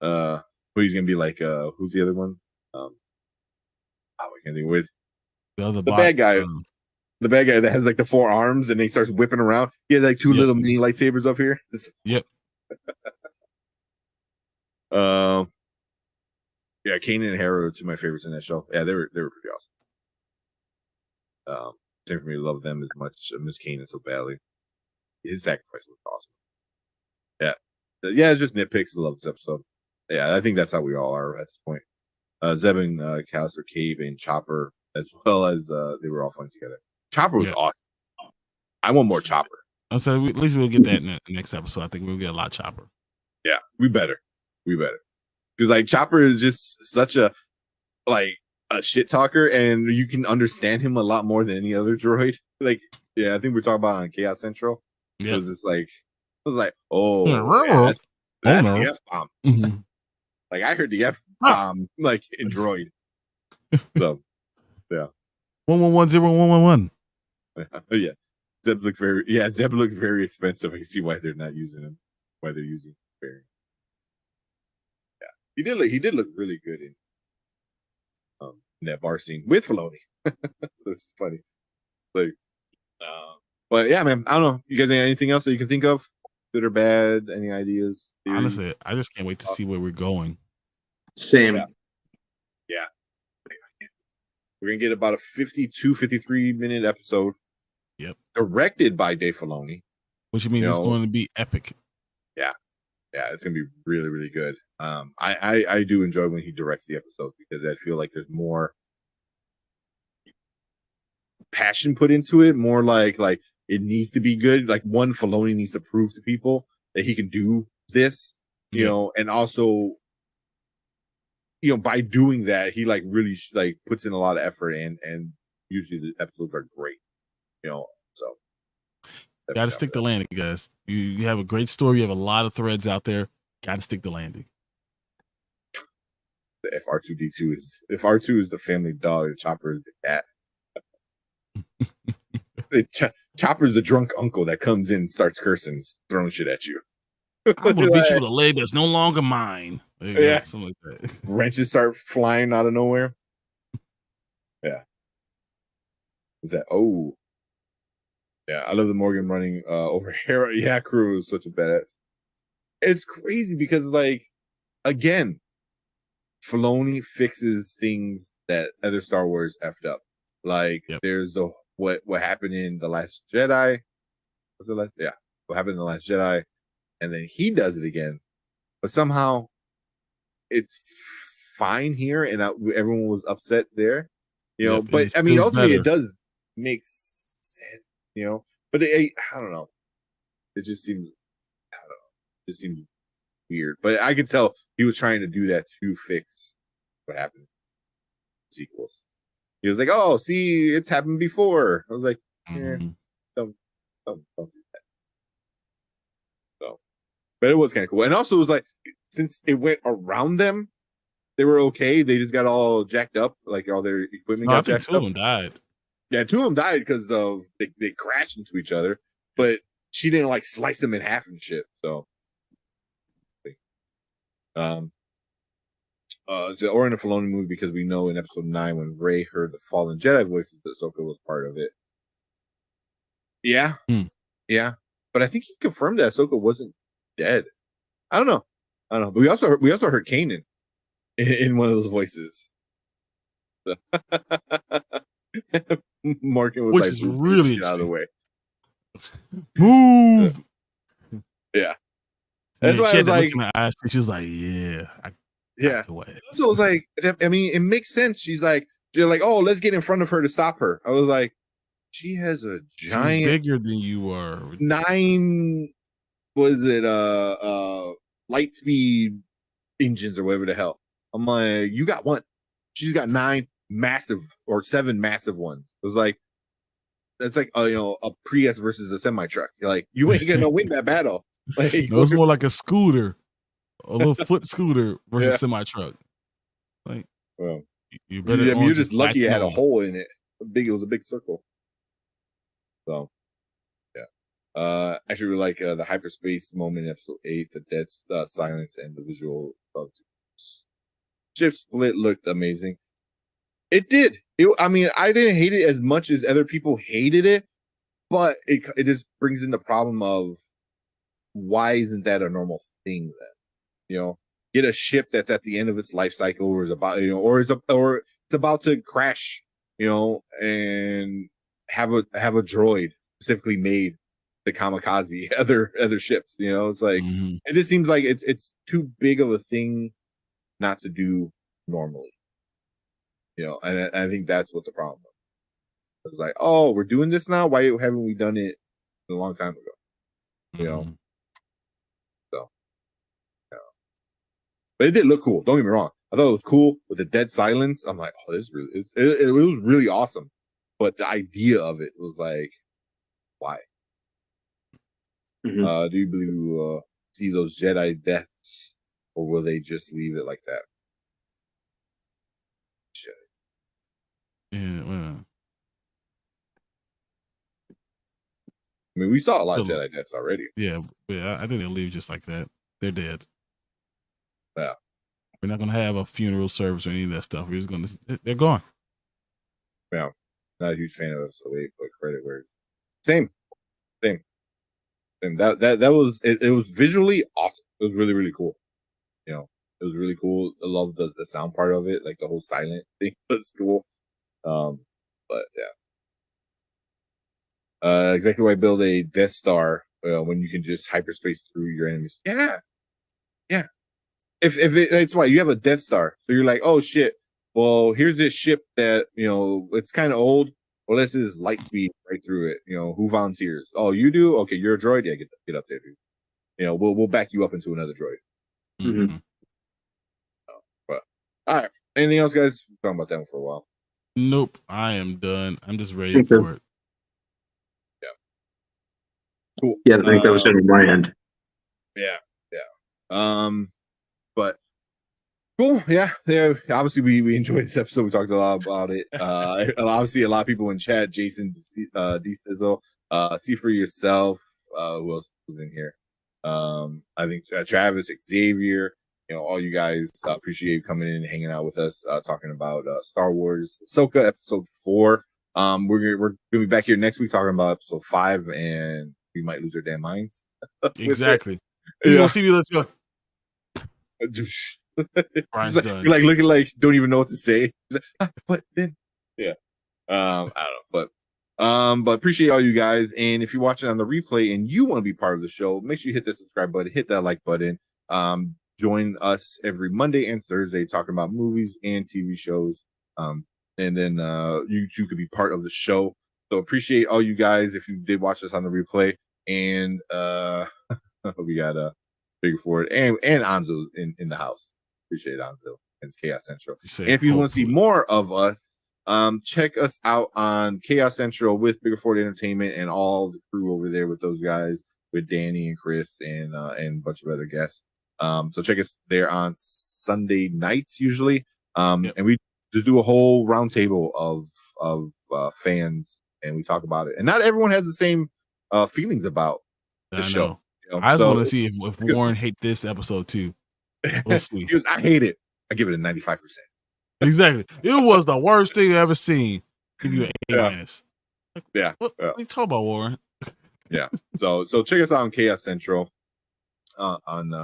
But he's gonna be like who's the other one? I can't think with The bad guy. The bad guy that has like the 4 arms and he starts whipping around. He has like 2 little mini lightsabers up here. Yep. Yeah, Kanan and Hera are 2 of my favorites in that show. Yeah, they were pretty awesome. Same for me to love them as much. I miss Kanan so badly. His sacrifice was awesome. Yeah, it's just nitpicks. I love this episode. Yeah, I think that's how we all are at this point. Zeb and Callister Cave and Chopper, as well as they were all fun together. Chopper was awesome. I want more Chopper. At least we'll get that in the next episode. I think we'll get a lot of Chopper. Yeah, we better. Because like Chopper is just such a shit talker, and you can understand him a lot more than any other droid. Like, I think we're talking about on Chaos Central. Yeah. It was just like, oh, Yeah, that's the F-bomb. Mm-hmm. Like, I heard the F-bomb, like, in droid. So, yeah. 1110111. Yeah. Zeb looks very expensive. I see why they're not using him. Why they're using him. Yeah. He did look really good in that bar scene with Filoni. It's funny. Like, but yeah, man, I don't know. You guys have anything else that you can think of? Good or bad? Any ideas? Theories? Honestly, I just can't wait to see where we're going. Same. Yeah. We're going to get about a 53 minute episode. Yep. Directed by Dave Filoni. Which means it's going to be epic. Yeah. Yeah, it's going to be really, really good. I do enjoy when he directs the episode because I feel like there's more passion put into it, more like it needs to be good. Like Filoni needs to prove to people that he can do this, and also, by doing that, he really puts in a lot of effort and usually the episodes are great, so. Got to stick the landing, guys. You have a great story. You have a lot of threads out there. Got to stick the landing. If R2 is the family dog, Chopper is the cat. Chopper's the drunk uncle that comes in, starts cursing, throwing shit at you. I'm gonna beat you with a leg that's no longer mine. Yeah, something like that. Wrenches start flying out of nowhere. Yeah. Is that? Oh. Yeah, I love the Morgan running over Hera. Yeah, Crew is such a badass. It's crazy because, again, Filoni fixes things that other Star Wars effed up. There's what happened in The Last Jedi. What happened in The Last Jedi, and then he does it again, but somehow it's fine here, and everyone was upset there. But I mean, ultimately, it does make sense. But I don't know. It just seems, It seems weird. But I could tell he was trying to do that to fix what happened in sequels. He was like, "Oh, see, it's happened before." I was like, "Yeah, don't do that." But it was kind of cool. And also, it was like, since it went around them, they were okay. They just got all jacked up, like all their equipment No, I got think jacked two up. of them died. Yeah, two of them died because of they crashed into each other, but she didn't like slice them in half and shit. So, it's the Orient of Filoni movie because we know in episode 9 when Rey heard the fallen Jedi voices that Ahsoka was part of it. Yeah, yeah, but I think he confirmed that Ahsoka wasn't dead. I don't know, but we also heard Kanan in one of those voices. So. Morgan was Which like, is "Move really shit out of the way." Move. Yeah. That's Yeah, why she I had was to like, look in her eyes. She was like, "Yeah, yeah. the way." So it was like, I mean, it makes sense. They're like, oh, let's get in front of her to stop her. I was like, she has a giant, she's bigger than you are. 9, was it light speed engines or whatever the hell. I'm like, you got one. She's got 9 massive or 7 massive ones. It was like, that's like a Prius versus a semi truck. You're like, you ain't gonna win that battle. Like, No, it's more like a scooter, a little foot scooter versus semi truck. Like, well, you better. you're just lucky it had a hole. hole in it. It was a big circle. So, yeah. Actually, we like the hyperspace moment in episode 8, the dead silence, and the visual of ship split looked amazing. It did. I mean, I didn't hate it as much as other people hated it, but it just brings in the problem of why isn't that a normal thing then? Get a ship that's at the end of its life cycle, or is about or it's about to crash, and have a droid specifically made to kamikaze other ships. It's like it just seems like it's too big of a thing not to do normally. And I think that's what the problem was. It's like, oh, we're doing this now. Why haven't we done it a long time ago? So, yeah. But it did look cool. Don't get me wrong. I thought it was cool with the dead silence. I'm like, oh, this really it was really awesome. But the idea of it was like, why? Do you believe we'll see those Jedi deaths, or will they just leave it like that? Yeah, well. I mean, we saw a lot of Jedi deaths already. Yeah, I think they'll leave just like that. They're dead. Yeah. We're not going to have a funeral service or any of that stuff. We're just going to, they're gone. Yeah. Not a huge fan of it, so they put credit where same. And that was it was visually awesome. It was really, really cool. It was really cool. I love the sound part of it, like the whole silent thing was cool. But yeah. Exactly why build a Death Star when you can just hyperspace through your enemies. Yeah. If it's why you have a Death Star, so you're like, oh shit. Well, here's this ship that it's kind of old. Well, this is light speed right through it. Who volunteers? Oh, you do? Okay, you're a droid. Yeah, get up there, dude. We'll back you up into another droid. But all right. Anything else, guys? We've talking about that one for a while. Nope, I am done. I'm just ready for it. Yeah. Cool. Yeah, I think that was in my end. Yeah. But cool. Yeah. Obviously, we enjoyed this episode. We talked a lot about it. Obviously, a lot of people in chat. Jason, D Stizzle, see for yourself. Who else was in here? I think Travis, Xavier. All you guys, appreciate you coming in and hanging out with us, talking about Star Wars Ahsoka episode 4. We're gonna be back here next week talking about episode 5, and we might lose our damn minds. Exactly. You're gonna see me. Let's go. Brian's done. You're like looking like don't even know what to say. But then, yeah, I don't know, but appreciate all you guys. And if you're watching on the replay and you want to be part of the show, make sure you hit that subscribe button, hit that like button. Join us every Monday and Thursday talking about movies and TV shows. And then you too could be part of the show. So appreciate all you guys if you did watch us on the replay. And we got Big Ford and Anzo in the house. Appreciate Anzo and Chaos Central. And if you want to see more of us, check us out on Chaos Central with Bigger Ford Entertainment and all the crew over there with those guys. with Danny and Chris and a bunch of other guests. So check us there on Sunday nights usually. And we just do a whole roundtable of fans, and we talk about it. And not everyone has the same feelings about the show. You know? I just want to see if Warren hate this episode too. We'll see. I hate it. I give it a 95%. Exactly. It was the worst thing I've ever seen. Give you an A minus. Yeah. What are you talking about, Warren? Yeah. So check us out on Chaos Central on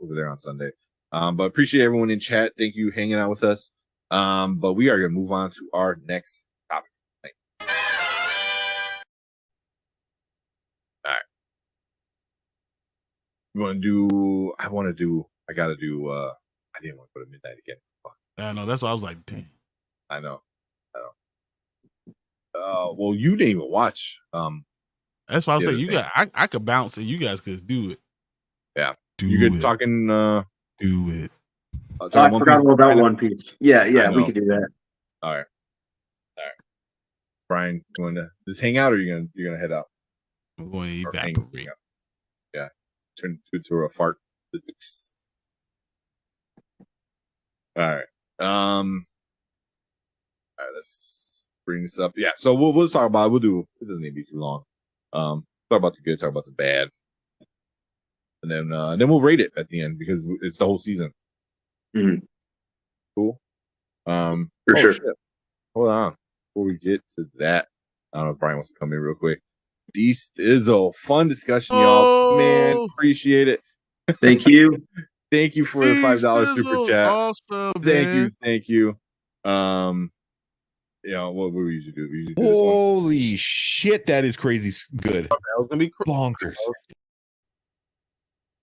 over there on Sunday. But appreciate everyone in chat. Thank you hanging out with us. But we are gonna move on to our next topic. All right. I didn't want to go to midnight again. Fuck. I know. That's why I was like, dang. I know. Well, you didn't even watch. That's why I was saying you got. I could bounce and you guys could do it. Yeah, you could talking. Do it. I forgot all about One Piece. Yeah, we could do that. All right. Brian, you want to just hang out, or you're gonna head out? I'm going to evaporate. Yeah, turn to a fart. All right. All right. Let's bring this up. Yeah. So we'll talk about it. It doesn't need to be too long. Talk about the good, talk about the bad, and then we'll rate it at the end because it's the whole season. Mm-hmm. Cool. For sure. Shit. Hold on. Before we get to that, I don't know if Brian wants to come in real quick. D-Stizzle, fun discussion, y'all. Man, appreciate it. Thank you. Thank you for the $5 super chat. Awesome, Thank you. What we usually do? We usually do Holy shit, that is crazy good. That was gonna be bonkers.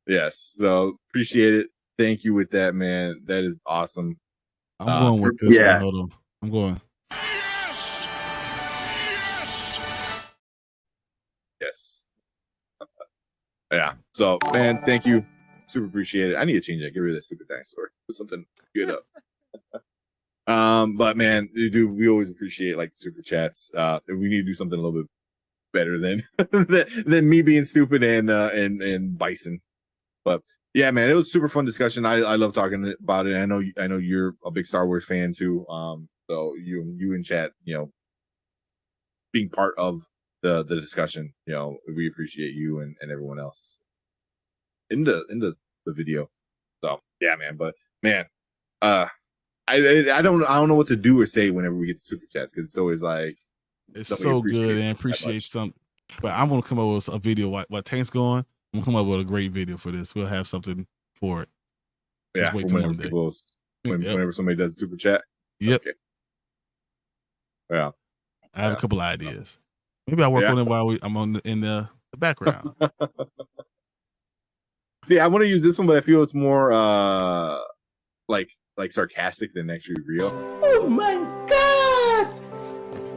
Yes, so appreciate it. Thank you with that, man. That is awesome. I'm going with this one. Hold on. I'm going. Yes. Yeah. So, man, thank you. Super appreciate it. I need to change that. Get rid of that stupid dinosaur. Put something good up. But man, dude, we always appreciate like super chats. We need to do something a little bit better than than me being stupid and Bison. But yeah, man, it was a super fun discussion. I love talking about it. I know you're a big Star Wars fan too. So you in chat, being part of the discussion, we appreciate you and everyone else in the video. So yeah, man. But man, I don't know what to do or say whenever we get to super chats because it's always like it's so good and appreciate something. But I'm gonna come up with a video while Tank's going. I'm gonna come up with a great video for this. We'll have something for it. Just wait till Monday. Whenever somebody does super chat. Yep. Okay. Yeah. I have a couple of ideas. Maybe I'll work on it while I'm in the background. See, I want to use this one, but I feel it's more like sarcastic than actually real. Oh my god!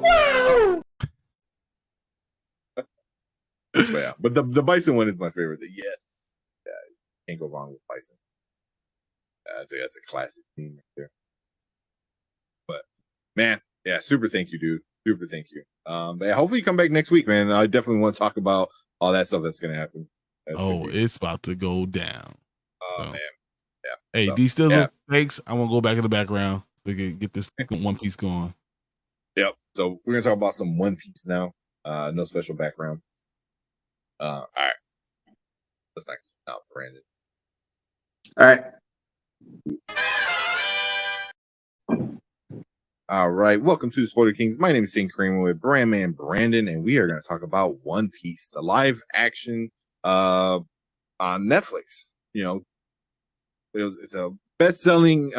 Wow! But the Bison one is my favorite. Yeah, can't go wrong with Bison. That's a classic theme right there. But man, yeah, super thank you, dude. Super thank you. But yeah, hopefully you come back next week, man. I definitely want to talk about all that stuff that's gonna happen. It's about to go down. Oh man. Yeah. Hey, D-Stizzle, thanks. I'm gonna go back in the background so we can get this One Piece going. Yep. So we're gonna talk about some One Piece now. No special background. All right. Let's not out Brandon. All right. All right. Welcome to the Spoiler Kings. My name is King Kramer with Brandman Brandon, and we are going to talk about One Piece, the live action on Netflix. It's a best-selling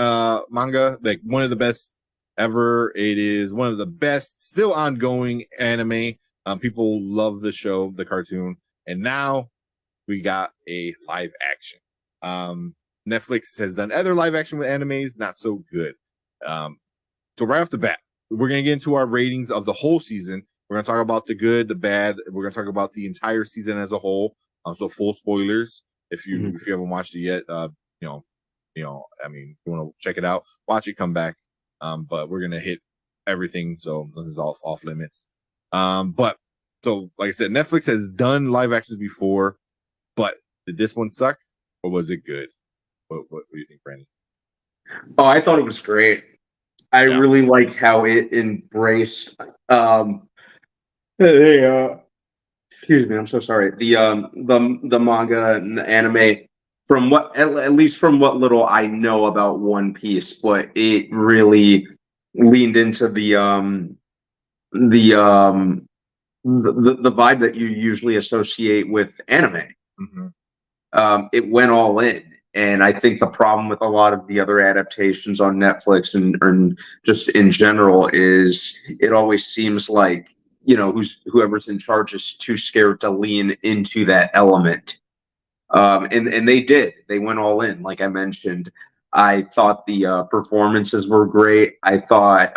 manga, like one of the best ever. It is one of the best, still ongoing anime. People love the show, the cartoon, and now we got a live action. Netflix has done other live action with animes, not so good. So right off the bat, we're going to get into our ratings of the whole season. We're going to talk about the good, the bad. We're going to talk about the entire season as a whole. So full spoilers. If you haven't watched it yet, I mean, if you want to check it out, watch it, come back. But we're going to hit everything. So this is off limits. But So, like I said, Netflix has done live actions before, but did this one suck or was it good? What do you think, Brandon? Oh, I thought it was great. I really like how it embraced excuse me, I'm so sorry. The manga and the anime, from what at least from what little I know about One Piece, but it really leaned into the the vibe that you usually associate with anime. It went all in. And I think the problem with a lot of the other adaptations on Netflix and just in general is it always seems like, you know, whoever's in charge is too scared to lean into that element. And they did. They went all in. Like I mentioned, I thought the performances were great. I thought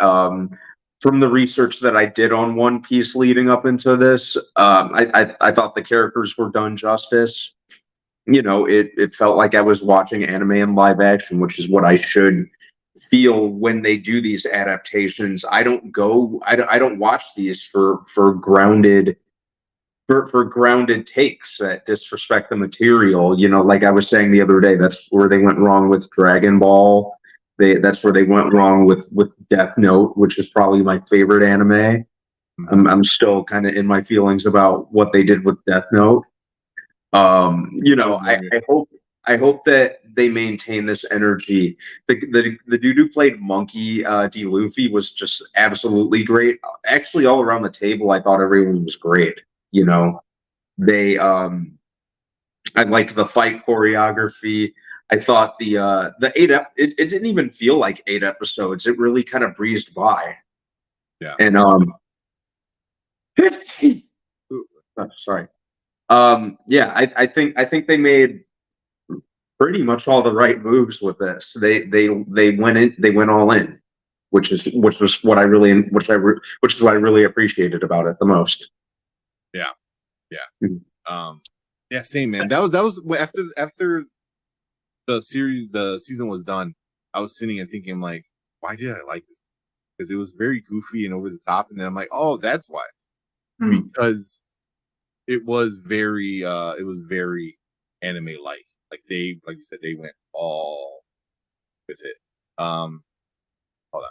from the research that I did on One Piece leading up into this, I thought the characters were done justice. You know, it felt like I was watching anime in live action, which is what I should feel when they do these adaptations. I don't watch these for grounded takes that disrespect the material. You know, like I was saying the other day, that's where they went wrong with Dragon Ball. That's where they went wrong with Death Note, which is probably my favorite anime. I'm still kind of in my feelings about what they did with Death Note. You know, I hope that they maintain this energy. The dude who played Monkey D. Luffy was just absolutely great. Actually, all around the table, I thought everyone was great. You know, I liked the fight choreography. I thought the it didn't even feel like 8 episodes. It really kind of breezed by. Yeah. And sorry. Yeah, I think they made pretty much all the right moves with this. They went all in, which is what I really appreciated about it the most. Yeah. Yeah, same, man. That was after the season was done. I was sitting and thinking like, why did I like this? Because it was very goofy and over the top, and then I'm like, oh, that's why. Because it was very anime like you said, they went all with it. Hold on,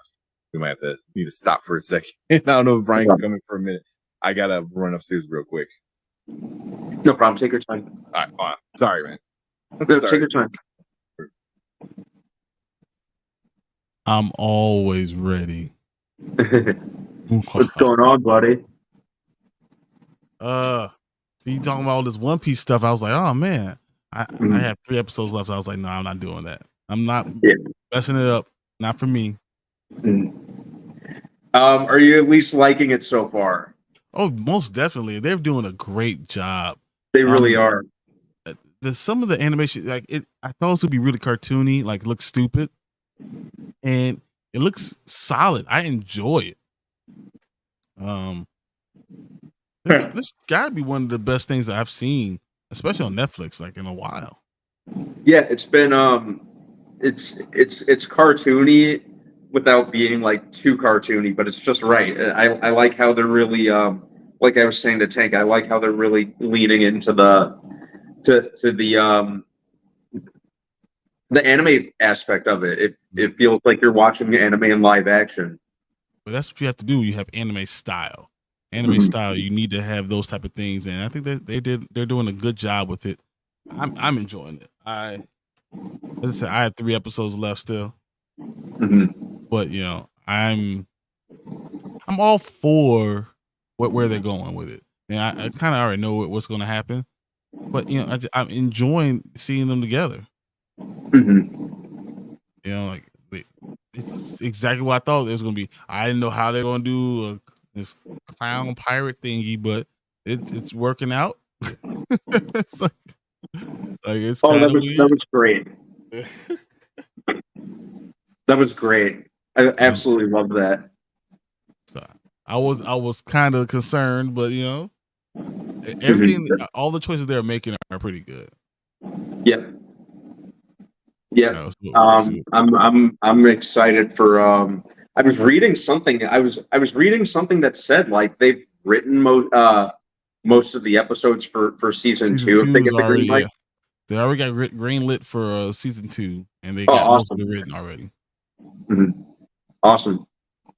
we might need to stop for a second. I don't know if Brian can come in for a minute. I gotta run upstairs real quick. No problem, take your time. All right, hold on. Sorry, man. Take your time. I'm always ready. What's going on, buddy? See, you talking about all this One Piece stuff. I was like, oh man, I have 3 episodes left. So I was like, no, I'm not doing that. I'm not messing it up. Not for me. Are you at least liking it so far? Oh, most definitely. They're doing a great job. They really are. Some of the animation, like I thought it was gonna be really cartoony, like look stupid, and it looks solid. I enjoy it. This gotta be one of the best things that I've seen, especially on Netflix, like in a while. Yeah, it's been it's cartoony without being like too cartoony, but it's just right. I like how they're really like I was saying to Tank, I like how they're really leaning into the anime aspect of it. It feels like you're watching anime in live action. But that's what you have to do. You have anime style. Style, you need to have those type of things, and I think that they're doing a good job with it. I'm enjoying it. As I said, I have 3 episodes left still, but you know, I'm all for where they're going with it, and I kind of already know what's going to happen, but you know, I'm enjoying seeing them together. You know, like it's exactly what I thought it was going to be. I didn't know how they're going to do this clown pirate thingy, but it's working out. It's like it's kind of weird. That was great. That was great. I absolutely love that. So I was kind of concerned, but you know, everything, all the choices they're making are pretty good. Yep. Yeah. I'm excited for I was reading something that said like they've written most of the episodes for season Season 2 if they two is get the green already light? They already got green lit for season 2, and they Oh, got most of awesome. it written already. Mhm. Awesome.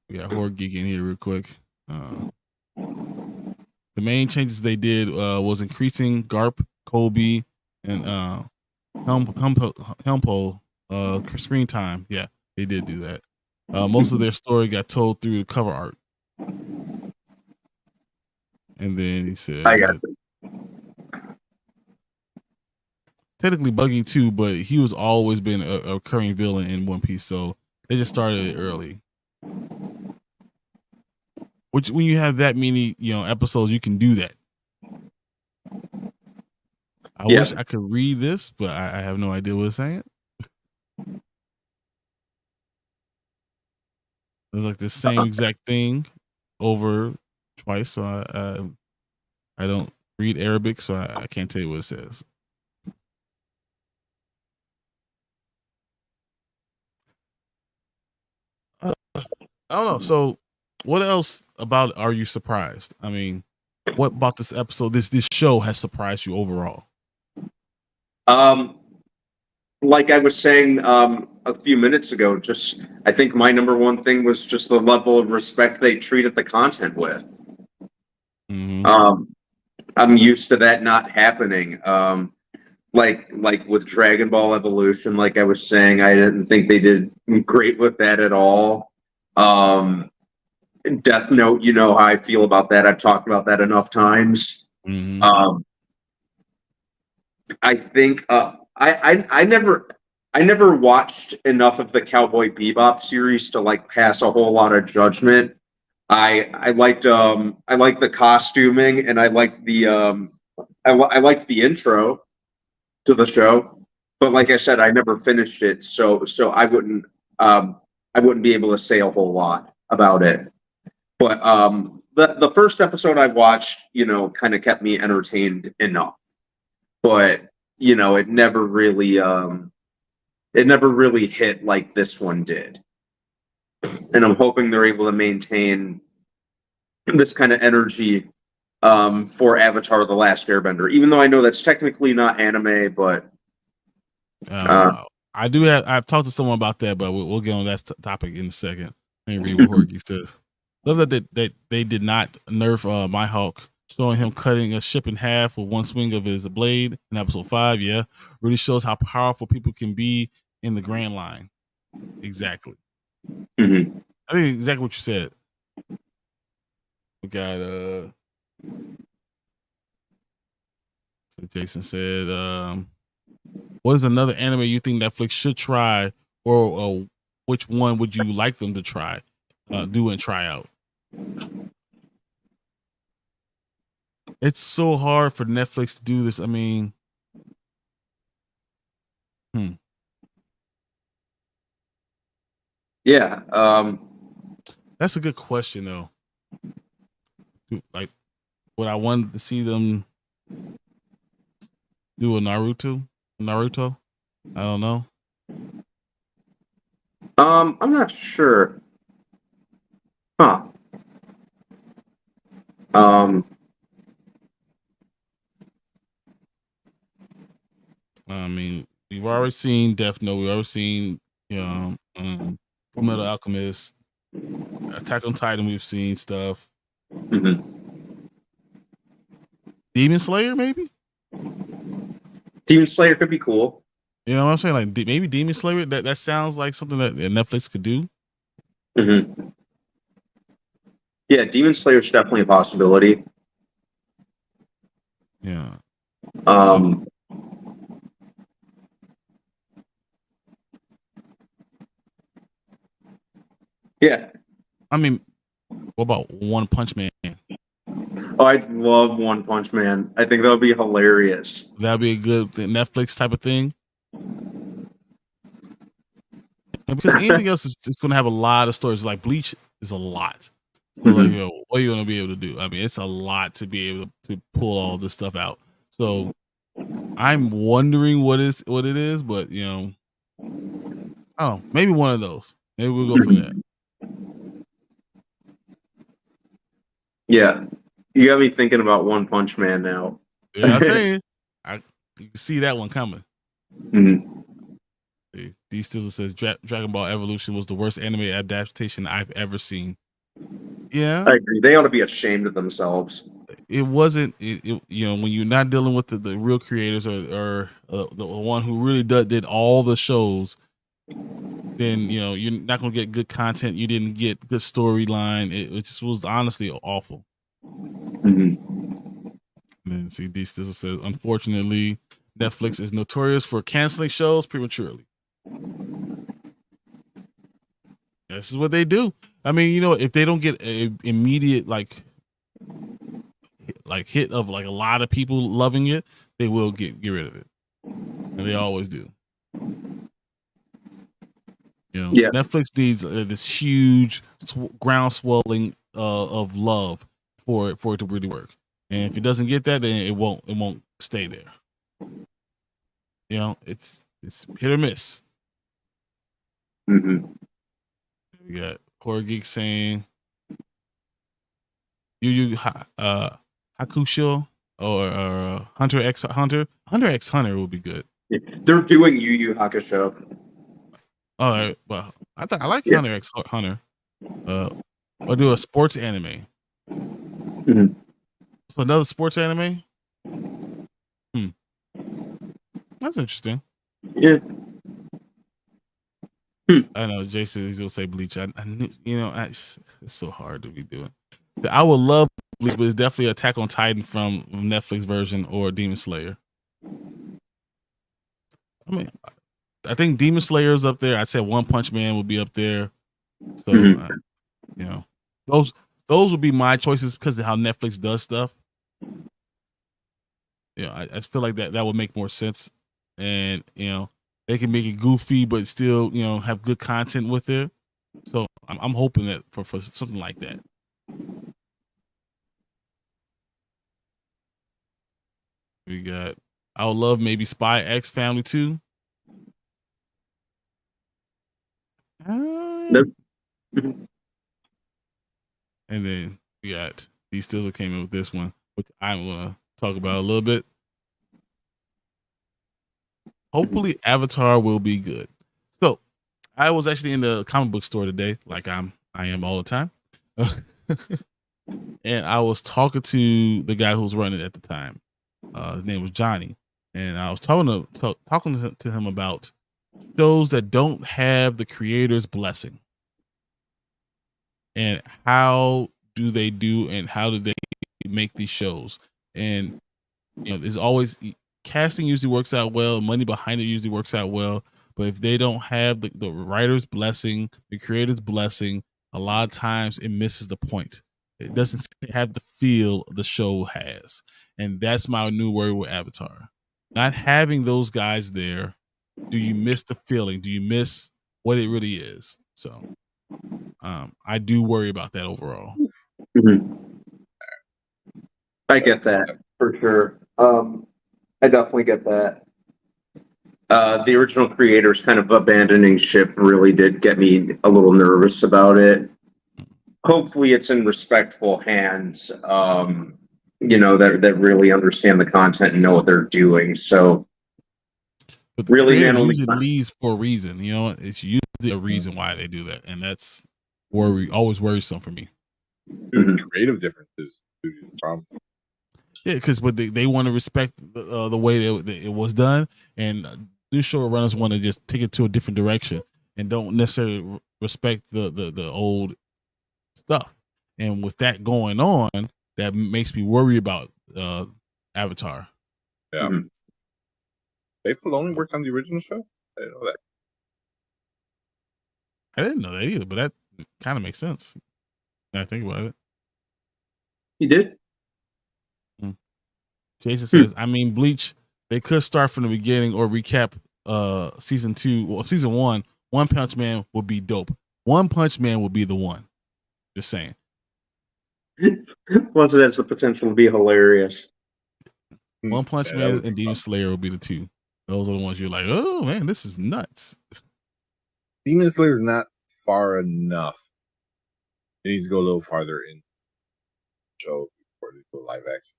We got Horror Geek in here real quick. The main changes they did was increasing Garp, Colby, and Helmpo screen time. Yeah, they did do that. Most of their story got told through the cover art. And then he said, I got it. technically Buggy too, but he was always been a recurring villain in One Piece, so they just started it early. Which, when you have that many, episodes, you can do that. I Yeah. wish I could read this, but I have no idea what it's saying. It's like the same exact thing over twice, so I don't read Arabic, so I can't tell you what it says. I don't know. So, what else about are you surprised? I mean, what about this episode, this show has surprised you overall? Like I was saying a few minutes ago, just I think my number one thing was just the level of respect they treated the content with. Mm-hmm. I'm used to that not happening. Like with Dragon Ball Evolution, like I was saying, I didn't think they did great with that at all. Death Note, you know how I feel about that. I've talked about that enough times. Mm-hmm. I think I never watched enough of the Cowboy Bebop series to like pass a whole lot of judgment. I liked the costuming, and I liked the I liked the intro to the show. But like I said, I never finished it, so I wouldn't be able to say a whole lot about it. But the first episode I watched, kind of kept me entertained enough. But it never really hit like this one did. And I'm hoping they're able to maintain this kind of energy for Avatar: The Last Airbender, even though I know that's technically not anime, but I've talked to someone about that, but we'll get on that topic in a second. Let me read what Horgy says. Love that they did not nerf Mihawk, showing him cutting a ship in half with one swing of his blade in episode 5. Yeah, really shows how powerful people can be in the Grand Line. Exactly. Mm-hmm. I think exactly what you said. We got so Jason said, what is another anime you think Netflix should try, or which one would you like them to try, do and try out? It's so hard for Netflix to do this. I mean, Yeah. That's a good question, though. Like, would I want to see them do a Naruto? I don't know. I'm not sure. Huh. I mean, we've already seen Death Note. We've already seen, Fullmetal Alchemist, Attack on Titan. We've seen stuff. Mm-hmm. Demon Slayer, maybe. Demon Slayer could be cool. You know what I'm saying? Like maybe Demon Slayer. That sounds like something that Netflix could do. Mm-hmm. Yeah, Demon Slayer is definitely a possibility. Yeah. Yeah. I mean, what about One Punch Man? Oh, I love One Punch Man. I think that would be hilarious. That'd be a good Netflix type of thing. And because anything else is going to have a lot of stories. Like Bleach is a lot. So like, what are you going to be able to do? I mean, it's a lot to be able to pull all this stuff out. So I'm wondering what it is, but maybe one of those. Maybe we'll go from there. Yeah. You got me thinking about One Punch Man now. Yeah, I'm saying, you can see that one coming. Mhm. D Stizzle says Dragon Ball Evolution was the worst anime adaptation I've ever seen. Yeah, I agree. They ought to be ashamed of themselves. it wasn't. You know, when you're not dealing with the real creators or the one who really did all the shows, then you know you're not gonna get good content. You didn't get good storyline. It just was honestly awful. Mm-hmm. And then see, D Stizzle says, unfortunately, Netflix is notorious for canceling shows prematurely. This is what they do. I mean, you know, if they don't get an immediate like hit of like a lot of people loving it, they will get rid of it, and they always do. You know, Yeah. Netflix needs this huge ground swelling of love for it to really work. And if it doesn't get that, then it won't stay there. You know, it's hit or miss. Mm-hmm. We got Horror Geek saying Hakusho or Hunter x Hunter would be good. Yeah. They're doing Yu Yu Hakusho. All right, well, I like Yeah. Hunter x Hunter. Or do a sports anime. Mm-hmm. So another sports anime. That's interesting. Yeah. I know Jason. He's gonna say Bleach. I knew, you know, it's so hard to be doing. I would love Bleach, but it's definitely Attack on Titan from Netflix version or Demon Slayer. I mean, I think Demon Slayer is up there. I said One Punch Man would be up there. So, you know, those would be my choices because of how Netflix does stuff. You know, I feel like that would make more sense, and you know, they can make it goofy but still, you know, have good content with it. So I'm hoping that for something like that. We got. I would love maybe Spy X Family 2. Nope. And then we got these still came in with this one, which I'm gonna talk about a little bit. Hopefully, Avatar will be good. So, I was actually in the comic book store today, like I am all the time, and I was talking to the guy who was running it at the time. His name was Johnny, and I was talking to him about shows that don't have the creator's blessing, and how do they do, and how do they make these shows. And you know, there's always casting usually works out well, money behind it usually works out well, but if they don't have the writer's blessing, the creator's blessing, a lot of times it misses the point. It doesn't have the feel the show has, and that's my new worry with Avatar. Not having those guys there, do you miss the feeling? Do you miss what it really is? So I do worry about that overall. Mm-hmm. I get that for sure. I definitely get that. The original creators kind of abandoning ship really did get me a little nervous about it. Hopefully it's in respectful hands, you know, that really understand the content and know what they're doing. So but the really, creator man, usually leaves for a reason. You know, it's usually a reason why they do that, and that's always worrisome for me. Creative differences is the problem. Yeah, because but they want to respect the way that it was done, and new showrunners want to just take it to a different direction and don't necessarily respect the old stuff. And with that going on, that makes me worry about Avatar. Yeah. Dave Filoni worked on the original show? I didn't know that. I didn't know that either, but that kind of makes sense. When I think about it. He did. Jason says, I mean, Bleach, they could start from the beginning or recap season 2 or season 1. One Punch Man would be dope. One Punch Man would be the one. Just saying. Once it has the potential to be hilarious. One Punch Man and Demon Slayer will be the two. Those are the ones you're like, oh man, this is nuts. Demon Slayer is not far enough. It needs to go a little farther in the show before they do a live action.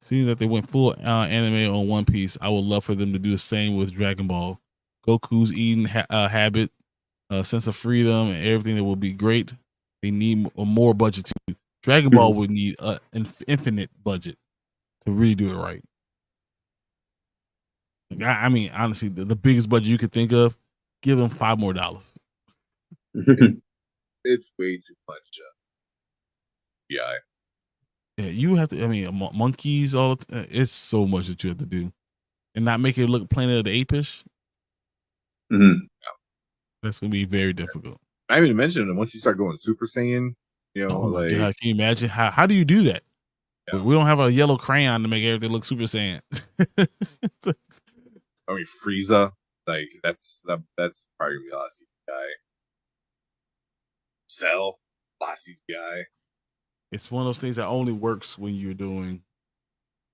Seeing that they went full anime on One Piece, I would love for them to do the same with Dragon Ball. Goku's eating habit, sense of freedom, and everything that will be great. They need more budget too. Dragon Ball would need an infinite budget to really do it right. I mean, honestly, the biggest budget you could think of, give them $5 more. It's way too much. Yeah. Yeah, you have to. I mean, monkeys. It's so much that you have to do, and not make it look Planet of the Apes. Mm-hmm. That's gonna be very difficult. I haven't even mentioned it. Once you start going Super Saiyan, you know, Oh my like, God, can you imagine how do you do that? Yeah. We don't have a yellow crayon to make everything look Super Saiyan. I mean, Frieza, like that's probably gonna be a lot of CGI. Cell, a lot of CGI. It's one of those things that only works when you're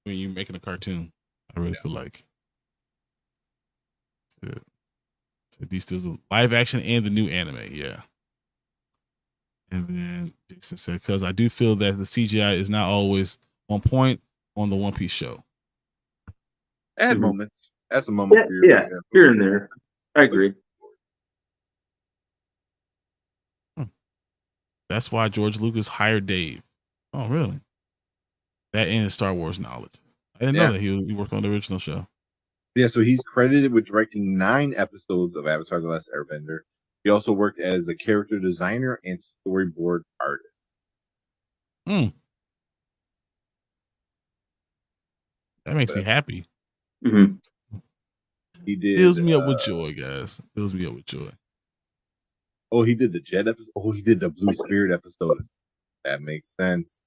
making a cartoon. I really feel like. So these still live action and the new anime, yeah. And then Jason said, because I do feel that the CGI is not always on point on the One Piece show. At moments. That's a moment. Yeah, here and there. I agree. That's why George Lucas hired Dave. Oh, really? That and his Star Wars knowledge. I didn't know that he worked on the original show. Yeah, so he's credited with directing 9 episodes of Avatar: The Last Airbender. He also worked as a character designer and storyboard artist. That makes me happy. Mm-hmm. He did. Fills me up with joy, guys. Fills me up with joy. Oh, he did the Jet episode. Oh, he did the Blue Spirit episode. That makes sense.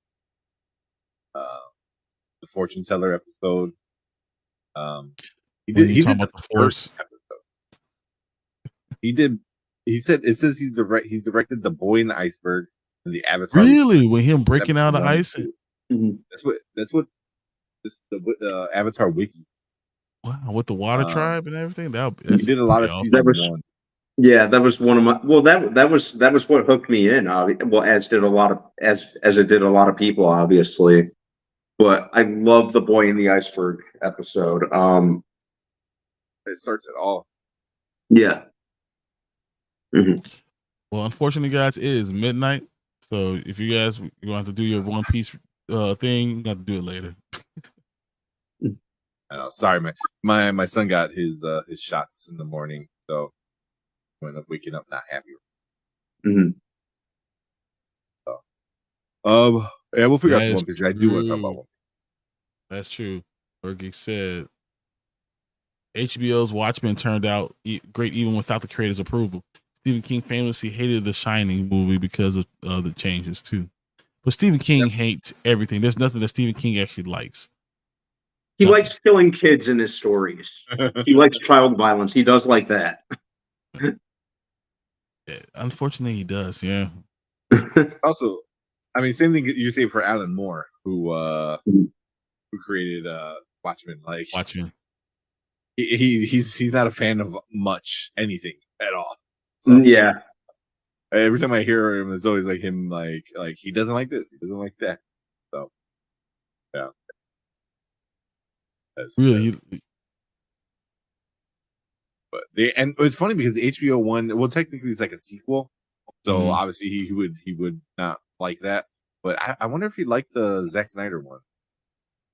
The Fortune Teller episode. He did about the Force episode. He did. He said it says he's directed The Boy in the Iceberg and the Avatar. Really, with him breaking out of ice. That's what the Avatar wiki. Wow, with the Water Tribe and everything. He did a lot of season 1. Yeah, that was one of my. Well, that was what hooked me in. Well, as did a lot of people, obviously. But I love the Boy in the Iceberg episode. It starts at all. Yeah. Mm-hmm. Well, unfortunately, guys, it is midnight. So if you guys want to do your One Piece thing, you got to do it later. I know. Sorry, man. My son got his shots in the morning, so I ended up waking up not happy. Mm-hmm. So, yeah, we'll figure out the One Piece. I do want to talk about One Piece. That's true. Fergie said HBO's Watchmen turned out great even without the creator's approval. Stephen King famously hated the Shining movie because of the changes too. But Stephen King hates everything. There's nothing that Stephen King actually likes. He likes killing kids in his stories. He likes child violence. He does like that. Yeah, unfortunately, he does. Yeah. Also, I mean, same thing you say for Alan Moore, who created Watchmen. Like Watchmen. He's not a fan of much anything at all. So, yeah. Every time I hear him, it's always like him, like he doesn't like this, he doesn't like that. So, yeah. Really, but and it's funny because the HBO one, well, technically it's like a sequel, so obviously he would not like that. But I wonder if he liked the Zack Snyder one,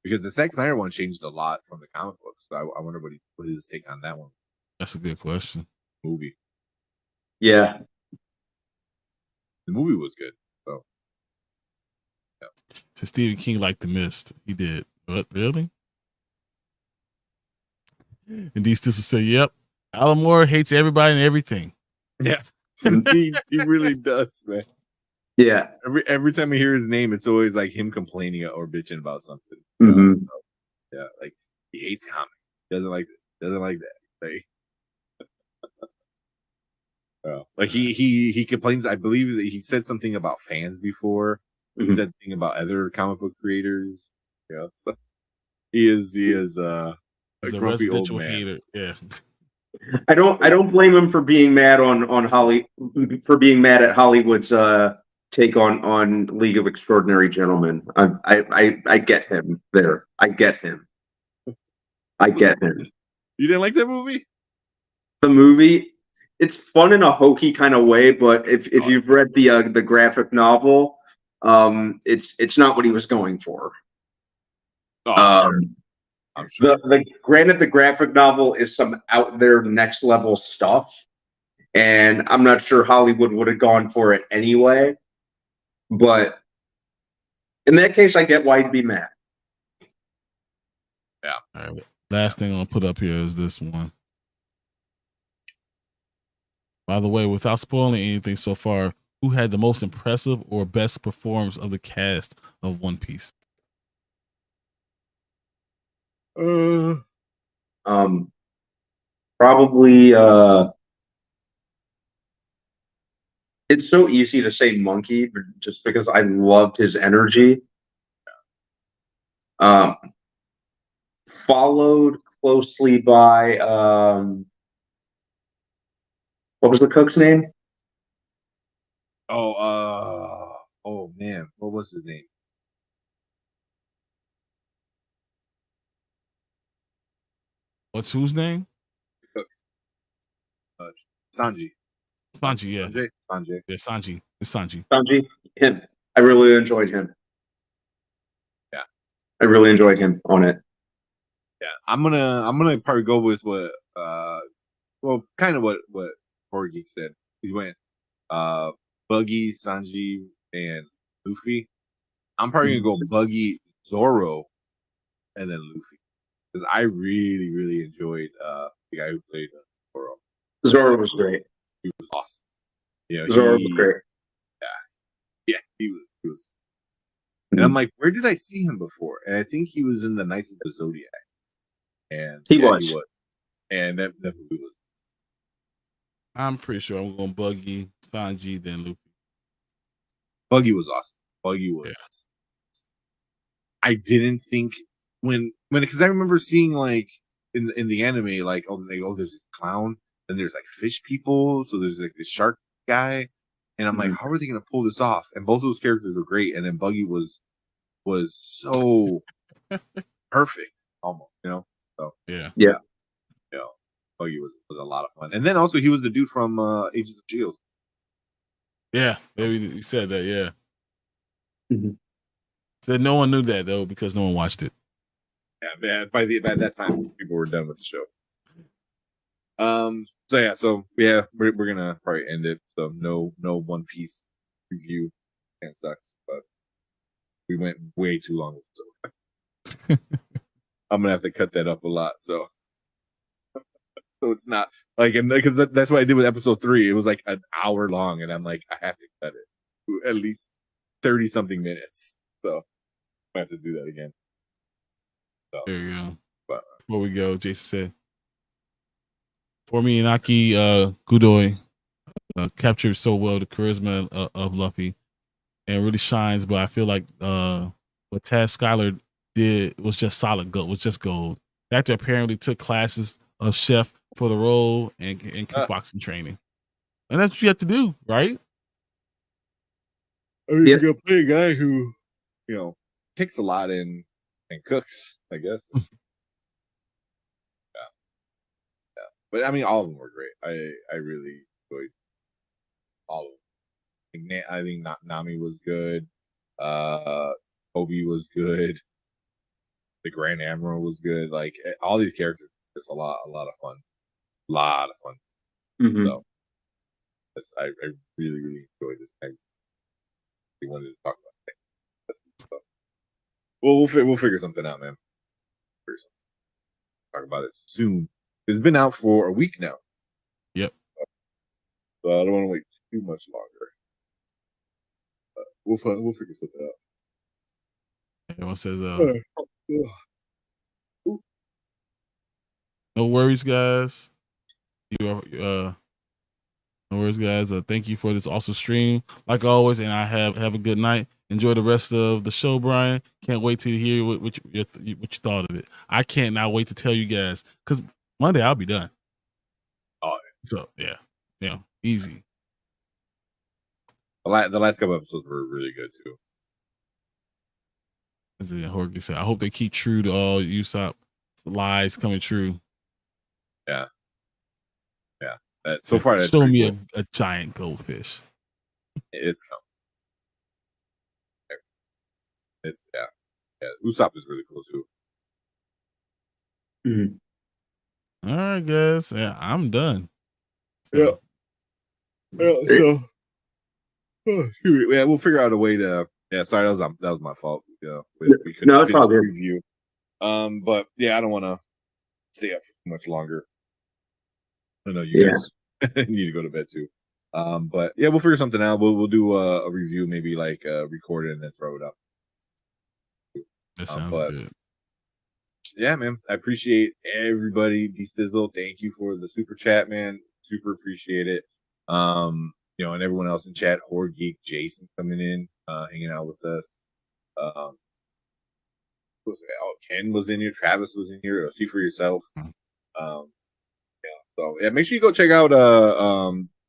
because the Zack Snyder one changed a lot from the comic books. So I wonder what his take on that one. That's a good question. Movie. Yeah. The movie was good. So, yeah. So Stephen King liked The Mist. He did. What, really? And these sisters say, "Yep, Alan Moore hates everybody and everything." Yeah, he really does, man. Yeah. Every time I hear his name, it's always like him complaining or bitching about something. Mm-hmm. So, yeah, like he hates comics. Doesn't like that. Like he complains. I believe that he said something about fans before. He said something about other comic book creators. Yeah, so he is He's a grumpy residential old man. Hater. Yeah. I don't blame him for being mad on Holly, for being mad at Hollywood's take on League of Extraordinary Gentlemen. I get him there. I get him. You didn't like that movie? The movie, it's fun in a hokey kind of way, but if you've read the graphic novel, it's not what he was going for. I'm sure. Granted, the graphic novel is some out there next level stuff, and I'm not sure Hollywood would have gone for it anyway. But in that case, I get why he'd be mad. Yeah. All right. Last thing I'll put up here is this one. By the way, without spoiling anything so far, who had the most impressive or best performance of the cast of One Piece? Probably it's so easy to say Monkey, but just because I loved his energy. Followed closely by what was the cook's name? Oh man, what was his name? What's whose name? Sanji. Sanji, yeah. Sanji. Yeah, Sanji. It's Sanji. Sanji. Him. I really enjoyed him. Yeah. I really enjoyed him on it. Yeah. I'm gonna probably go with what kind of what Porgy said. He went Buggy, Sanji, and Luffy. I'm probably gonna go Buggy, Zoro, and then Luffy. Because I really, really enjoyed the guy who played Zoro. Zoro was great. He was awesome. Yeah, Zoro was great. Yeah, he was. And I'm like, where did I see him before? And I think he was in the Knights of the Zodiac. And he was. And that movie was. I'm pretty sure I'm going Buggy, Sanji, then Luffy. Buggy was awesome. Buggy was. Yeah. I didn't think when because I remember seeing like in the anime like there's this clown and there's like fish people, so there's like this shark guy, and I'm like, how are they gonna pull this off? And both of those characters were great, and then Buggy was so perfect almost, So yeah. Buggy was a lot of fun, and then also he was the dude from Agents of Shield. Yeah, maybe you said that. Yeah. Mm-hmm. Said no one knew that though because no one watched it. Yeah, man. By that time, people were done with the show. So we're gonna probably end it. So no One Piece review. Kind of sucks, but we went way too long. So I'm gonna have to cut that up a lot. So it's not like, and because that's what I did with episode 3. It was like an hour long, and I'm like, I have to cut it to at least 30 something minutes. So I have to do that again. So, there you go. But before we go, Jason said, for me, Inaki Gudoi captured so well the charisma of Luffy and really shines. But I feel like what Taz Skylar did was just solid gold. Was just gold. The actor apparently took classes of chef for the role and kickboxing training, and that's what you have to do, right? I mean, you're gonna play a guy who, kicks a lot and cooks, I guess. Yeah. But I mean, all of them were great. I really enjoyed all of them. I think Nami was good. Kobe was good. The Grand Admiral was good. Like all these characters, just a lot of fun. Mm-hmm. So I really, really enjoyed this. I wanted to talk about it. So, we'll figure something out, man. Talk about it soon. It's been out for a week now. Yep. So I don't want to wait too much longer. We'll figure something out. Everyone says, no worries, guys. No worries, guys. Thank you for this awesome stream, like always. And I have a good night. Enjoy the rest of the show, Brian. Can't wait to hear what you thought of it. I can't now wait to tell you guys because Monday I'll be done. Oh, so yeah, easy. The last couple episodes were really good too. As Jorge said, I hope they keep true to all Usopp's lies coming true. Yeah. So far, that's show me cool. a giant goldfish. It's coming. It's yeah. Usopp is really cool too. Mm-hmm. All right, guys. Yeah, I'm done. So. Yeah. We'll figure out a way to. Yeah, sorry, that was my fault. We couldn't it's all finish the good. review. But yeah, I don't want to stay up for too much longer. I know you guys need to go to bed too. But yeah, we'll figure something out. We'll do a review, maybe like record it and then throw it up. That sounds good. Yeah, man. I appreciate everybody. D-Sizzle, thank you for the super chat, man. Super appreciate it. And everyone else in chat, Horde Geek, Jason coming in, hanging out with us. Ken was in here, Travis was in here. See for yourself. So yeah, make sure you go check out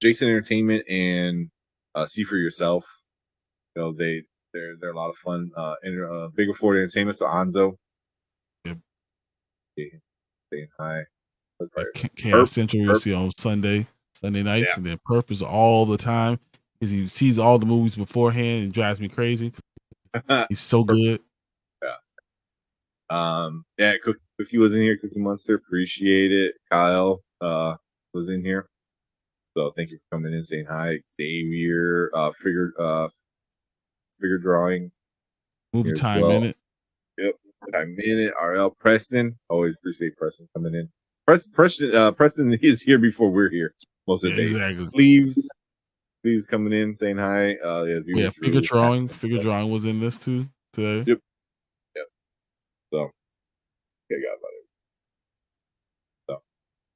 Jason Entertainment and See for Yourself. They're a lot of fun. Bigger Ford Entertainment, so Anzo. Yep. Saying hi. Chaos Central you see on Sunday nights, and then Perp is all the time because he sees all the movies beforehand and drives me crazy. He's so good. Cookie was in here. Cookie Monster, appreciate it. Kyle was in here, so thank you for coming in, saying hi. Xavier, figure drawing, movie time minute. Yep, time minute. RL Preston, always appreciate Preston coming in. Preston is here before we're here most of the days. Exactly. Please coming in, saying hi. Figure drawing was in this too today. Yep. So, I got about it. So,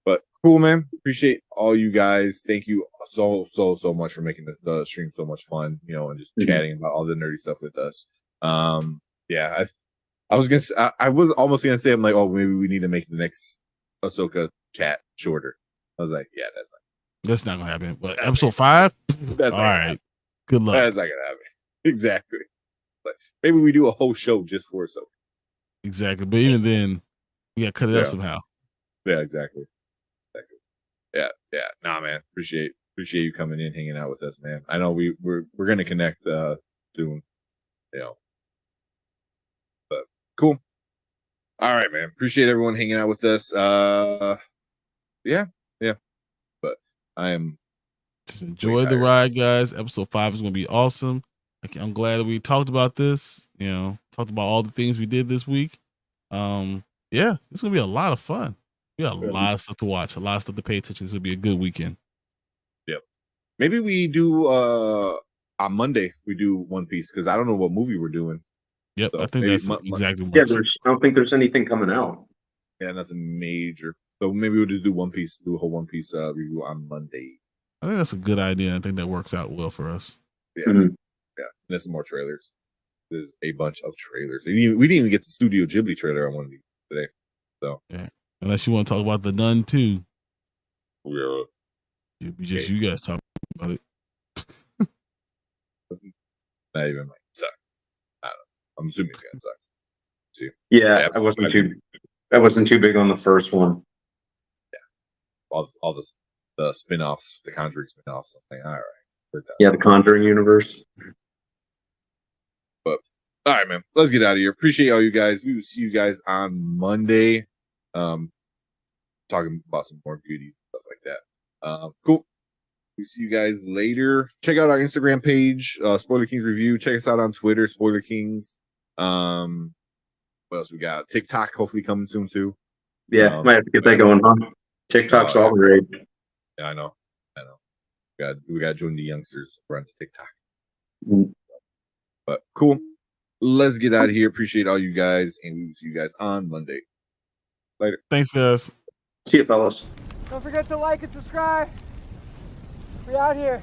but cool, man. Appreciate all you guys. Thank you so much for making the stream so much fun. And just chatting about all the nerdy stuff with us. I was almost gonna say, I'm like, oh, maybe we need to make the next Ahsoka chat shorter. I was like, yeah, that's not gonna happen. But episode 5, all right. Good luck. That's not gonna happen. Exactly. But maybe we do a whole show just for Ahsoka. Exactly, but even then, we got to cut it up somehow. Yeah, exactly. Yeah. Nah, man. Appreciate you coming in, hanging out with us, man. I know we're gonna connect soon. But cool. All right, man. Appreciate everyone hanging out with us. Yeah. But I am just enjoy the ride, guys. Episode 5 is gonna be awesome. I'm glad that we talked about this. Talked about all the things we did this week. It's gonna be a lot of fun. We got a lot of stuff to watch, a lot of stuff to pay attention. It's gonna be a good weekend. Yep. Maybe we do on Monday we do One Piece because I don't know what movie we're doing. Yep, so I think that's exactly. Yeah, I don't think there's anything coming out. Yeah, nothing major. So maybe we'll just do One Piece, do a whole One Piece review on Monday. I think that's a good idea. I think that works out well for us. Yeah. Mm-hmm. Yeah, and there's some more trailers. There's a bunch of trailers. We didn't even get the Studio Ghibli trailer on one of these today. So yeah, unless you want to talk about the Nun too. Yeah, it'd be just you guys talking about it. Not even like suck. I don't know. I'm assuming it's gonna suck. See? Yeah, I wasn't too big on the first one. Yeah, all the spin-offs, the Conjuring spin-offs. Something. All right. Yeah, the Conjuring universe. But all right, man. Let's get out of here. Appreciate all you guys. We will see you guys on Monday. Talking about some more beauty stuff like that. Cool. We see you guys later. Check out our Instagram page, Spoiler Kings Review. Check us out on Twitter, Spoiler Kings. What else we got? TikTok hopefully coming soon too. Yeah, might have to get that going on. TikTok's all the rage. Yeah, I know. We got to join the youngsters around TikTok. But cool. Let's get out of here. Appreciate all you guys, and we will see you guys on Monday. Later. Thanks, guys. See you, fellas. Don't forget to like and subscribe. We out here.